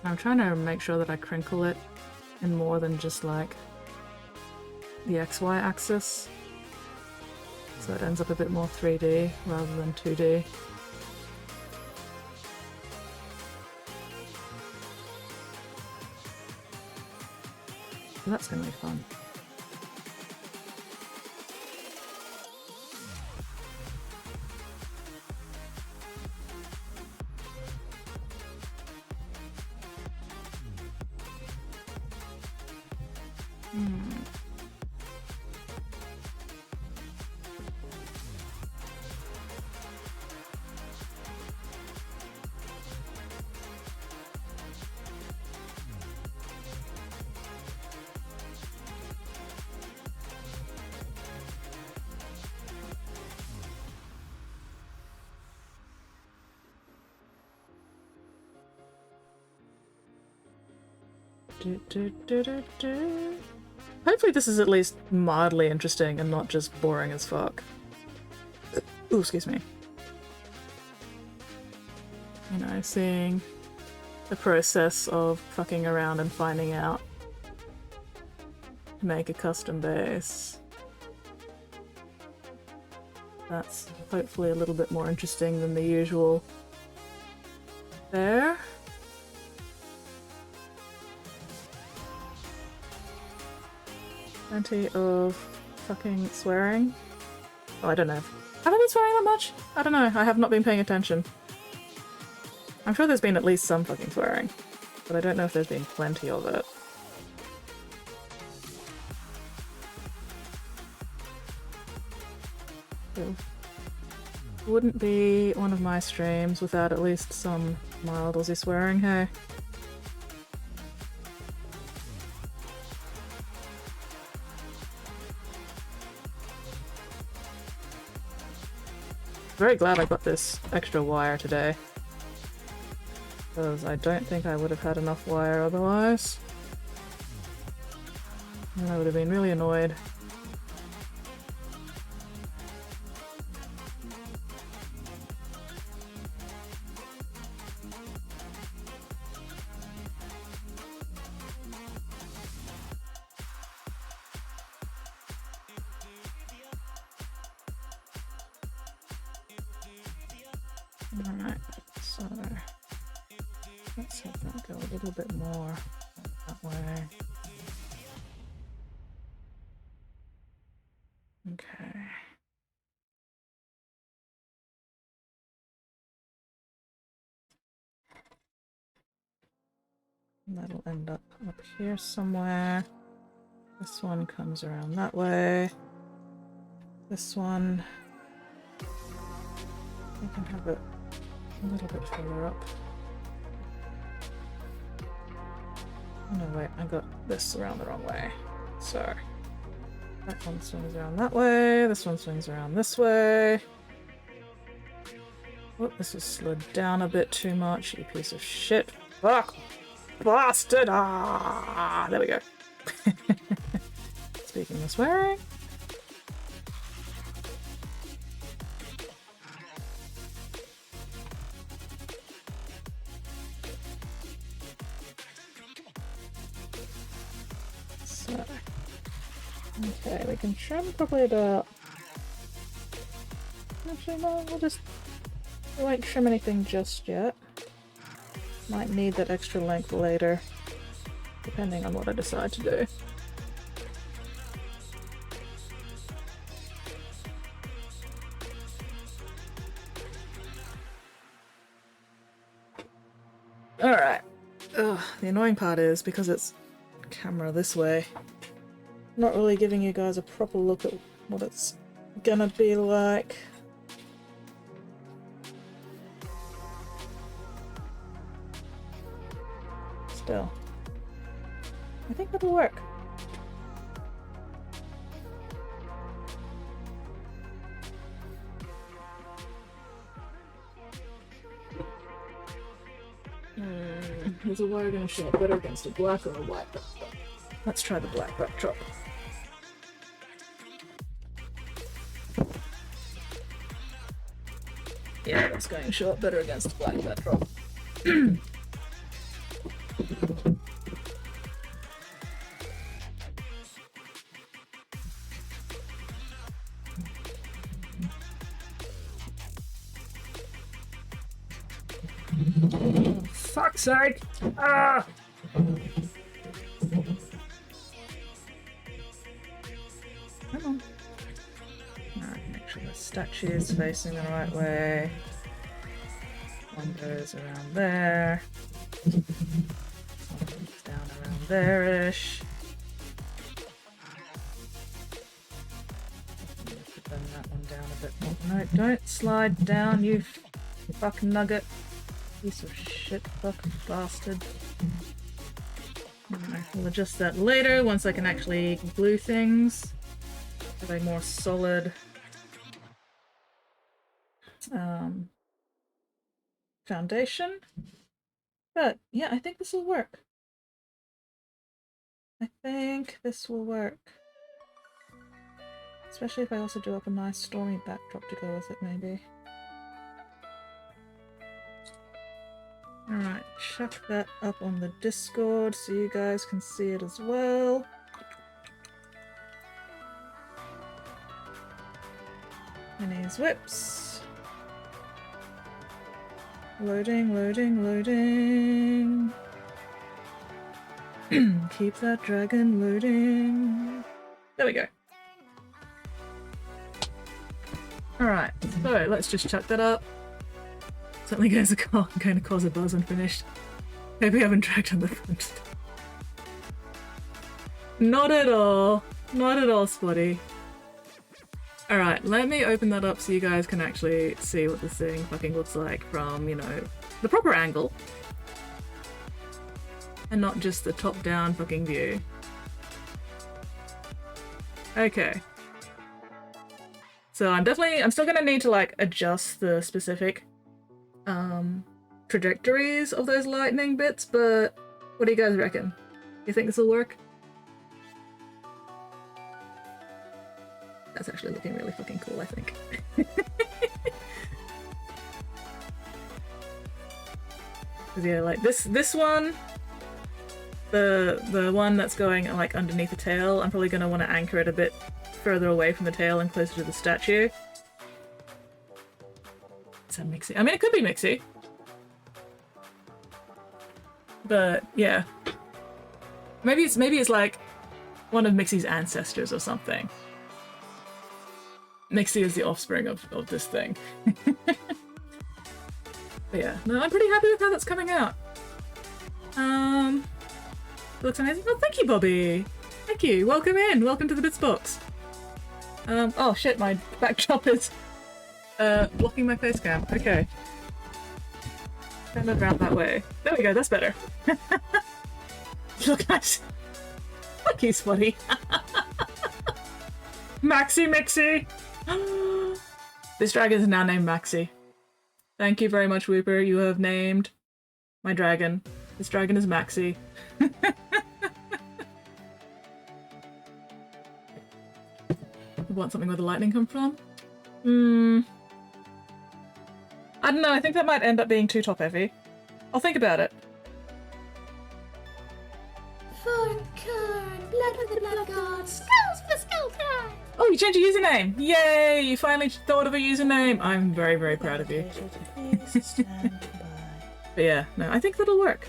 I'm trying to make sure that I crinkle it in more than just like the XY axis, so it ends up a bit more 3D rather than 2D. So that's going to be fun. Hopefully this is at least mildly interesting and not just boring as fuck. Ooh, excuse me. You know, seeing the process of fucking around and finding out to make a custom base. That's hopefully a little bit more interesting than the usual there. Plenty of fucking swearing. Oh, I don't know. Have I been swearing that much? I don't know. I have not been paying attention. I'm sure there's been at least some fucking swearing, but I don't know if there's been plenty of it. So, wouldn't be one of my streams without at least some mild Aussie swearing, hey? very glad I got this extra wire today. Because I don't think I would have had enough wire otherwise. And I would have been really annoyed. Alright, so let's have that go a little bit more that way. Okay. And that'll end up here somewhere. This one comes around that way. This one, I can have it a little bit further up. Oh no, wait, I got this around the wrong way. So, that one swings around that way, this one swings around this way. Oh, this has slid down a bit too much, you piece of shit. Fuck! Bastard! Ah! There we go. Speaking of swearing. So, okay, we can trim probably about. Actually, no, we won't trim anything just yet. Might need that extra length later, depending on what I decide to do. Alright. Ugh, the annoying part is, because it's camera this way, not really giving you guys a proper look at what it's gonna be like. Still, I think that'll work. Is a wire going to show up better against a black or a white backdrop? Let's try the black backdrop. Yeah, that's going to show up better against a black backdrop. Fuck's sake! Ah! Come on. Alright, make sure the statue is facing the right way. One goes around there. One comes down around there-ish. Bend that one down a bit more. No, don't slide down, you fucking nugget. Piece of shit, fucking bastard. Alright, we'll adjust that later once I can actually glue things. Have a more solid foundation. But yeah, I think this will work. I think this will work. Especially if I also do up a nice stormy backdrop to go with it, maybe. Alright, chuck that up on the Discord so you guys can see it as well. Minnie's whips. Loading, loading, loading. Keep that dragon loading. There we go. Alright, so let's just chuck that up. Something going to cause a buzz unfinished. Maybe I haven't dragged on the front. Not at all. Not at all, Spotty. Alright, let me open that up so you guys can actually see what this thing fucking looks like from, you know, the proper angle. And not just the top-down fucking view. Okay. So I'm still gonna need to like adjust the specific trajectories of those lightning bits, but what do you guys reckon? You think this will work? That's actually looking really fucking cool, I think. Cause yeah, like this one, the one that's going like underneath the tail, I'm probably gonna want to anchor it a bit further away from the tail and closer to the statue. Is that mixy? I mean, it could be mixy. But yeah. Maybe it's like one of Mixie's ancestors or something. Mixie is the offspring of this thing. But yeah, no, I'm pretty happy with how that's coming out. It looks amazing. Oh, thank you, Bobby. Thank you. Welcome in. Welcome to the Bits Box. Oh shit, my backdrop is blocking my face cam. Okay. Turn it around that way. There we go, that's better. Look nice. Fuck you, Spotty. Maxie Mixie! This dragon is now named Maxie. Thank you very much, Whooper. You have named my dragon. This dragon is Maxie. You want something where the lightning come from? I don't know, I think that might end up being too top heavy. I'll think about it. Blood for the blood gods. Skulls for skull time. Oh, you changed your username! Yay! You finally thought of a username! I'm very, very proud of you. But yeah, no, I think that'll work.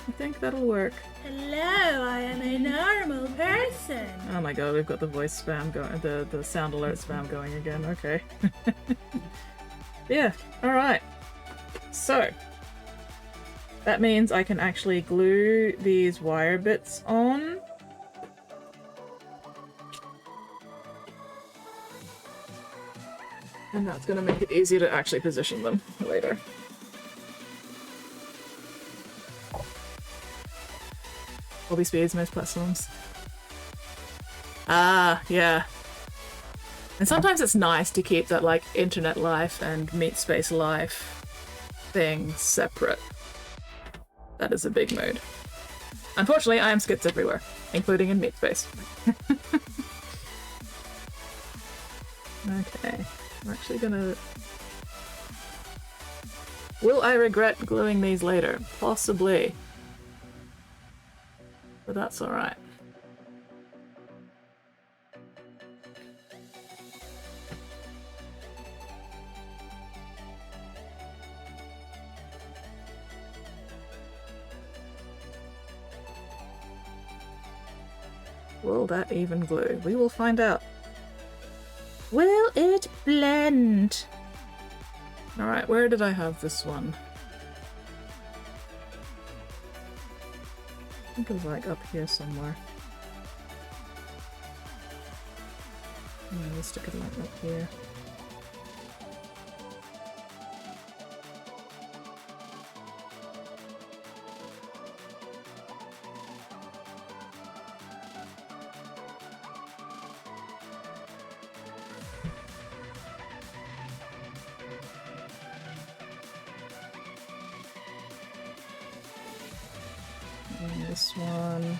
I think that'll work. Hello, I am a normal person. Oh my god, we've got the voice spam going, the sound alert spam going again, okay. Yeah, alright. So, that means I can actually glue these wire bits on. And that's gonna make it easier to actually position them later. Bobby Speed's most platforms. Ah, yeah. And sometimes it's nice to keep that, like, internet life and meat space life thing separate. That is a big mood. Unfortunately, I am skits everywhere, including in meat space. Okay, I'm actually gonna... Will I regret gluing these later? Possibly. But that's alright. Will that even glue? We will find out. Will it blend? Alright, where did I have this one? I think it was like up here somewhere. No, let's stick it like up here. And this one.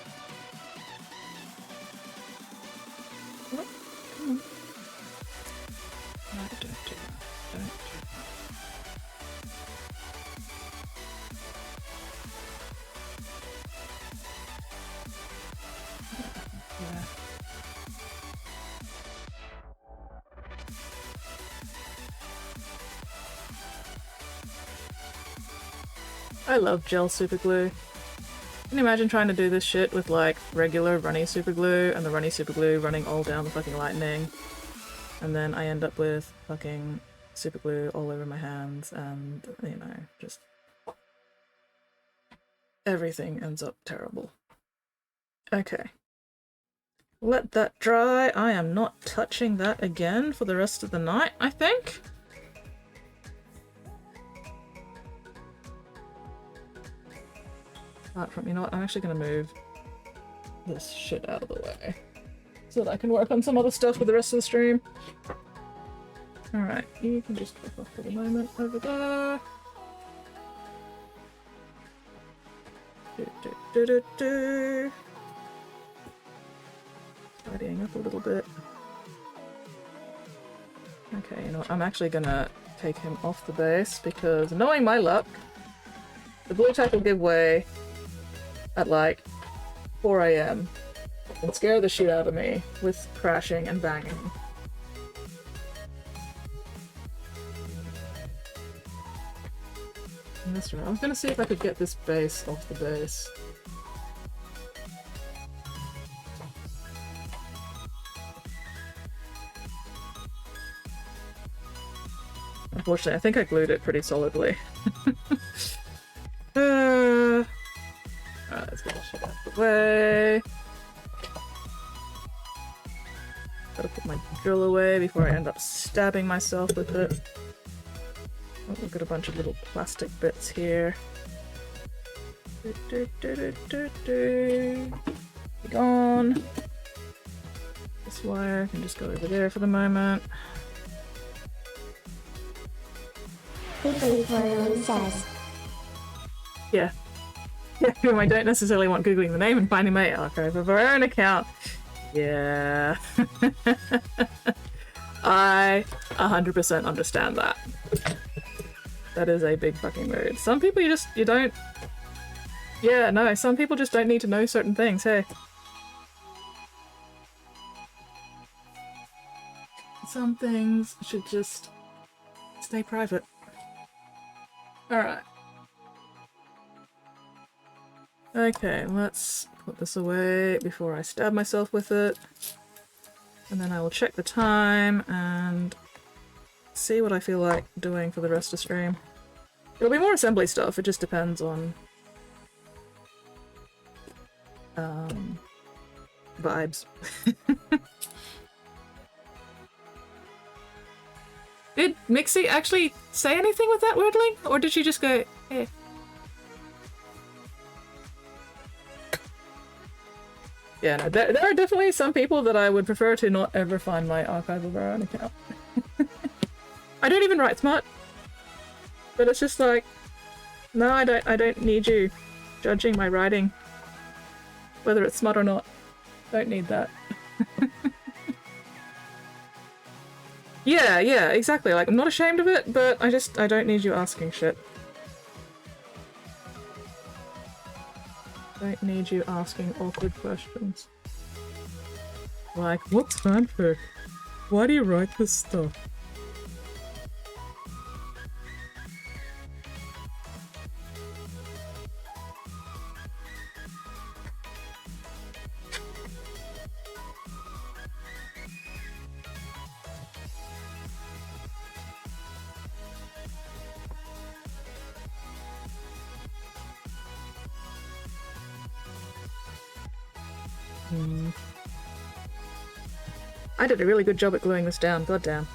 Oh, come on. No, don't do that. Don't do that. Yeah. I love gel super glue. Can you imagine trying to do this shit with like regular runny super glue and the runny super glue running all down the fucking lightning, and then I end up with fucking super glue all over my hands and, you know, just everything ends up terrible. Okay. Let that dry. I am not touching that again for the rest of the night, I think. Apart from, you know what, I'm actually gonna move this shit out of the way so that I can work on some other stuff for the rest of the stream. Alright, you can just click off for the moment over there. Tidying up a little bit. Okay, you know what? I'm actually gonna take him off the base because, knowing my luck, the blue tack will give way at like 4 AM and scare the shit out of me with crashing and banging. That's right. I was gonna see if I could get this base off the base. Unfortunately, I think I glued it pretty solidly. Alright, let's get this shit out of the way. Gotta put my drill away before I end up stabbing myself with it. Oh, we've got a bunch of little plastic bits here. Be gone. This wire can just go over there for the moment. Googly Florian says. Yeah. Yeah, whom I don't necessarily want googling the name and finding my archive of our own account. Yeah. I 100% understand that. That is a big fucking mood. Some people you don't... Yeah, no, some people just don't need to know certain things, hey. Some things should just stay private. Alright. Okay, let's put this away before I stab myself with it. And then I will check the time and see what I feel like doing for the rest of the stream. It'll be more assembly stuff, it just depends on vibes. Did Mixie actually say anything with that wordling? Or did she just go, eh? Yeah, no, there are definitely some people that I would prefer to not ever find my archive of our own account. I don't even write smart. But it's just like, no, I don't need you judging my writing. Whether it's smart or not. Don't need that. Yeah, exactly. Like, I'm not ashamed of it, but I don't need you asking shit. Don't need you asking awkward questions. Like, what's fanfic? Why do you write this stuff? I did a really good job at gluing this down, goddamn.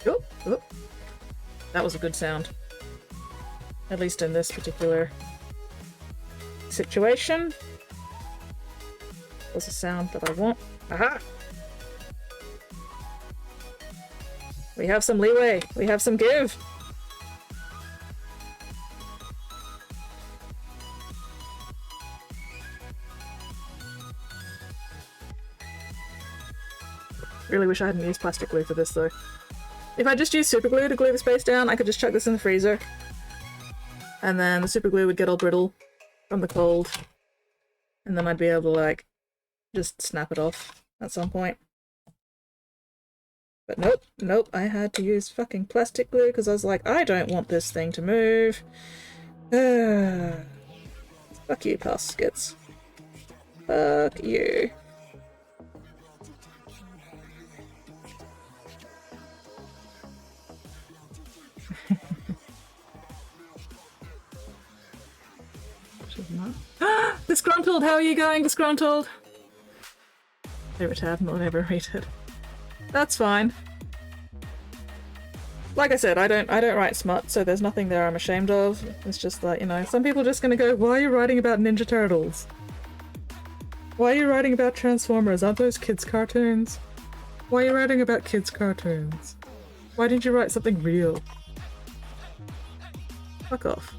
Oh, oh. That was a good sound. At least in this particular situation. Was a sound that I want. Aha! We have some leeway. We have some give. Really wish I hadn't used plastic glue for this though. If I just used super glue to glue the space down, I could just chuck this in the freezer. And then the super glue would get all brittle from the cold. And then I'd be able to like, just snap it off at some point. But nope, I had to use fucking plastic glue because I was like, I don't want this thing to move. Fuck you, baskets. Fuck you. Disgruntled, how are you going, Disgruntled? Favorite tab, not ever read it. That's fine. Like I said, I don't write smut, so there's nothing there I'm ashamed of. It's just that, you know, some people are just gonna go, why are you writing about Ninja Turtles? Why are you writing about Transformers? Aren't those kids' cartoons? Why are you writing about kids' cartoons? Why didn't you write something real? Fuck off.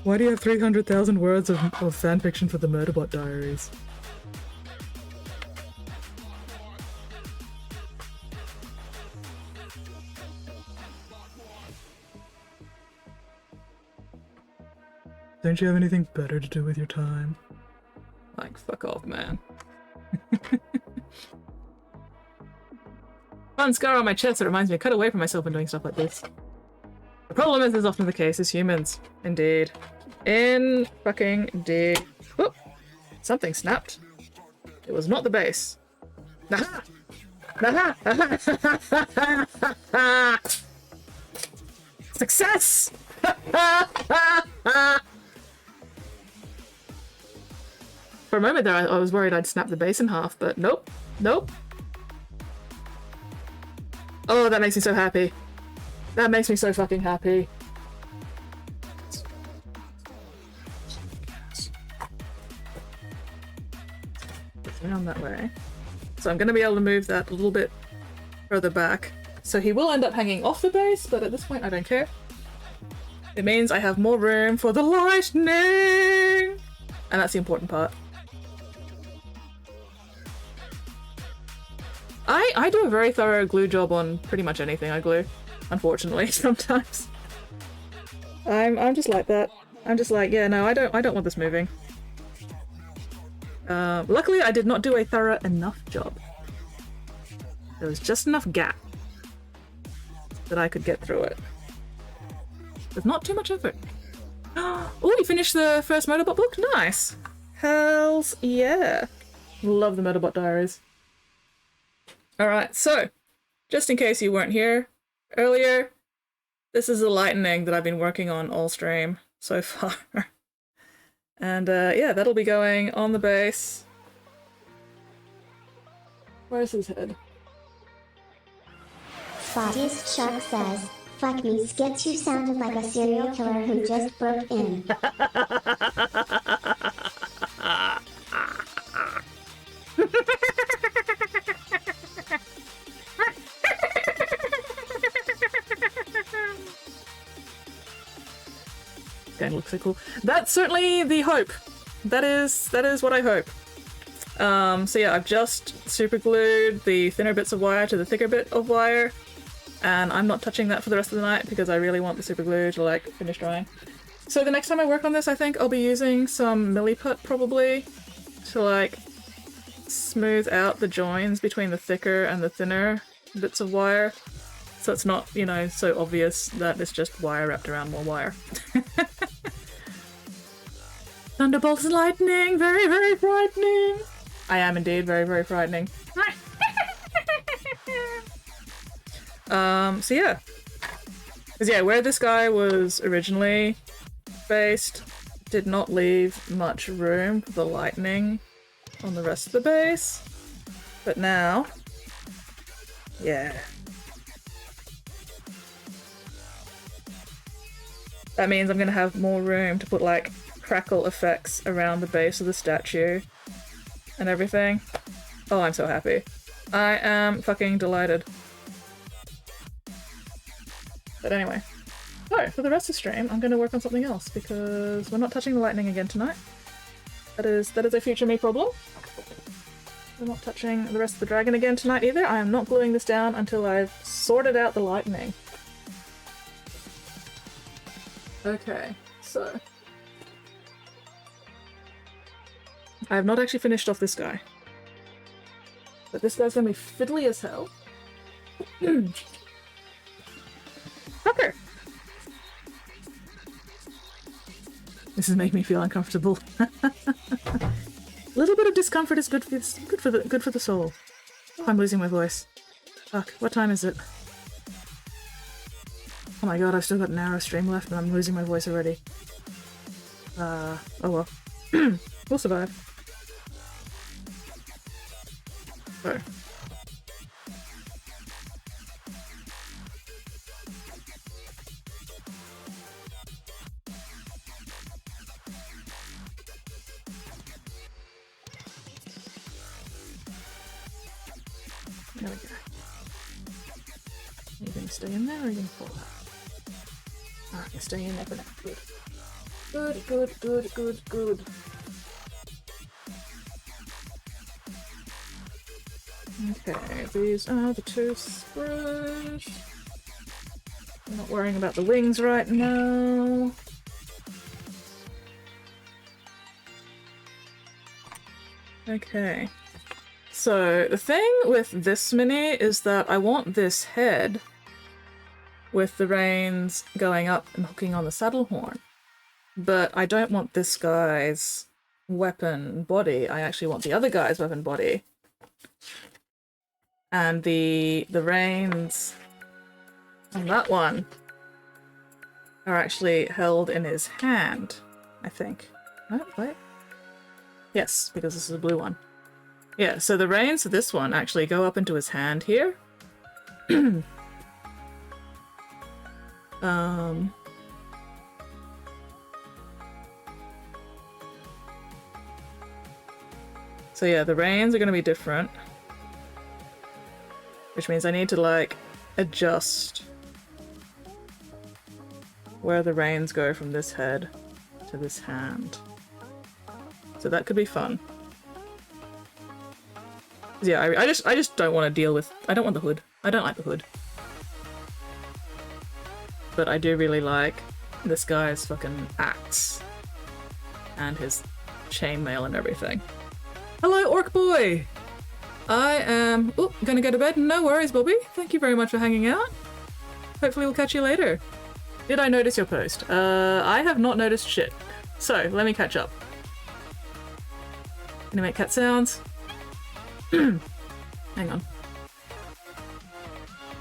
Why do you have 300,000 words of fanfiction for the Murderbot Diaries? Don't you have anything better to do with your time? Like, fuck off, man. Fun scar on my chest that reminds me to cut away from myself when doing stuff like this. The problem is often the case as humans. Indeed. In fucking indeed. Whoop! Something snapped. It was not the base. Naha! Naha! Success! For a moment there, I was worried I'd snap the base in half, but nope. Nope. Oh, that makes me so happy. That makes me so fucking happy. Around that way. So I'm going to be able to move that a little bit further back. So he will end up hanging off the base, but at this point I don't care. It means I have more room for the lightning! And that's the important part. I do a very thorough glue job on pretty much anything I glue. Unfortunately, sometimes. I'm just like that. I'm just like, yeah, no, I don't want this moving. Luckily, I did not do a thorough enough job. There was just enough gap that I could get through it. With not too much effort. Oh, you finished the first Murderbot book? Nice! Hells yeah! Love the Murderbot Diaries. Alright, so, just in case you weren't here earlier, this is the lightning that I've been working on all stream so far. And yeah, that'll be going on the base. Where's his head? Spottiest Shark says, "Fuck me, Skits, you sounded like a serial killer who just broke in." Going to look so cool. That's certainly the hope. That is what I hope. So yeah, I've just super glued the thinner bits of wire to the thicker bit of wire, and I'm not touching that for the rest of the night because I really want the super glue to like finish drying. So the next time I work on this, I think I'll be using some milliput probably to like smooth out the joins between the thicker and the thinner bits of wire. So it's not, you know, so obvious that it's just wire wrapped around more wire. Thunderbolts and lightning! Very, very frightening! I am indeed very, very frightening. So yeah. Because yeah, where this guy was originally based did not leave much room for the lightning on the rest of the base. But now... yeah. That means I'm gonna have more room to put like crackle effects around the base of the statue and everything. Oh, I'm so happy. I am fucking delighted. But anyway. So, for the rest of the stream, I'm gonna work on something else because we're not touching the lightning again tonight. That is a future me problem. We're not touching the rest of the dragon again tonight either. I am not gluing this down until I've sorted out the lightning. Okay, so... I have not actually finished off this guy. But this guy's gonna be fiddly as hell. Okay. This is making me feel uncomfortable. A little bit of discomfort is good for the soul. Oh, I'm losing my voice. Fuck, what time is it? Oh my god, I've still got an hour of stream left and I'm losing my voice already. Oh well. We'll survive. So. There we go. Are you going to stay in there or are you going to fall out? Alright, you're staying in there for now. Good. Good, good, good, good, good. Okay, these are the 2 screws. I'm not worrying about the wings right now. Okay. So, the thing with this Mini is that I want this head with the reins going up and hooking on the saddle horn. But I don't want this guy's weapon body. I actually want the other guy's weapon body. And the reins on that one are actually held in his hand, I think. Oh, wait. Yes, because this is a blue one. Yeah, so the reins for this one actually go up into his hand here. So yeah, the reins are going to be different. Which means I need to, like, adjust where the reins go from this head to this hand. So that could be fun. Yeah, I just don't want to deal with... I don't want the hood. I don't like the hood. But I do really like this guy's fucking axe. And his chainmail and everything. Hello, Orc Boy! I am... Oh, gonna go to bed. No worries, Bobby. Thank you very much for hanging out. Hopefully we'll catch you later. Did I notice your post? I have not noticed shit. So, let me catch up. Can I make cat sounds? Hang on.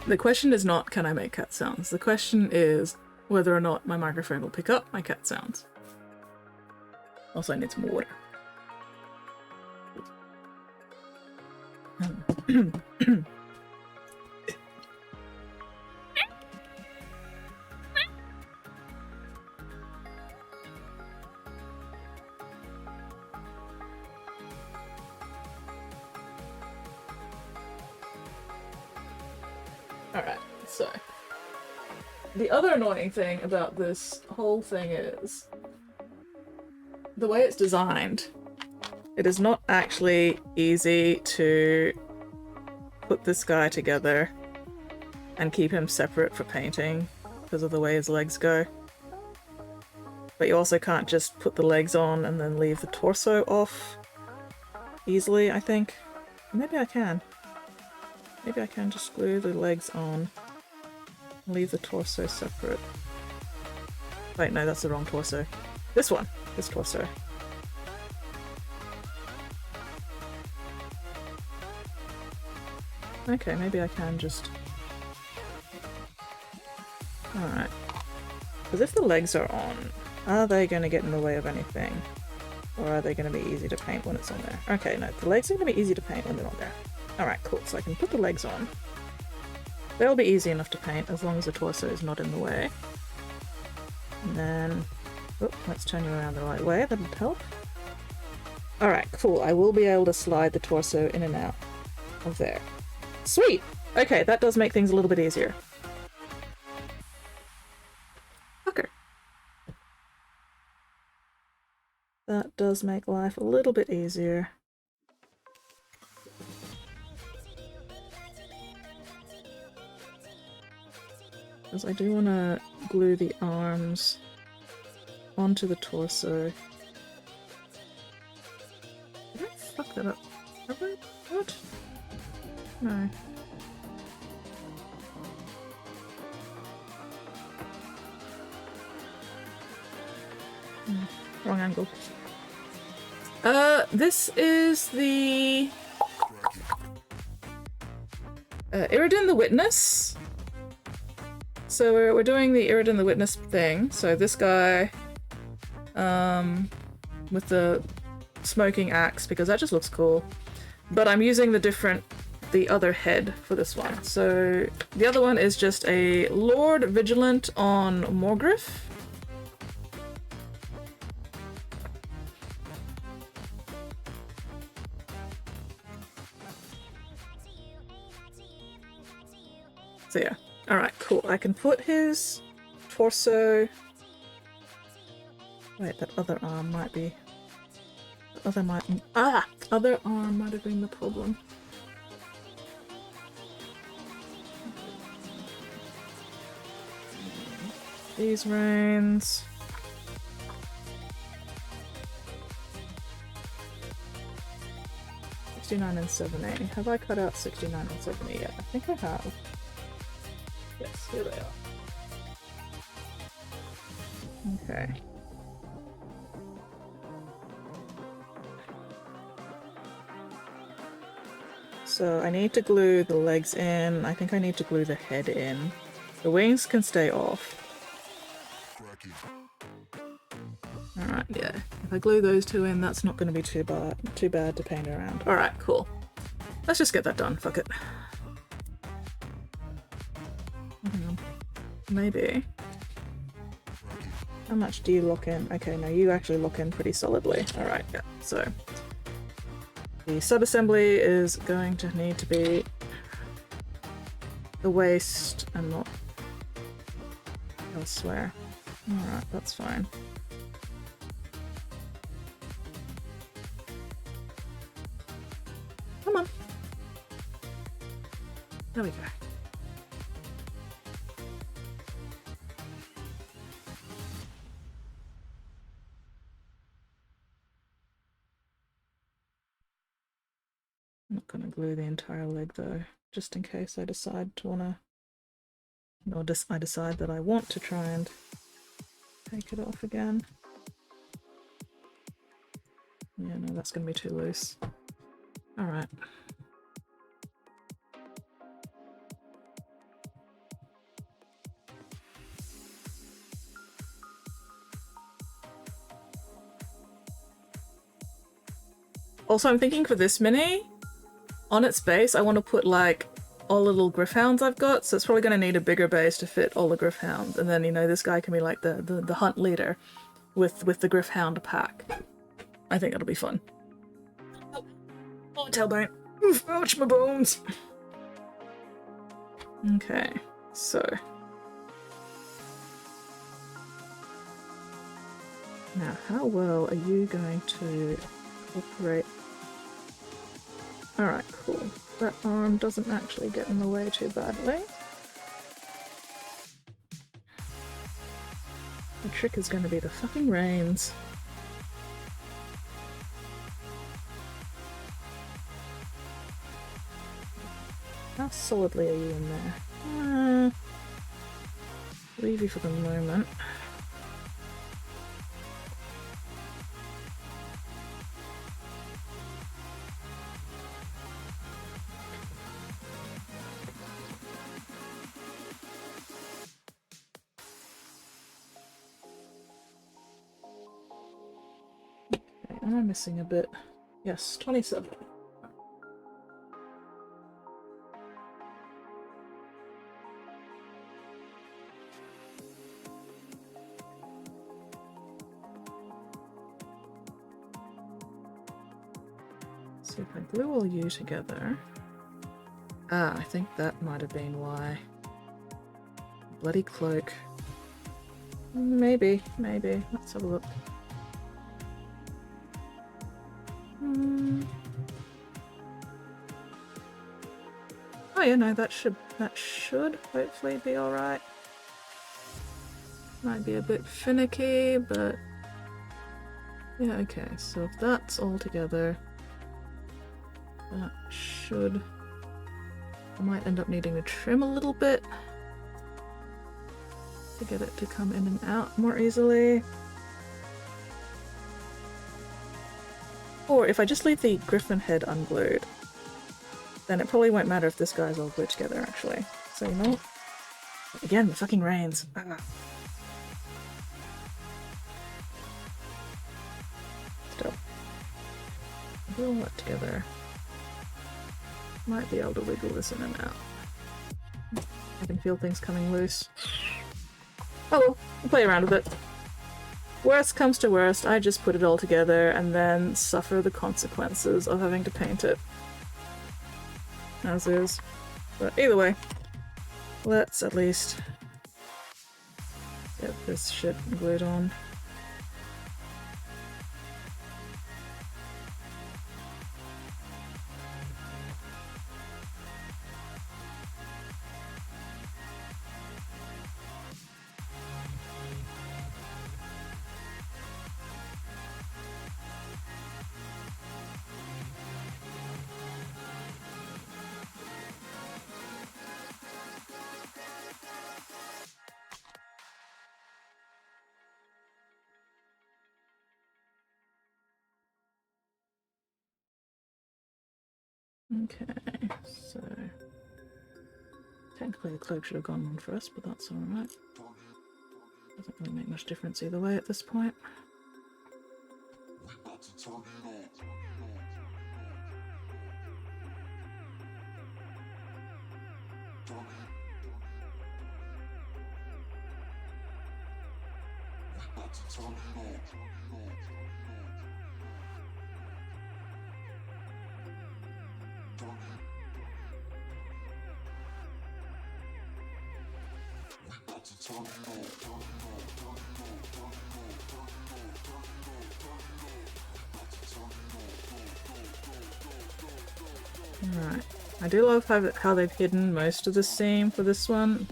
The question is not, can I make cat sounds? The question is whether or not my microphone will pick up my cat sounds. Also, I need some water. Alright, so the other annoying thing about this whole thing is the way it's designed. It is not actually easy to put this guy together and keep him separate for painting because of the way his legs go. But you also can't just put the legs on and then leave the torso off easily, I think. Maybe I can. Maybe I can just glue the legs on and leave the torso separate. Wait, no, that's the wrong torso. This one! This torso. Okay, maybe I can just... Alright. Because if the legs are on, are they going to get in the way of anything? Or are they going to be easy to paint when it's on there? Okay, no, the legs are going to be easy to paint when they're on there. Alright, cool, so I can put the legs on. They'll be easy enough to paint as long as the torso is not in the way. And then... Oh, let's turn you around the right way, that'll help. Alright, cool, I will be able to slide the torso in and out of there. Sweet! Okay, that does make things a little bit easier. Okay. That does make life a little bit easier. Because I do want to glue the arms onto the torso. Did I fuck that up? Have I? What? No. Wrong angle. This is the Iridan the Witness. So we're doing the Iridan the Witness thing. So this guy, with the smoking axe, because that just looks cool. But I'm using the other head for this one. So the other one is just a Lord Vigilant on Morgriff. So yeah. Alright, cool. I can put his torso... Wait, that other arm might be... The other might... Ah! Other arm might have been the problem. These reins... 69 and 70. Have I cut out 69 and 70 yet? I think I have. Yes, here they are. Okay. So I need to glue the legs in. I think I need to glue the head in. The wings can stay off. Alright, yeah. If I glue those two in, that's not going to be too bad to paint around. Alright, cool. Let's just get that done. Fuck it. Maybe. How much do you lock in? Okay, no, you actually lock in pretty solidly. Alright, yeah. So the sub-assembly is going to need to be the waist and not elsewhere. Alright, that's fine. Come on. There we go. I'm not going to glue the entire leg though, just in case I decide to wanna, or I decide that I want to try and take it off again. Yeah, no, that's going to be too loose. Alright. Also, I'm thinking for this mini, on its base, I want to put like all the little Griffhounds I've got, so it's probably going to need a bigger base to fit all the Griffhounds. And then, you know, this guy can be like the hunt leader with the Griffhound pack. I think that'll be fun. Oh, tailbone. Oof, ouch, my bones. Okay, so. Now, how well are you going to operate? Alright, cool. That arm doesn't actually get in the way too badly. The trick is going to be the fucking reins. How solidly are you in there? Leave you for the moment. Okay, am I missing a bit? Yes, 27. So if I glue all you together... Ah, I think that might have been why. Bloody cloak. Maybe. Let's have a look. Oh yeah, no, that should hopefully be alright. Might be a bit finicky, but... Yeah, okay, so if that's all together... That should... I might end up needing to trim a little bit to get it to come in and out more easily. Or if I just leave the griffin head unglued, then it probably won't matter if this guy's all glued together, actually. So you know what? Again, the fucking reins. Ah. Still. Glue all that together. Might be able to wiggle this in and out. I can feel things coming loose. Oh well, I'll play around with it. Worst comes to worst, I just put it all together and then suffer the consequences of having to paint it. As is. But either way, let's at least get this shit glued on. Okay, so technically the cloak should have gone on first, but that's alright. Doesn't really make much difference either way at this point. Alright, I do love how they've hidden most of the seam for this one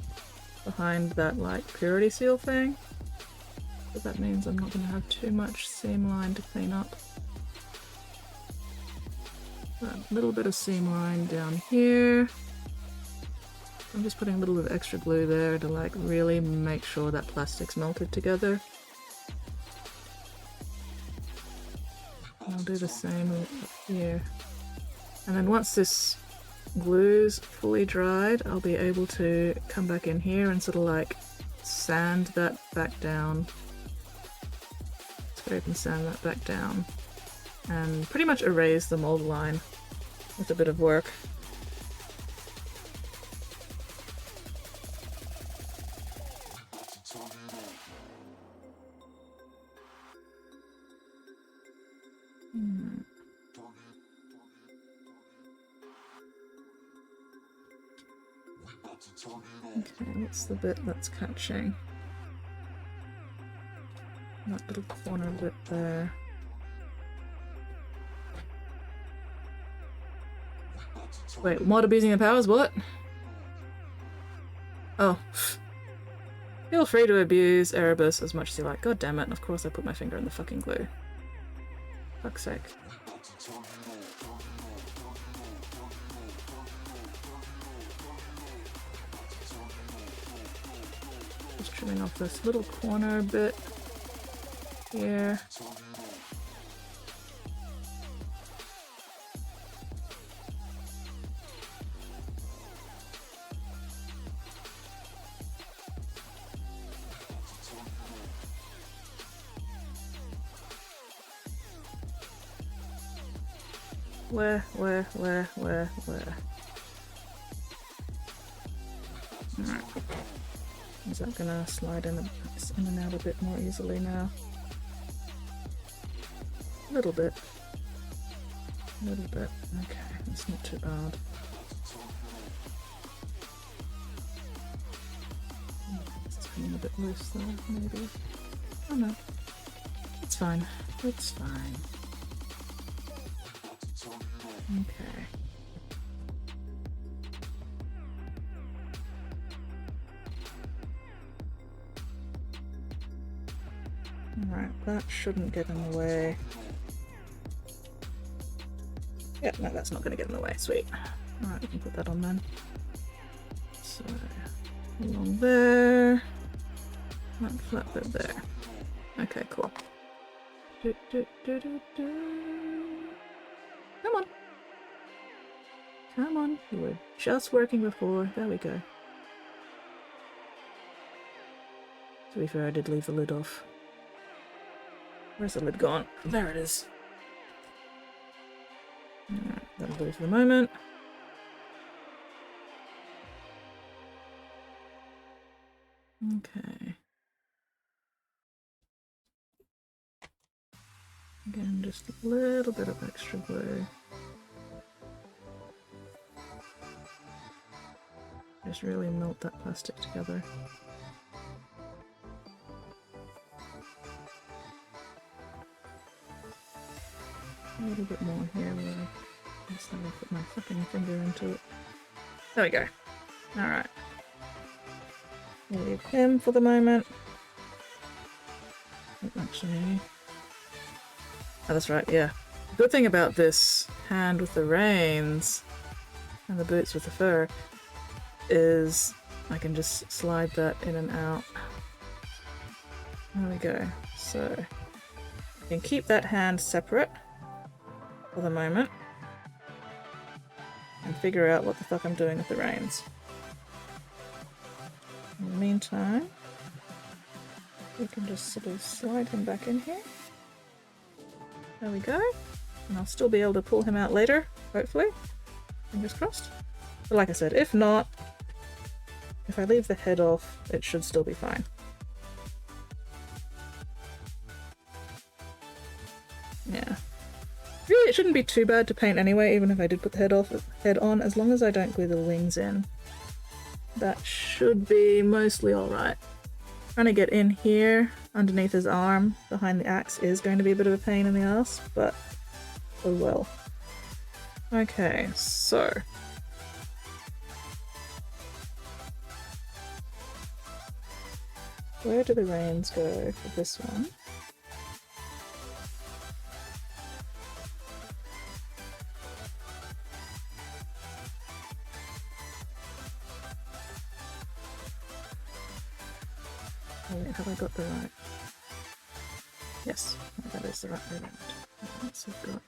behind that like purity seal thing. But that means I'm not going to have too much seam line to clean up. A little bit of seam line down here. I'm just putting a little bit of extra glue there to like really make sure that plastic's melted together. I'll do the same up here. And then once this glue's fully dried, I'll be able to come back in here and sort of like sand that back down. Scrape and sand that back down. And pretty much erase the mold line with a bit of work. Okay, what's the bit that's catching? That little corner bit there. Wait, mod abusing the powers? What? Oh. Feel free to abuse Erebus as much as you like. God damn it, of course I put my finger in the fucking glue. Fuck's sake. Just trimming off this little corner bit here. Where? Alright. Is that gonna slide in and out a bit more easily now? A little bit. A little bit. Okay, that's not too bad. It's coming a bit loose there, maybe. Oh no. It's fine. It's fine. Okay. Alright, that shouldn't get in the way. Yeah, no, that's not going to get in the way. Sweet. Alright, we can put that on then. So, along there. That flat bit there. Okay, cool. Come on. Come on. You were just working before. There we go. To be fair, I did leave the lid off. Where's the lid gone? There it is. Alright, that'll do for the moment. Okay. Again, just a little bit of extra glue. just really melt that plastic together. A little bit more here where I just let me put my fucking finger into it. There we go. Alright. We'll leave him for the moment. Actually... Oh, that's right, yeah. The good thing about this hand with the reins and the boots with the fur is I can just slide that in and out. There we go. So I can keep that hand separate for the moment and figure out what the fuck I'm doing with the reins. In the meantime, we can just sort of slide him back in here. There we go. And I'll still be able to pull him out later, hopefully. Fingers crossed. But like I said, if not, if I leave the head off, it should still be fine. Yeah. Really, it shouldn't be too bad to paint anyway, even if I did put the head on, as long as I don't glue the wings in. That should be mostly alright. Trying to get in here, underneath his arm, behind the axe, is going to be a bit of a pain in the ass, but oh well. Okay, so... where do the reins go for this one? Have I got the right? Yes, that is the right way around. Once I've got...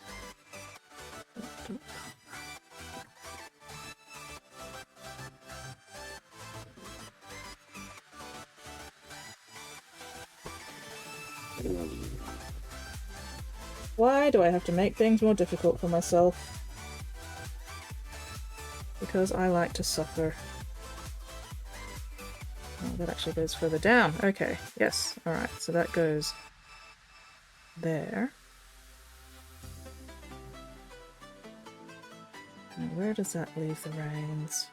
Why do I have to make things more difficult for myself? Because I like to suffer. Oh, that actually goes further down. Okay, yes, alright, so that goes there. Now where does that leave the reins?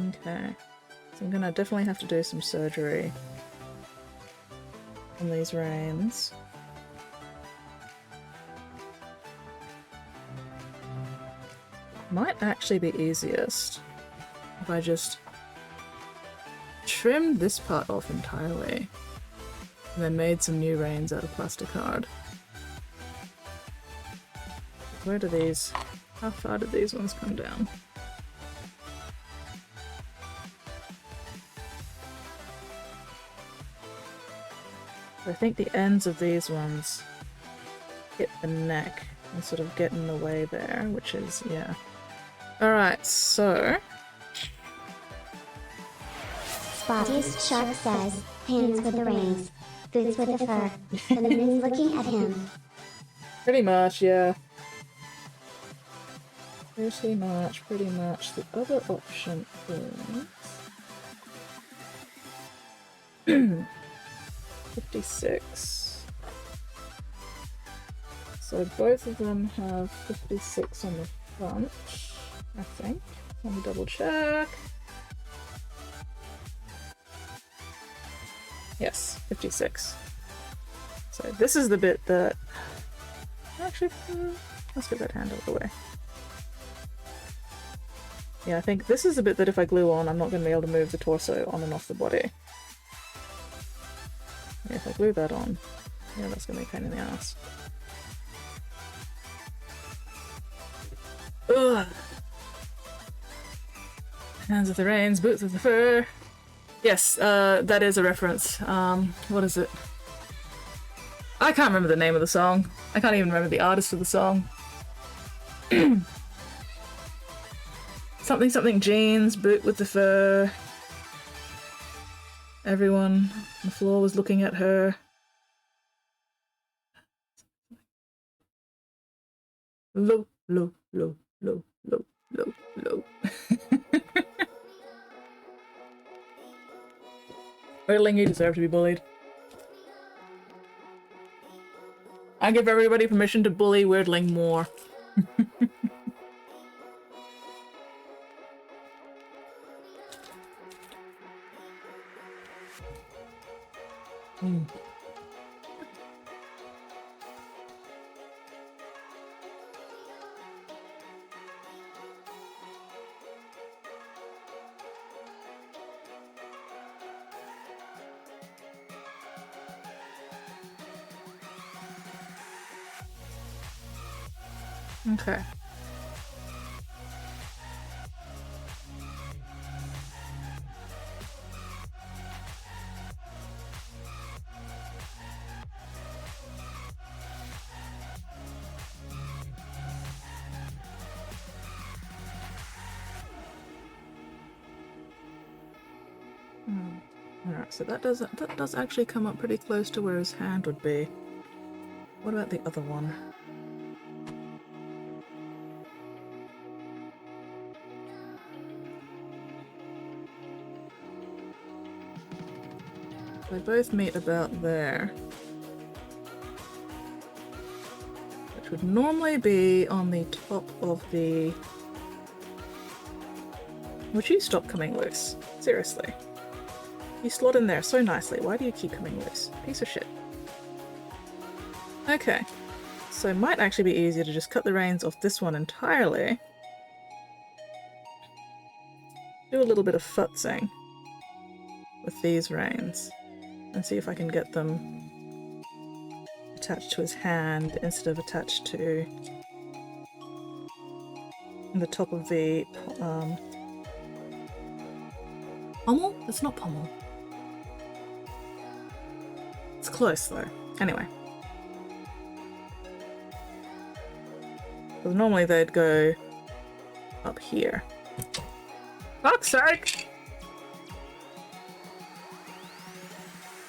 Okay, so I'm gonna definitely have to do some surgery on these reins. Might actually be easiest if I just trimmed this part off entirely and then made some new reins out of plastic card. Where do these... how far did these ones come down? I think the ends of these ones hit the neck and sort of get in the way there, which is, yeah. Alright, so... Spottiest Shark says, hands with the reins, boots with the fur. The moon is looking at him. Pretty much, yeah. Pretty much. The other option is... 56. So both of them have 56 on the front, I think. Let me double check. Yes, 56. So this is the bit that... actually, let's get that hand out of the way. Yeah, I think this is the bit that if I glue on, I'm not going to be able to move the torso on and off the body. Yeah, if I glue that on, yeah, that's going to be a pain in the ass. Ugh. Hands with the reins, boots with the fur. Yes, that is a reference. What is it? I can't remember the name of the song. I can't even remember the artist of the song. Something jeans, boot with the fur. Everyone on the floor was looking at her. Low, low, low, low, low, low, low. Erling, you deserve to be bullied. I give everybody permission to bully Weirdling more. Okay. Alright, so that does actually come up pretty close to where his hand would be. What about the other one? They both meet about there. Which would normally be on the top of the... Would you stop coming loose? Seriously. You slot in there so nicely. Why do you keep coming loose? Piece of shit. Okay. So it might actually be easier to just cut the reins off this one entirely. Do a little bit of futzing with these reins. And see if I can get them attached to his hand instead of attached to the top of the pommel? It's not pommel. It's close though. Anyway. Because normally they'd go up here. Fuck's sake!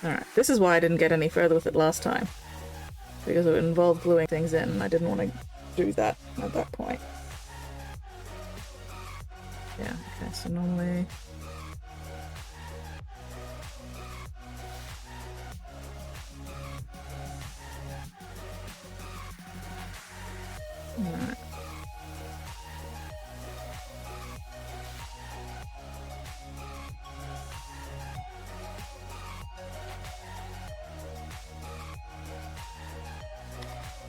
Alright, this is why I didn't get any further with it last time. Because it involved gluing things in, and I didn't want to do that at that point. Yeah, okay, so normally... Alright.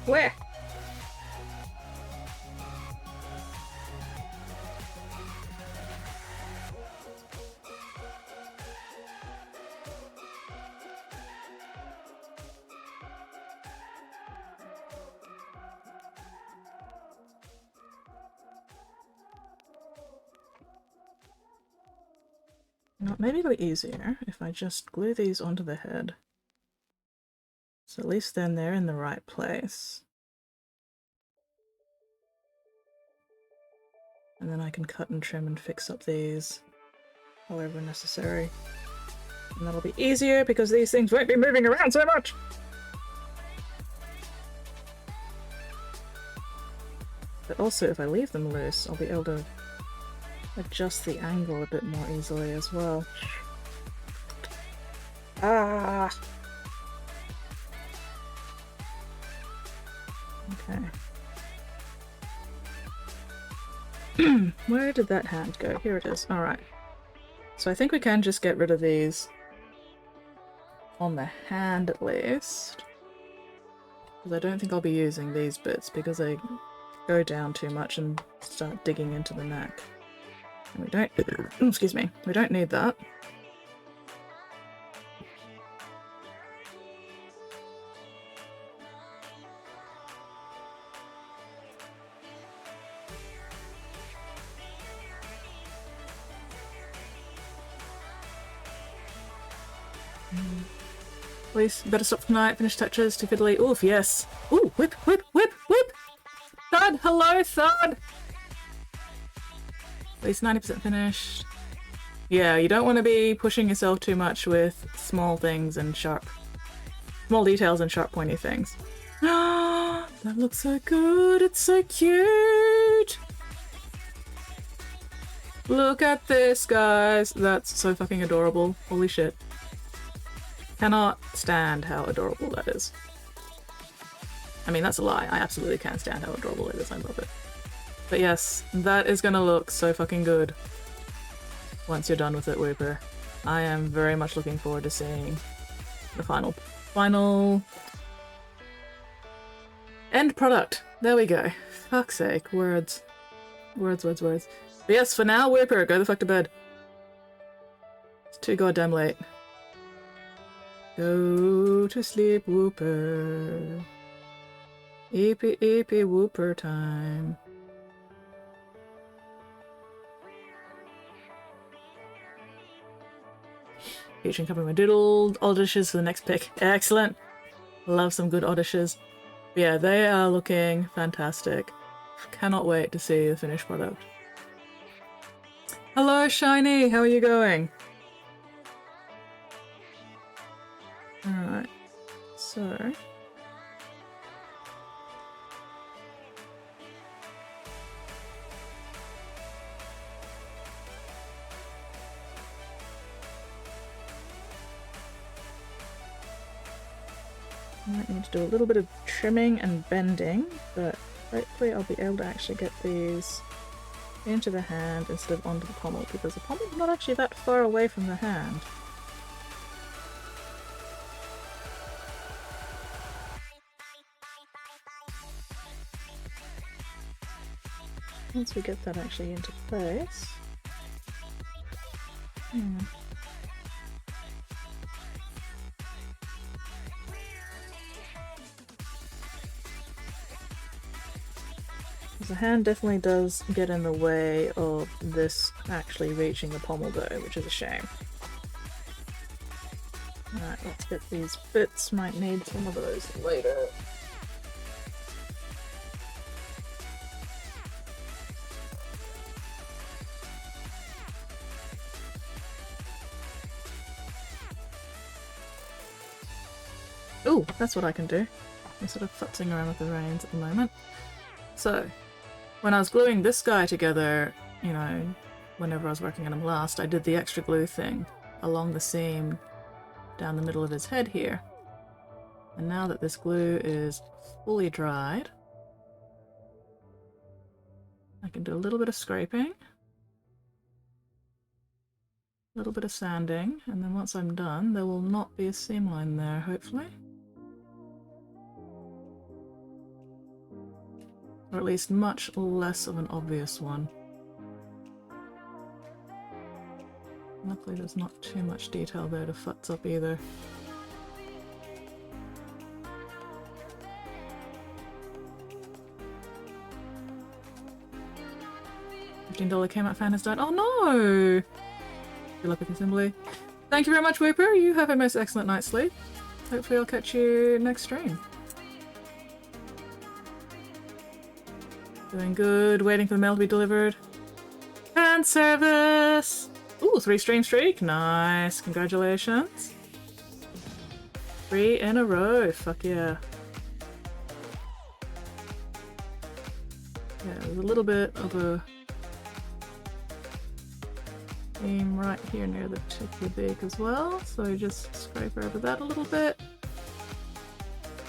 Where? No, maybe it'll be easier if I just glue these onto the head. So at least then they're in the right place. And then I can cut and trim and fix up these however necessary. And that'll be easier because these things won't be moving around so much! But also if I leave them loose, I'll be able to adjust the angle a bit more easily as well. Ah! Okay. Where did that hand go? Here it is. Alright. So I think we can just get rid of these on the hand at least. Because I don't think I'll be using these bits because they go down too much and start digging into the neck. And we don't... excuse me. We don't need that. Please, better stop tonight. Finish touches to fiddly. Oof, yes. Ooh, whip, whip, whip, whip! Thud! Hello, Thud! At least 90% finished. Yeah, you don't want to be pushing yourself too much with small things and sharp... small details and sharp pointy things. Ah, that looks so good! It's so cute! Look at this, guys! That's so fucking adorable. Holy shit. Cannot stand how adorable that is. I mean, that's a lie. I absolutely can't stand how adorable it is. I love it. But yes, that is gonna look so fucking good once you're done with it, Whooper. I am very much looking forward to seeing the final end product. There we go. Fuck's sake. Words. Words. But yes, for now, Whooper, go the fuck to bed. It's too goddamn late. Go to sleep, Whooper. Eepy Whooper time. Featuring covering my doodle oddities for the next pick. Excellent. Love some good oddities. Yeah, they are looking fantastic. Cannot wait to see the finished product. Hello, Shiny. How are you going? Alright. So... I might need to do a little bit of trimming and bending, but hopefully I'll be able to actually get these into the hand instead of onto the pommel, because the pommel's not actually that far away from the hand. Once we get that actually into place... The hand definitely does get in the way of this actually reaching the pommel though, which is a shame. Alright, let's get these bits. Might need some of those later. Ooh, that's what I can do. I'm sort of futzing around with the reins at the moment. So, when I was gluing this guy together, you know, whenever I was working on him last, I did the extra glue thing along the seam down the middle of his head here. And now that this glue is fully dried, I can do a little bit of scraping, a little bit of sanding, and then once I'm done, there will not be a seam line there, hopefully. Or at least much less of an obvious one. Luckily there's not too much detail there to futz up either. $15 Kmart fan has died. Oh no! Good luck with your assembly. Thank you very much, Whooper. You have a most excellent night's sleep. Hopefully I'll catch you next stream. Doing good, waiting for the mail to be delivered. Fan service! Ooh, 3 stream streak. Nice, congratulations. 3 in a row, fuck yeah. Yeah, there's a little bit of a seam right here near the tip of the beak as well, so just scrape over that a little bit.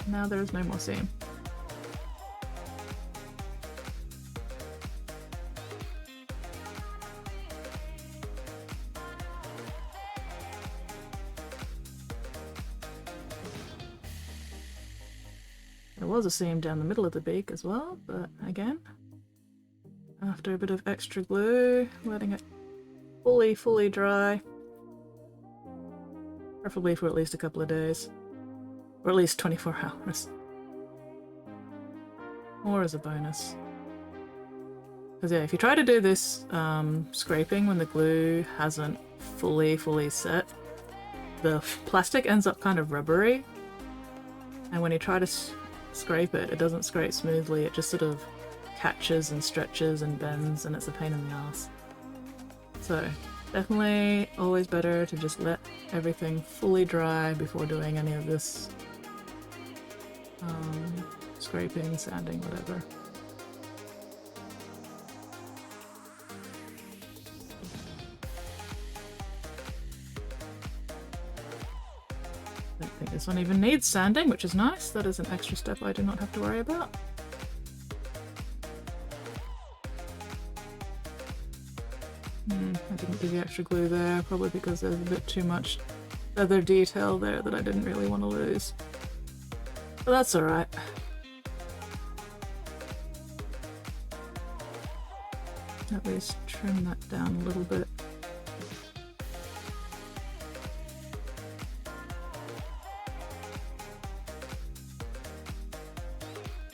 Now there's no more seam. There was a seam down the middle of the beak as well, but again, after a bit of extra glue, letting it fully dry, preferably for at least a couple of days, or at least 24 hours. Or as a bonus. Because yeah, if you try to do this scraping when the glue hasn't fully set, the plastic ends up kind of rubbery, and when you try to scrape it, it doesn't scrape smoothly, it just sort of catches and stretches and bends, and it's a pain in the ass. So definitely always better to just let everything fully dry before doing any of this scraping, sanding, whatever. I don't think This one even needs sanding, which is nice. That is an extra step I do not have to worry about. I didn't do the extra glue there, probably because there's a bit too much other detail there that I didn't really want to lose. But that's alright. At least trim that down a little bit.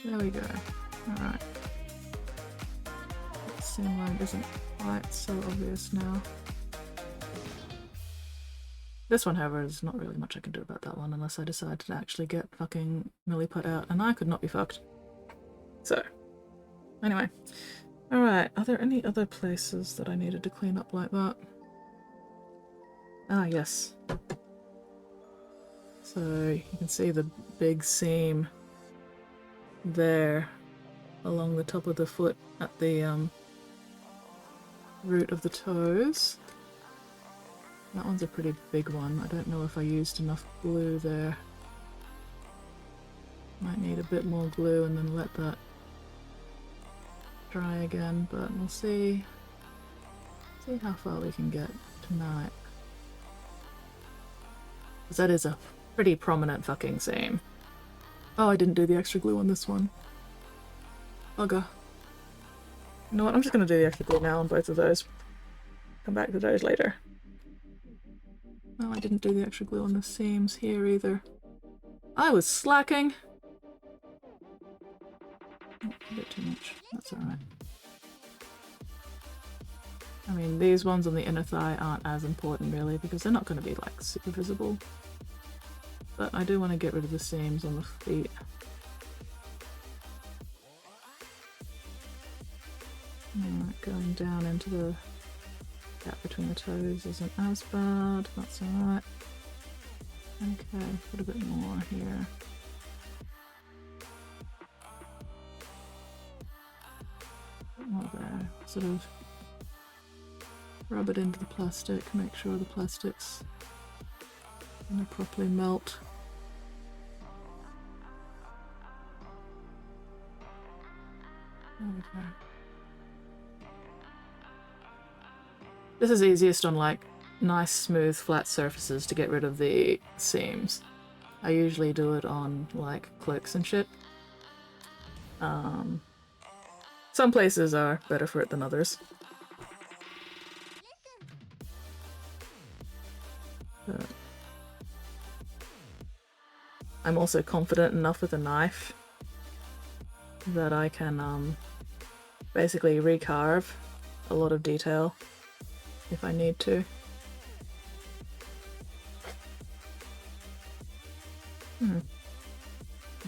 There we go. Alright. That seam line isn't quite so obvious now. This one, however, there's not really much I can do about that one unless I decide to actually get fucking Milliput out, and I could not be fucked. So, anyway. Alright, are there any other places that I needed to clean up like that? Ah, yes. So, you can see the big seam there along the top of the foot at the root of the toes. That one's a pretty big one. I don't know if I used enough glue there. Might need a bit more glue and then let that dry again, but we'll see how far we can get tonight. Because that is a pretty prominent fucking seam. Oh, I didn't do the extra glue on this one. Bugger. You know what, I'm just going to do the extra glue now on both of those. Come back to those later. Oh, I didn't do the extra glue on the seams here either. I was slacking! Oh, a bit too much. That's alright. I mean, these ones on the inner thigh aren't as important really because they're not going to be like super visible. But I do want to get rid of the seams on the feet. Alright, going down into the gap between the toes isn't as bad, that's alright. Okay, put a bit more here. A bit more there. Sort of rub it into the plastic, make sure the plastic's gonna properly melt. There we go. This is easiest on like nice smooth flat surfaces to get rid of the seams. I usually do it on like cloaks and shit. Some places are better for it than others. But I'm also confident enough with a knife that I can basically recarve a lot of detail if I need to. I'm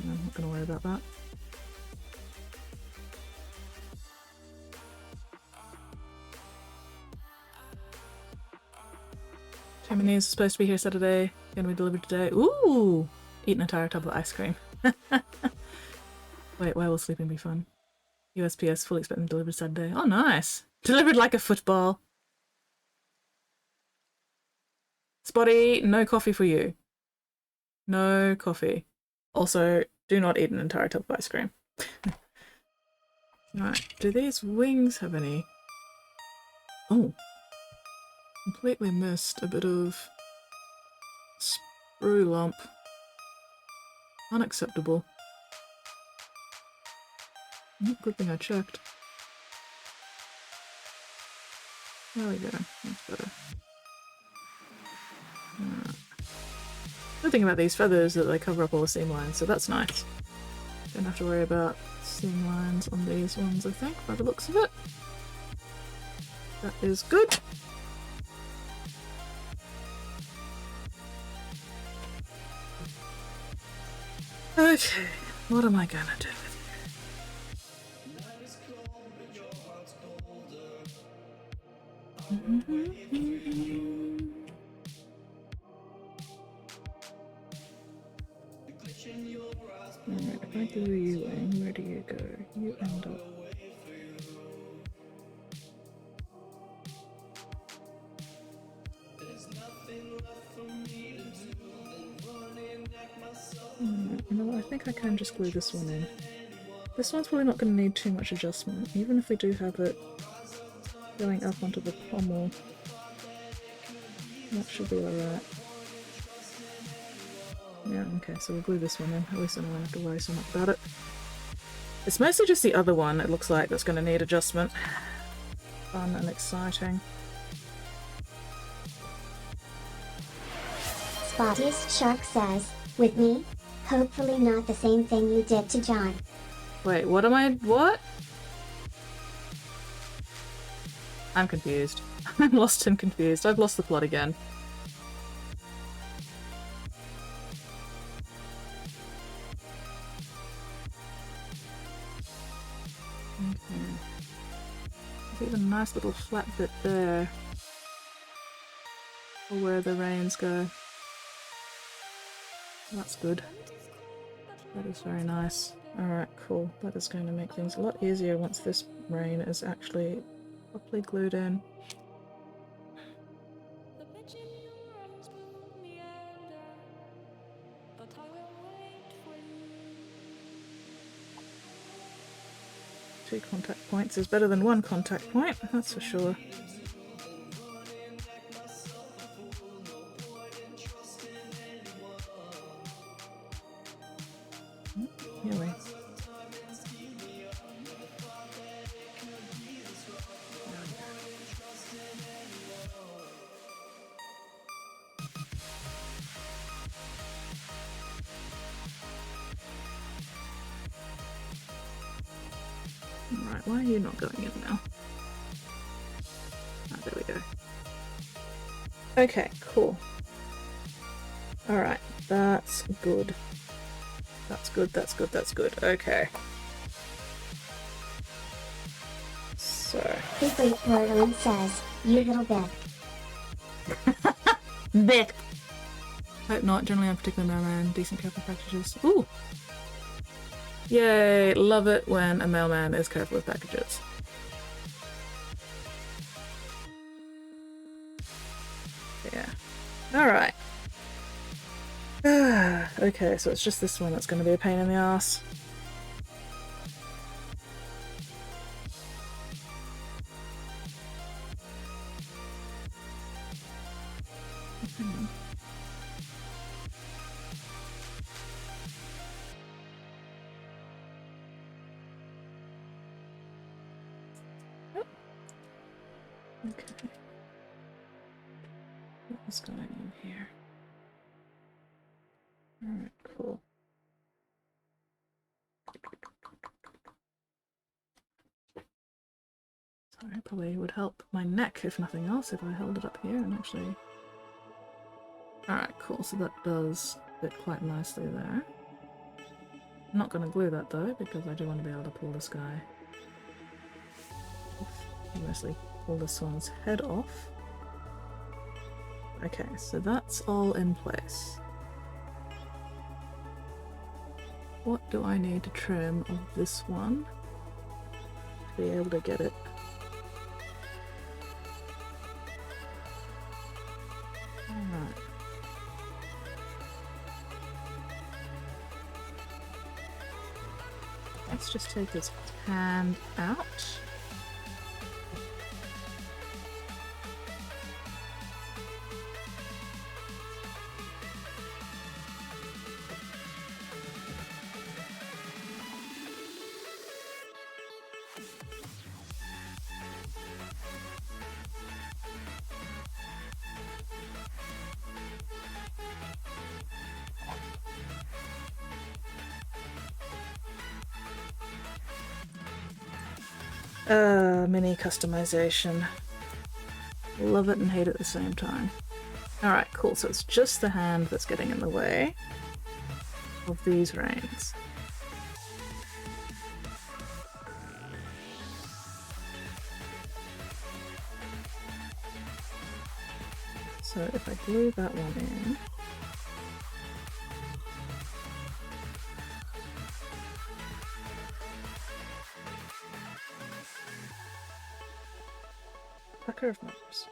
not gonna worry about that. Chimney is supposed to be here Saturday, gonna be delivered today. Ooh! Eat an entire tub of ice cream. Wait, why will sleeping be fun? USPS fully expecting delivered Saturday. Oh, nice! Delivered like a football. Spotty, no coffee for you. No coffee. Also, do not eat an entire tub of ice cream. Right, do these wings have any? Oh. Completely missed a bit of sprue lump. Unacceptable. Good thing I checked. There we go. That's better. Good thing about these feathers is that they cover up all the seam lines, so that's nice. Don't have to worry about seam lines on these ones, I think, by the looks of it. That is good. Okay, what am I gonna do with you? Alright, if I glue you in, where do you go? You end up. You know what, I think I can just glue this one in. This one's probably not going to need too much adjustment, even if we do have it going up onto the pommel. That should be alright. Yeah, okay, so we'll glue this one in. At least I don't have to worry so much about it. It's mostly just the other one, it looks like, that's going to need adjustment. Fun and exciting. Spottiest Shark says, with me? Hopefully not the same thing you did to John. Wait, what am I- what? I'm confused. I'm lost and confused. I've lost the plot again. Okay. There's even a nice little flat bit there. For where the reins go. That's good. That is very nice. Alright, cool. That is going to make things a lot easier once this rein is actually properly glued in. Two contact points is better than one contact point, that's for sure. Here we. Right, why are you not going in now? Ah, there we go. Okay, cool. Alright, that's good. That's good, that's good, that's good. Okay. So... Quickly Portland says, you little bit. Bit! Hope not, generally I'm particularly mailman, decent careful packages. Ooh! Yay, love it when a mailman is careful with packages. Yeah. Alright. Okay, so it's just this one that's going to be a pain in the ass. Okay. What's going on here? Alright, cool. Sorry, it probably would help my neck, if nothing else, if I held it up here and actually... Alright, cool, so that does fit quite nicely there. I'm not going to glue that though, because I do want to be able to pull this guy off. Mostly pull this one's head off. Okay, so that's all in place. What do I need to trim of this one to be able to get it? Alright. Let's just take this hand out. Mini customization. Love it and hate it at the same time. Alright, cool. So it's just the hand that's getting in the way of these reins. So if I glue that one in, pucker of numbers.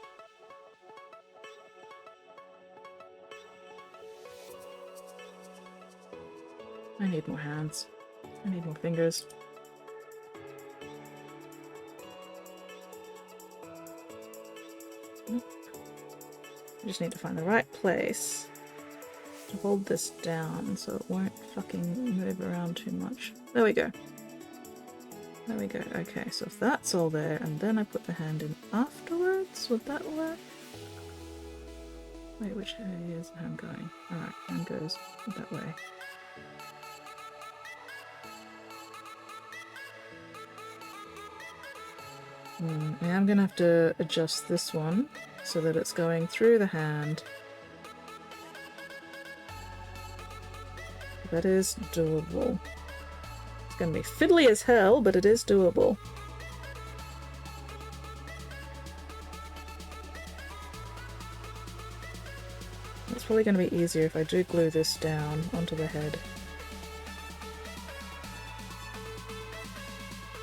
I need more hands. I need more fingers. I just need to find the right place to hold this down so it won't fucking move around too much. There we go. There we go. Okay, so if that's all there and then I put the hand in afterwards, would that work? Wait, which way is the hand going? Alright, hand goes that way. I am gonna have to adjust this one so that it's going through the hand. That is doable. It's gonna be fiddly as hell, but it is doable. It's probably gonna be easier if I do glue this down onto the head.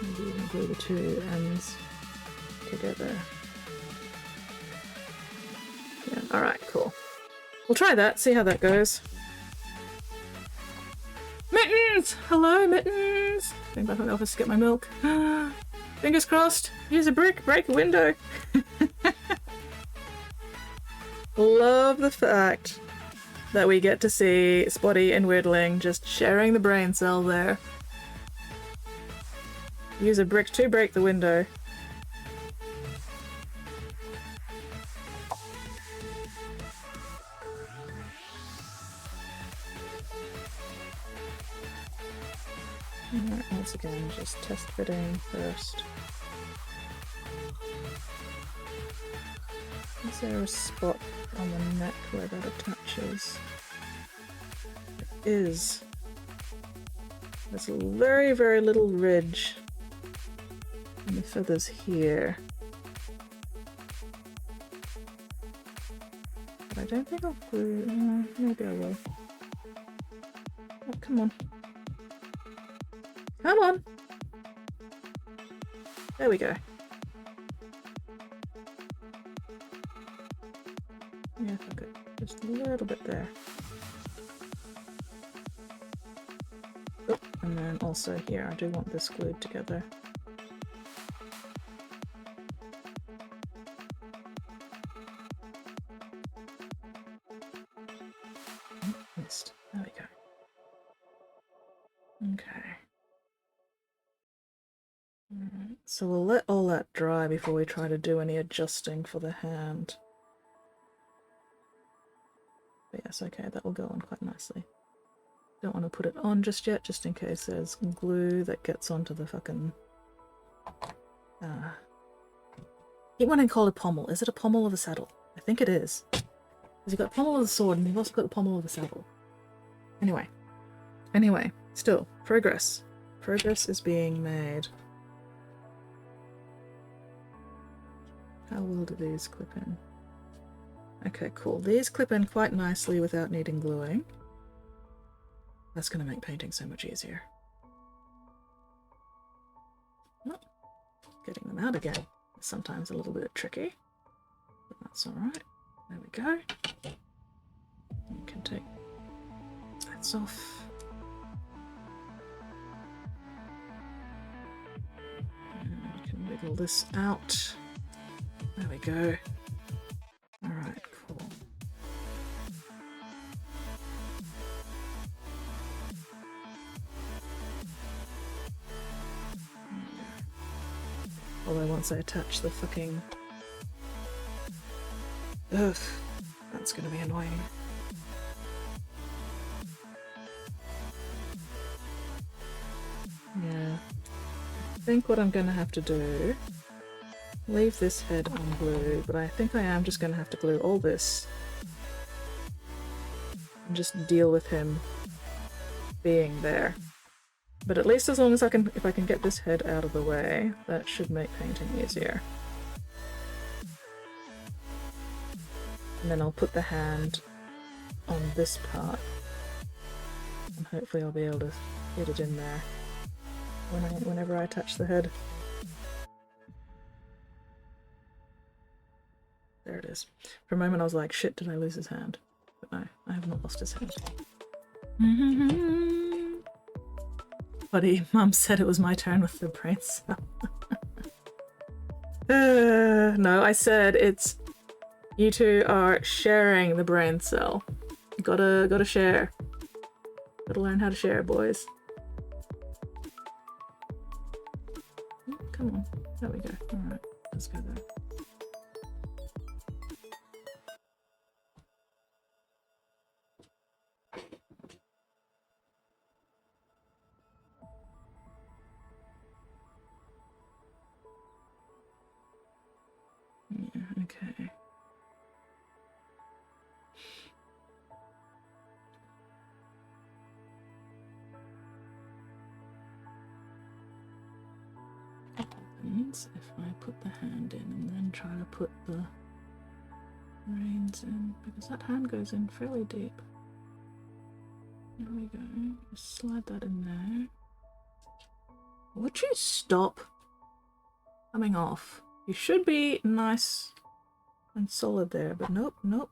Maybe even glue the two ends together. Yeah, alright, cool. We'll try that, see how that goes. Mittens! Hello, Mittens! Going back to the office to get my milk. Fingers crossed. Use a brick, break a window. Love the fact that we get to see Spotty and Weirdling just sharing the brain cell there. Use a brick to break the window. Alright, once again, just test fitting first. Is there a spot on the neck where that attaches? There is. There's a very, very little ridge on the feathers here. But I don't think I'll glue. Maybe I will. Oh, come on. Come on! There we go. Yeah, fuck it. Just a little bit there. Oh, and then also here, I do want this glued together. Missed. There we go. Okay. So we'll let all that dry before we try to do any adjusting for the hand. But yes, okay, that will go on quite nicely. Don't want to put it on just yet, just in case there's glue that gets onto the fucking... Keep wanting to call it a pommel. Is it a pommel of a saddle? I think it is. Because you've got the pommel of the sword and you've also got the pommel of the saddle. Anyway. Anyway, still, progress. Progress is being made. How well do these clip in? Okay, cool. These clip in quite nicely without needing gluing. That's going to make painting so much easier. Oh, getting them out again is sometimes a little bit tricky, but that's alright. There we go. You can take that off. And we can wiggle this out. There we go. Alright, cool. Although once I attach the fucking... Ugh, that's gonna be annoying. Yeah. I think what I'm gonna have to do... Leave this head unglued, but I think I am just going to have to glue all this and just deal with him being there. But at least as long as if I can get this head out of the way, that should make painting easier. And then I'll put the hand on this part, and hopefully I'll be able to get it in there whenever I touch the head. There it is. For a moment I was like, shit, did I lose his hand? But no, I have not lost his hand. Buddy, Mum said it was my turn with the brain cell. No, I said it's you two are sharing the brain cell. Gotta share. Gotta learn how to share, boys. Come on. There we go. Alright, let's go there. Yeah, okay. Means if I put the hand in and then try to put the reins in, because that hand goes in fairly deep. There we go. Just slide that in there. Would you stop coming off? You should be nice and solid there, but nope, nope.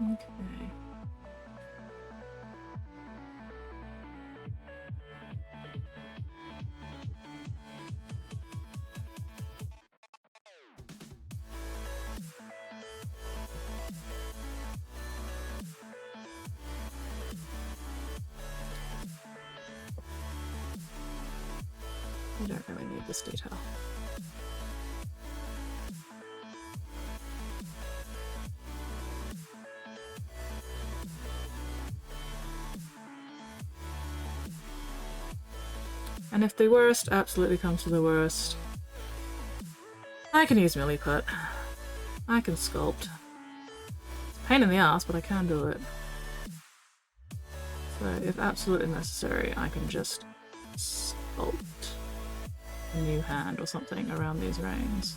Okay. You don't really need this detail. And if the worst absolutely comes to the worst, I can use Milliput. I can sculpt. It's a pain in the ass, but I can do it. So if absolutely necessary, I can just sculpt a new hand or something around these reins.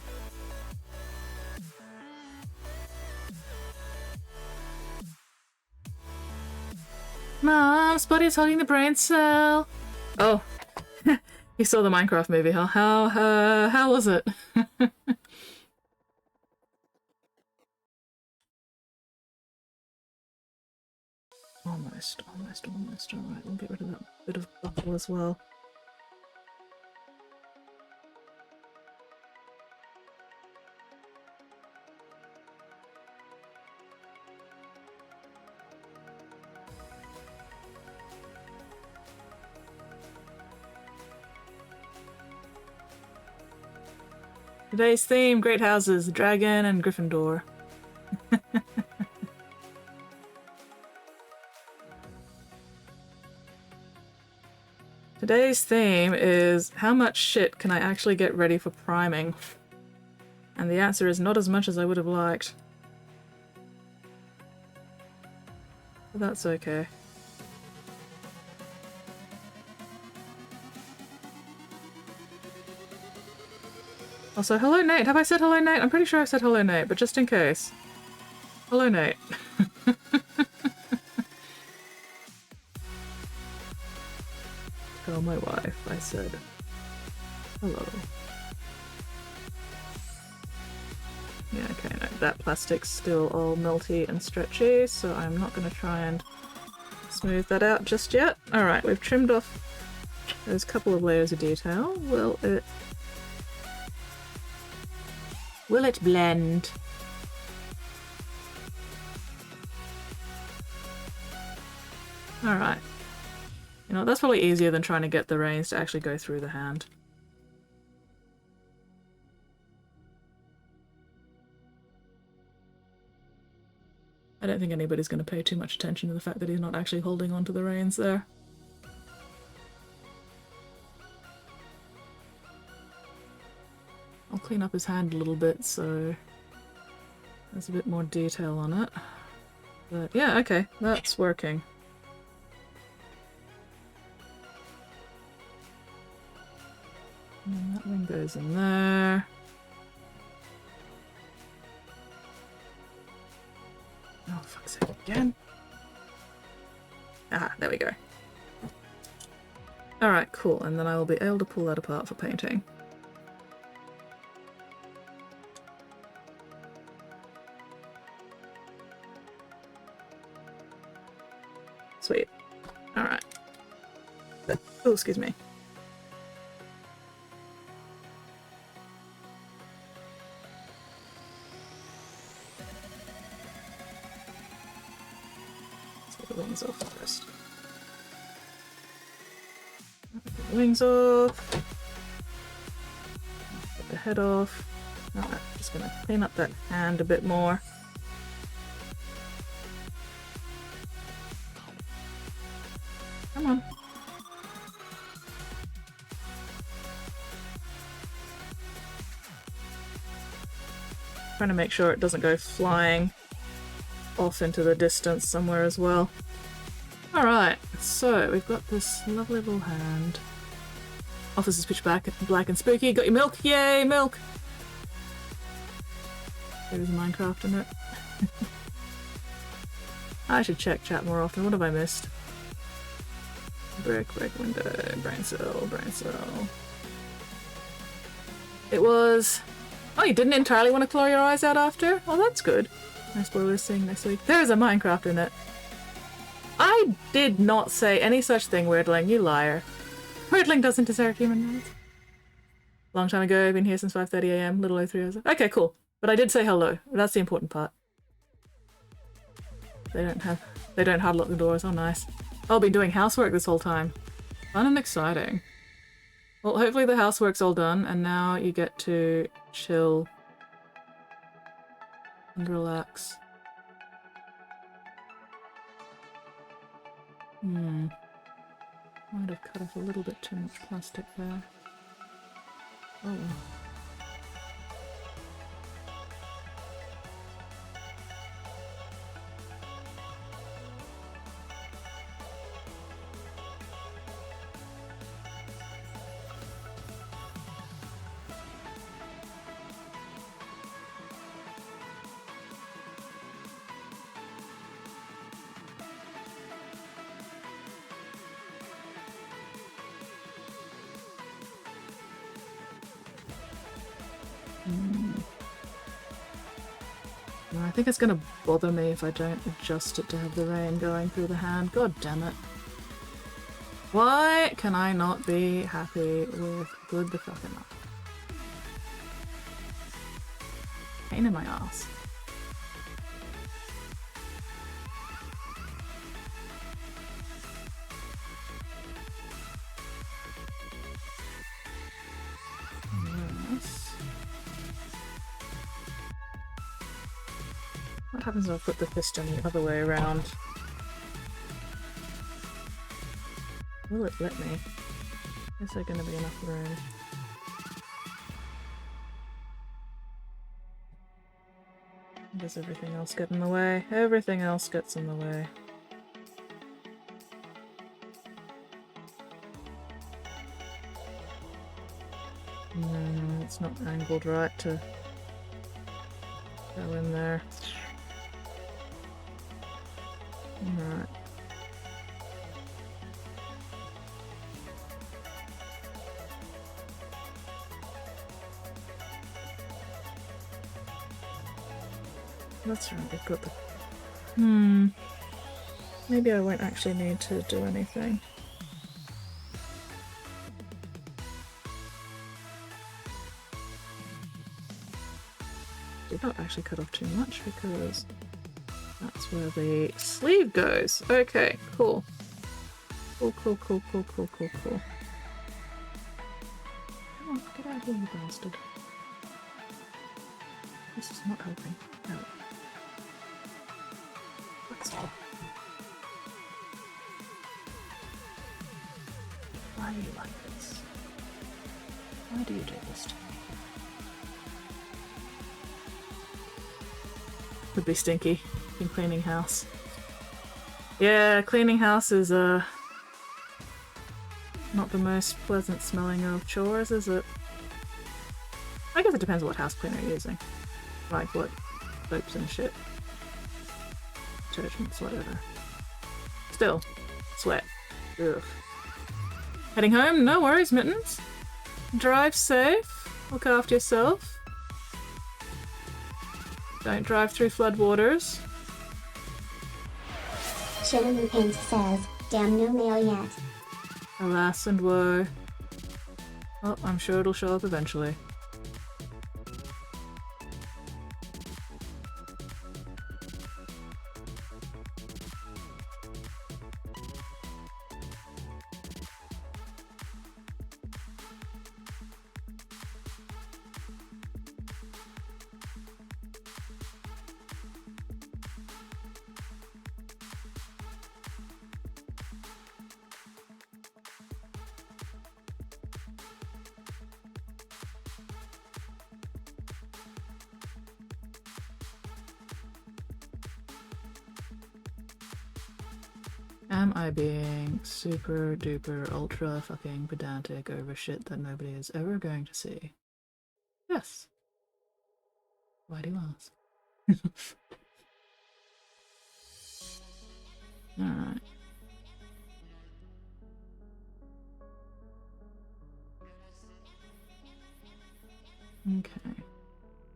Mom, Spotty's holding the brain cell. Oh, you saw the Minecraft movie, huh? How was it? Almost. Alright, we'll get rid of that bit of buckle as well. Today's theme, great houses, dragon and Gryffindor. Today's theme is how much shit can I actually get ready for priming? And the answer is not as much as I would have liked. But that's okay. Also, hello Nate. Have I said hello Nate? I'm pretty sure I said hello Nate, but just in case. Hello Nate. Tell my wife I said hello. Yeah, okay, no, that plastic's still all melty and stretchy, so I'm not going to try and smooth that out just yet. Alright, we've trimmed off those couple of layers of detail. Will it blend? Alright. You know, that's probably easier than trying to get the reins to actually go through the hand. I don't think anybody's going to pay too much attention to the fact that he's not actually holding onto the reins there. I'll clean up his hand a little bit so there's a bit more detail on it. But yeah, okay, that's working. And that one goes in there. Oh, fuck's sake, again. Ah, there we go. Alright, cool, and then I will be able to pull that apart for painting. Sweet. Alright. Oh, excuse me. Let's get the wings off first. Get the wings off. Get the head off. Alright, just gonna clean up that hand a bit more. Come on. Trying to make sure it doesn't go flying off into the distance somewhere as well. Alright, so we've got this lovely little hand. Office is pitch black and spooky. Got your milk? Yay, milk! There's Minecraft in it. I should check chat more often. What have I missed? Brick window, brain cell. It was... Oh, you didn't entirely want to claw your eyes out after? Oh, that's good. No spoilers seeing next week. There is a Minecraft in it. I did not say any such thing, Weirdling, you liar. Weirdling doesn't deserve human rights. Long time ago, I've been here since 5:30 AM, little O3 hours. Okay, cool. But I did say hello. That's the important part. They don't hard lock the doors. Oh, nice. I've been doing housework this whole time. Fun and exciting. Well, hopefully the housework's all done, and now you get to chill and relax. Might have cut off a little bit too much plastic there. Oh. I think it's gonna bother me if I don't adjust it to have the rain going through the hand. God damn it. Why can I not be happy with good the fucking up? Pain in my ass. What happens if I put the piston the other way around? Will it let me? Is there going to be enough room? Does everything else get in the way? Everything else gets in the way. No, it's not angled right to go in there. Alright. That's right, we've got the... Maybe I won't actually need to do anything. Did not actually cut off too much because that's where the sleeve goes. Okay, cool. Cool. Come on, get out of here, you bastard. This is not helping. No. What's up? Why are you like this? Why do you do this to me? Would be stinky in cleaning house. Yeah, cleaning house is not the most pleasant smelling of chores, is it? I guess it depends what house cleaner you're using. Like what soaps and shit. Detergents, whatever. Still, sweat. Ugh. Heading home? No worries, Mittens. Drive safe. Look after yourself. Don't drive through floodwaters. Shannon Paint says, damn no mail yet. Alas and woe. Well, I'm sure it'll show up eventually. Am I being super duper ultra fucking pedantic over shit that nobody is ever going to see? Yes. Why do you ask? Alright. Okay.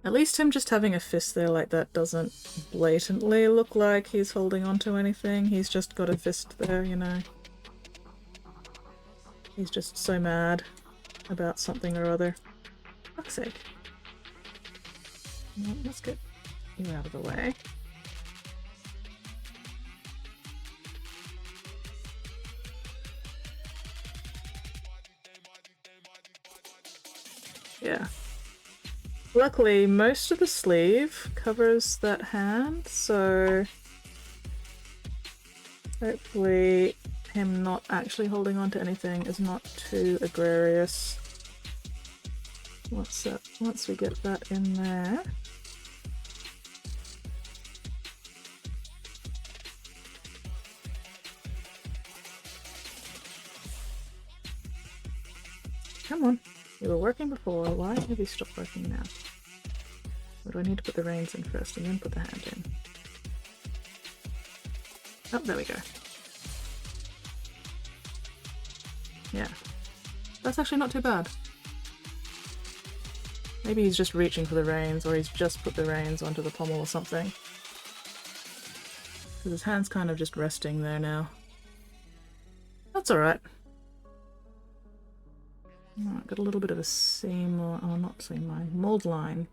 At least him just having a fist there like that doesn't blatantly look like he's holding on to anything. He's just got a fist there, you know. He's just so mad about something or other. Fuck's sake. Well, let's get you out of the way. Yeah. Luckily, most of the sleeve covers that hand, so hopefully him not actually holding on to anything is not too egregious. Once we get that in there. Come on. You were working before, why have you stopped working now? Or do I need to put the reins in first and then put the hand in? Oh, there we go. Yeah. That's actually not too bad. Maybe he's just reaching for the reins, or he's just put the reins onto the pommel or something. Because his hand's kind of just resting there now. That's alright. Oh, got a little bit of a seam, or not seam line, mold line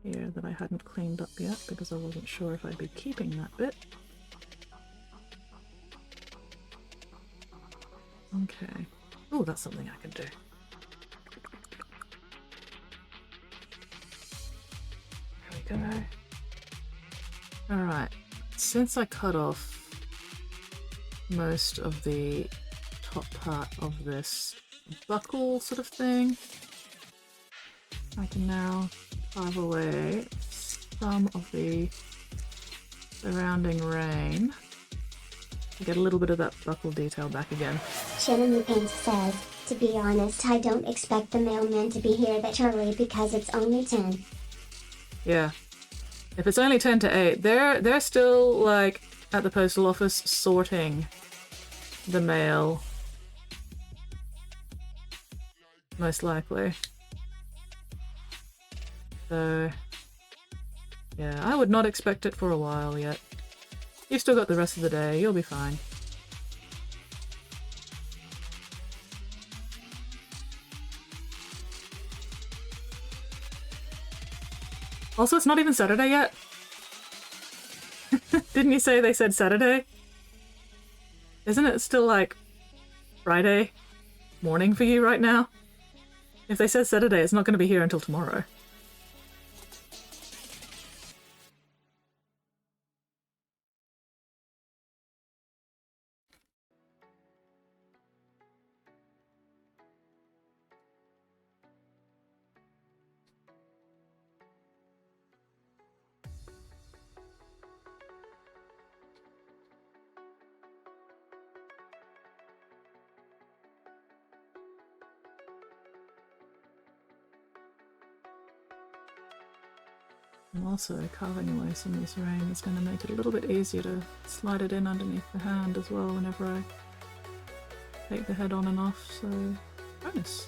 here that I hadn't cleaned up yet because I wasn't sure if I'd be keeping that bit. Okay. Oh, that's something I can do. There we go. Alright. Since I cut off most of the top part of this buckle sort of thing, I can now carve away some of the surrounding rain to get a little bit of that buckle detail back again. Shannon Paint says, to be honest, I don't expect the mailman to be here that early because it's only 10. Yeah. If it's only 10 to 8, they're still like at the postal office sorting the mail. Most likely. So yeah, I would not expect it for a while yet. You've still got the rest of the day, you'll be fine. Also, it's not even Saturday yet. Didn't you say they said Saturday? Isn't it still like Friday morning for you right now? If they said Saturday, it's not going to be here until tomorrow. And also, carving away some of this rain is going to make it a little bit easier to slide it in underneath the hand as well whenever I take the head on and off, so bonus.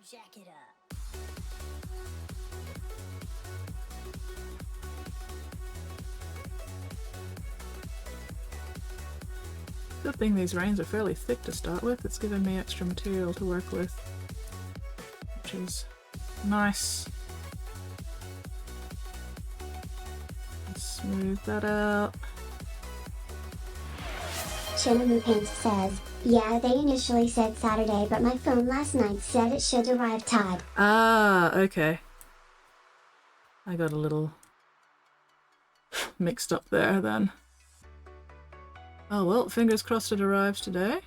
Jack it up. Good thing these reins are fairly thick to start with. It's given me extra material to work with, which is nice. Smooth that out. Cinnamon Paint says, yeah, they initially said Saturday, but my phone last night said it should arrive Todd. Ah, okay. I got a little mixed up there then. Oh well, fingers crossed it arrives today.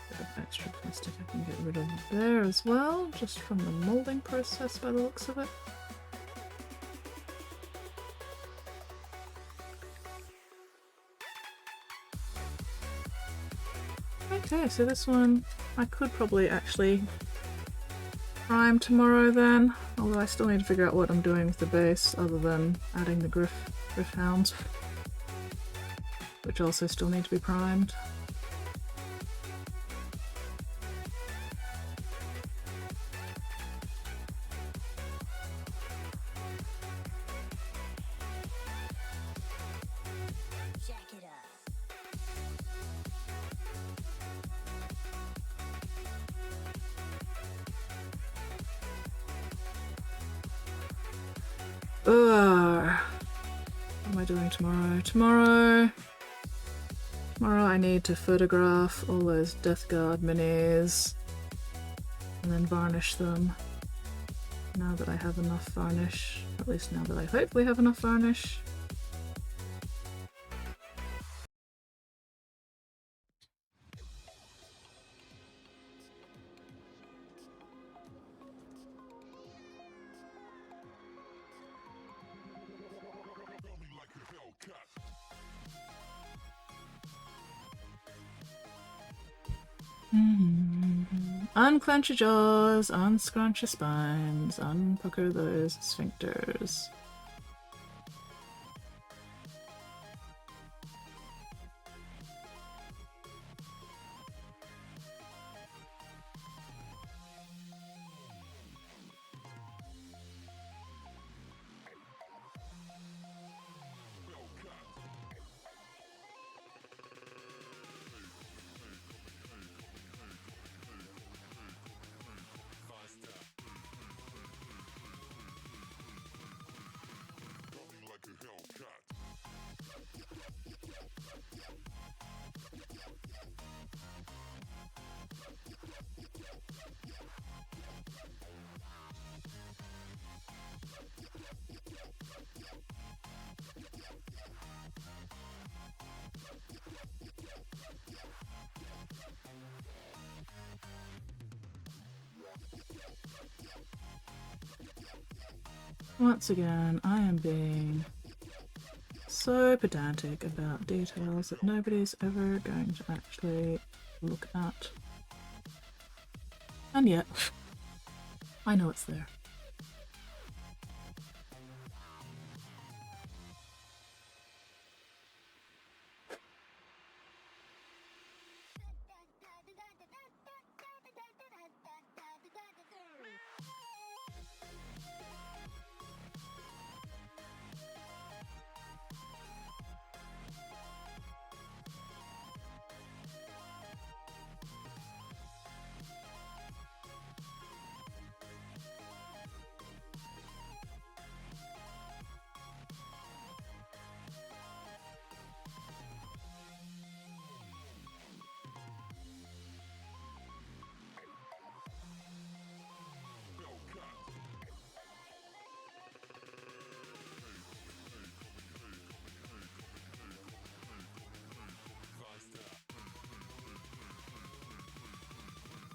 Bit of extra plastic I can get rid of there as well, just from the molding process by the looks of it. Okay, so this one I could probably actually prime tomorrow then, although I still need to figure out what I'm doing with the base other than adding the griff hounds, which also still need to be primed. Jack it up. Ugh. What am I doing tomorrow? Tomorrow I need to photograph all those Death Guard minis and then varnish them. Now that I have enough varnish, at least now that I hopefully have enough varnish. Unclench your jaws, unscrunch your spines, unpucker those sphincters. Once again, I am being so pedantic about details that nobody's ever going to actually look at. And yet, I know it's there.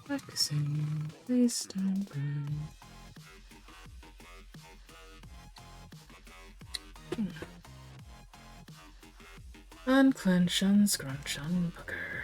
Focusing, please don't burn. Unclench, unscrunch, unpucker.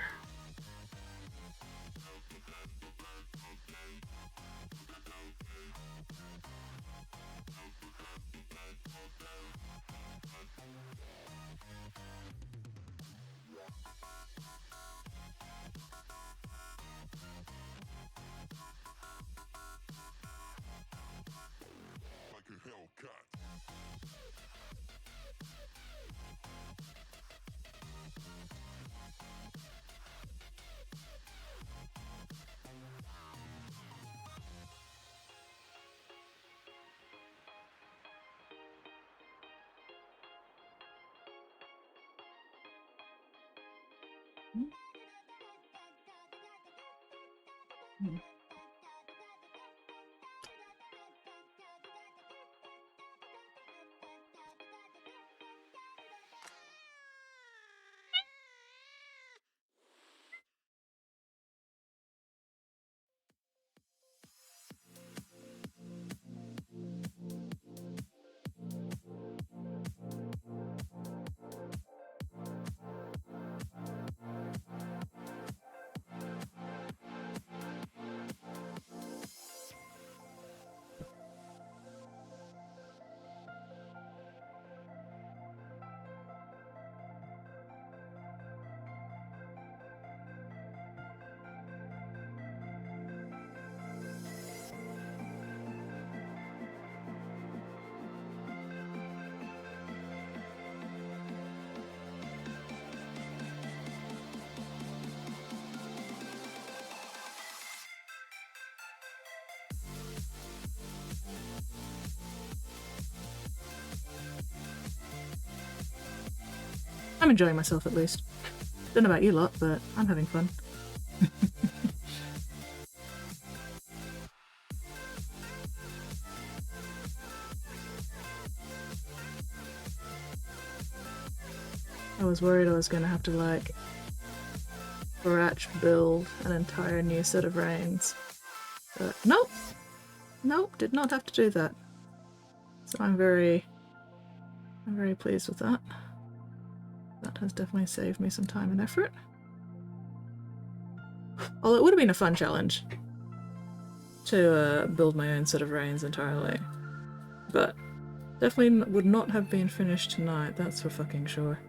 like a Hellcat. I'm enjoying myself at least. Don't know about you lot, but I'm having fun. I was worried I was gonna have to like scratch build an entire new set of reins. But nope! Nope, did not have to do that. So I'm very pleased with that. That has definitely saved me some time and effort. Although it would have been a fun challenge to build my own set of reins entirely. But definitely would not have been finished tonight, that's for fucking sure.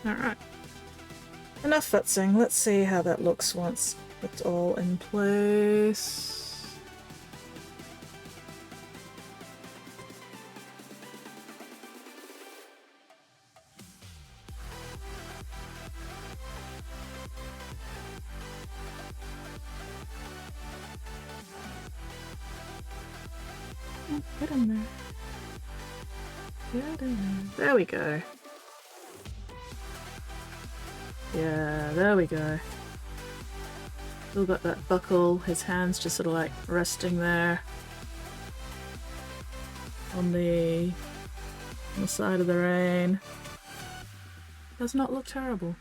Alright. Enough futzing. Let's see how that looks once it's all in place. Get in there. Get in there. There we go. Yeah, there we go. Still got that buckle, his hands just sort of like resting there on the side of the rein. Does not look terrible.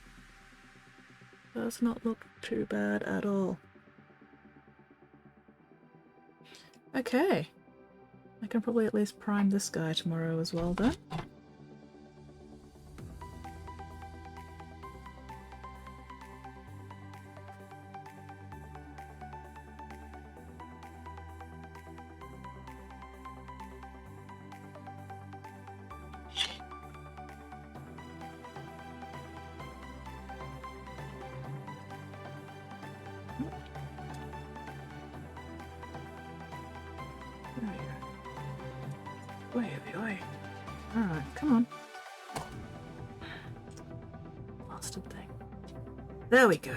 Does not look too bad at all. Okay. I can probably at least prime this guy tomorrow as well then. Alright, come on. Bastard thing. There we go.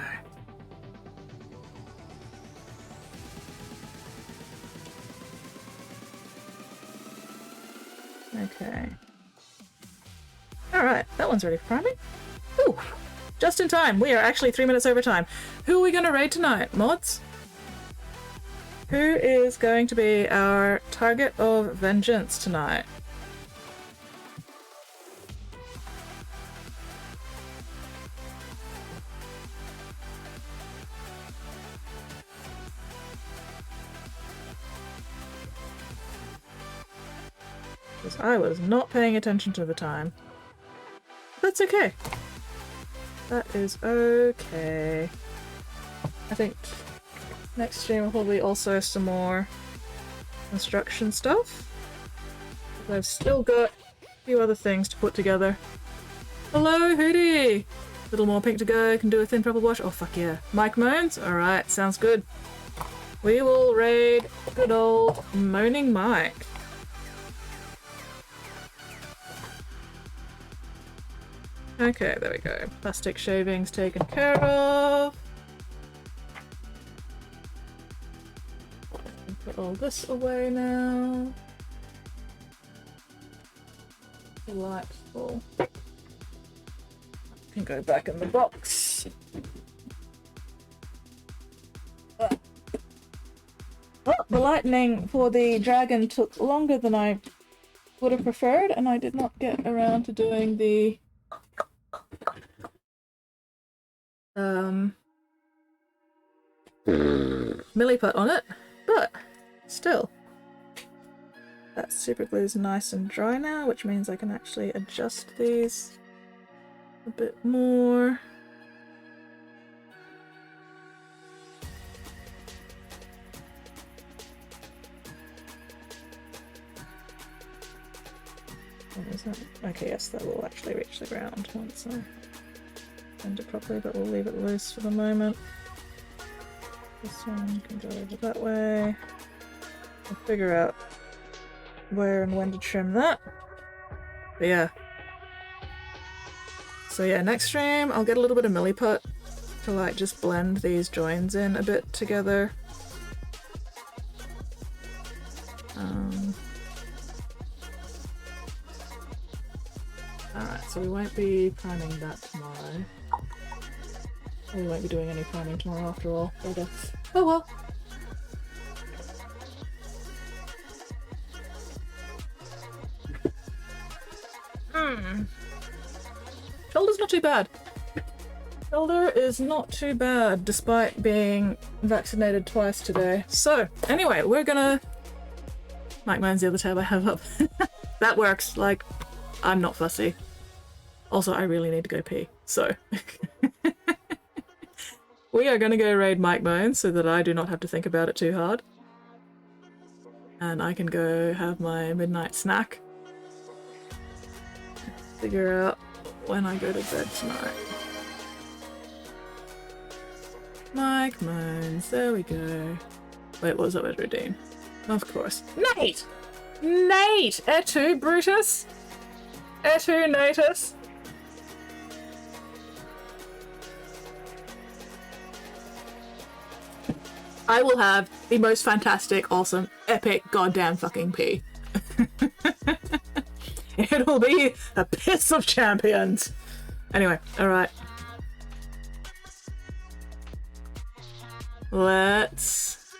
Okay. Alright, that one's ready for priming. Ooh! Just in time! We are actually 3 minutes over time. Who are we gonna raid tonight, mods? Who is going to be our target of vengeance tonight? Because I was not paying attention to the time. That's okay. That is okay. I think next stream will probably also some more construction stuff. I've still got a few other things to put together. Hello, Hootie! Little more pink to go, can do a thin purple wash. Oh, fuck yeah. Mike moans? Alright, sounds good. We will raid good old Moaning Mike. Okay, there we go. Plastic shavings taken care of. Put all this away now. Delightful. Can go back in the box. Oh, the lightning for the dragon took longer than I would have preferred, and I did not get around to doing the milliput on it, but still. That super glue is nice and dry now, which means I can actually adjust these a bit more. What is that? Okay, yes, that will actually reach the ground once I bend it properly, but we'll leave it loose for the moment. This one can go over that way. I'll figure out where and when to trim that. But yeah. So yeah, next stream I'll get a little bit of milliput to like just blend these joins in a bit together. Alright, so we won't be priming that tomorrow. We won't be doing any priming tomorrow after all. But, oh well. Shoulder's not too bad. Shoulder is not too bad, despite being vaccinated twice today. So, anyway, we're gonna... Mike mine's the other tab I have up. That works, like, I'm not fussy. Also, I really need to go pee, so... We are gonna go raid Mike Bones so that I do not have to think about it too hard. And I can go have my midnight snack. Figure out when I go to bed tonight. Mike Moans, there we go. Wait, what was that word redeem? Of course. Nate! Nate! Etu, Brutus! Etu, Natus! I will have the most fantastic, awesome, epic, goddamn fucking pee. It'll be a piss of champions. Anyway, alright. Let's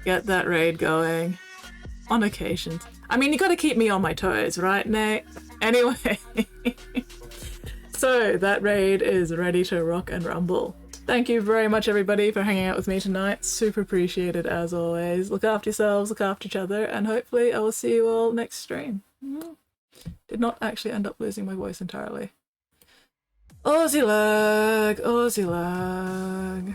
get that raid going. On occasions. I mean, you gotta keep me on my toes, right, Nate? Anyway. So, that raid is ready to rock and rumble. Thank you very much, everybody, for hanging out with me tonight. Super appreciated, as always. Look after yourselves, look after each other, and hopefully I will see you all next stream. Did not actually end up losing my voice entirely. Aussie lag, Aussie lag.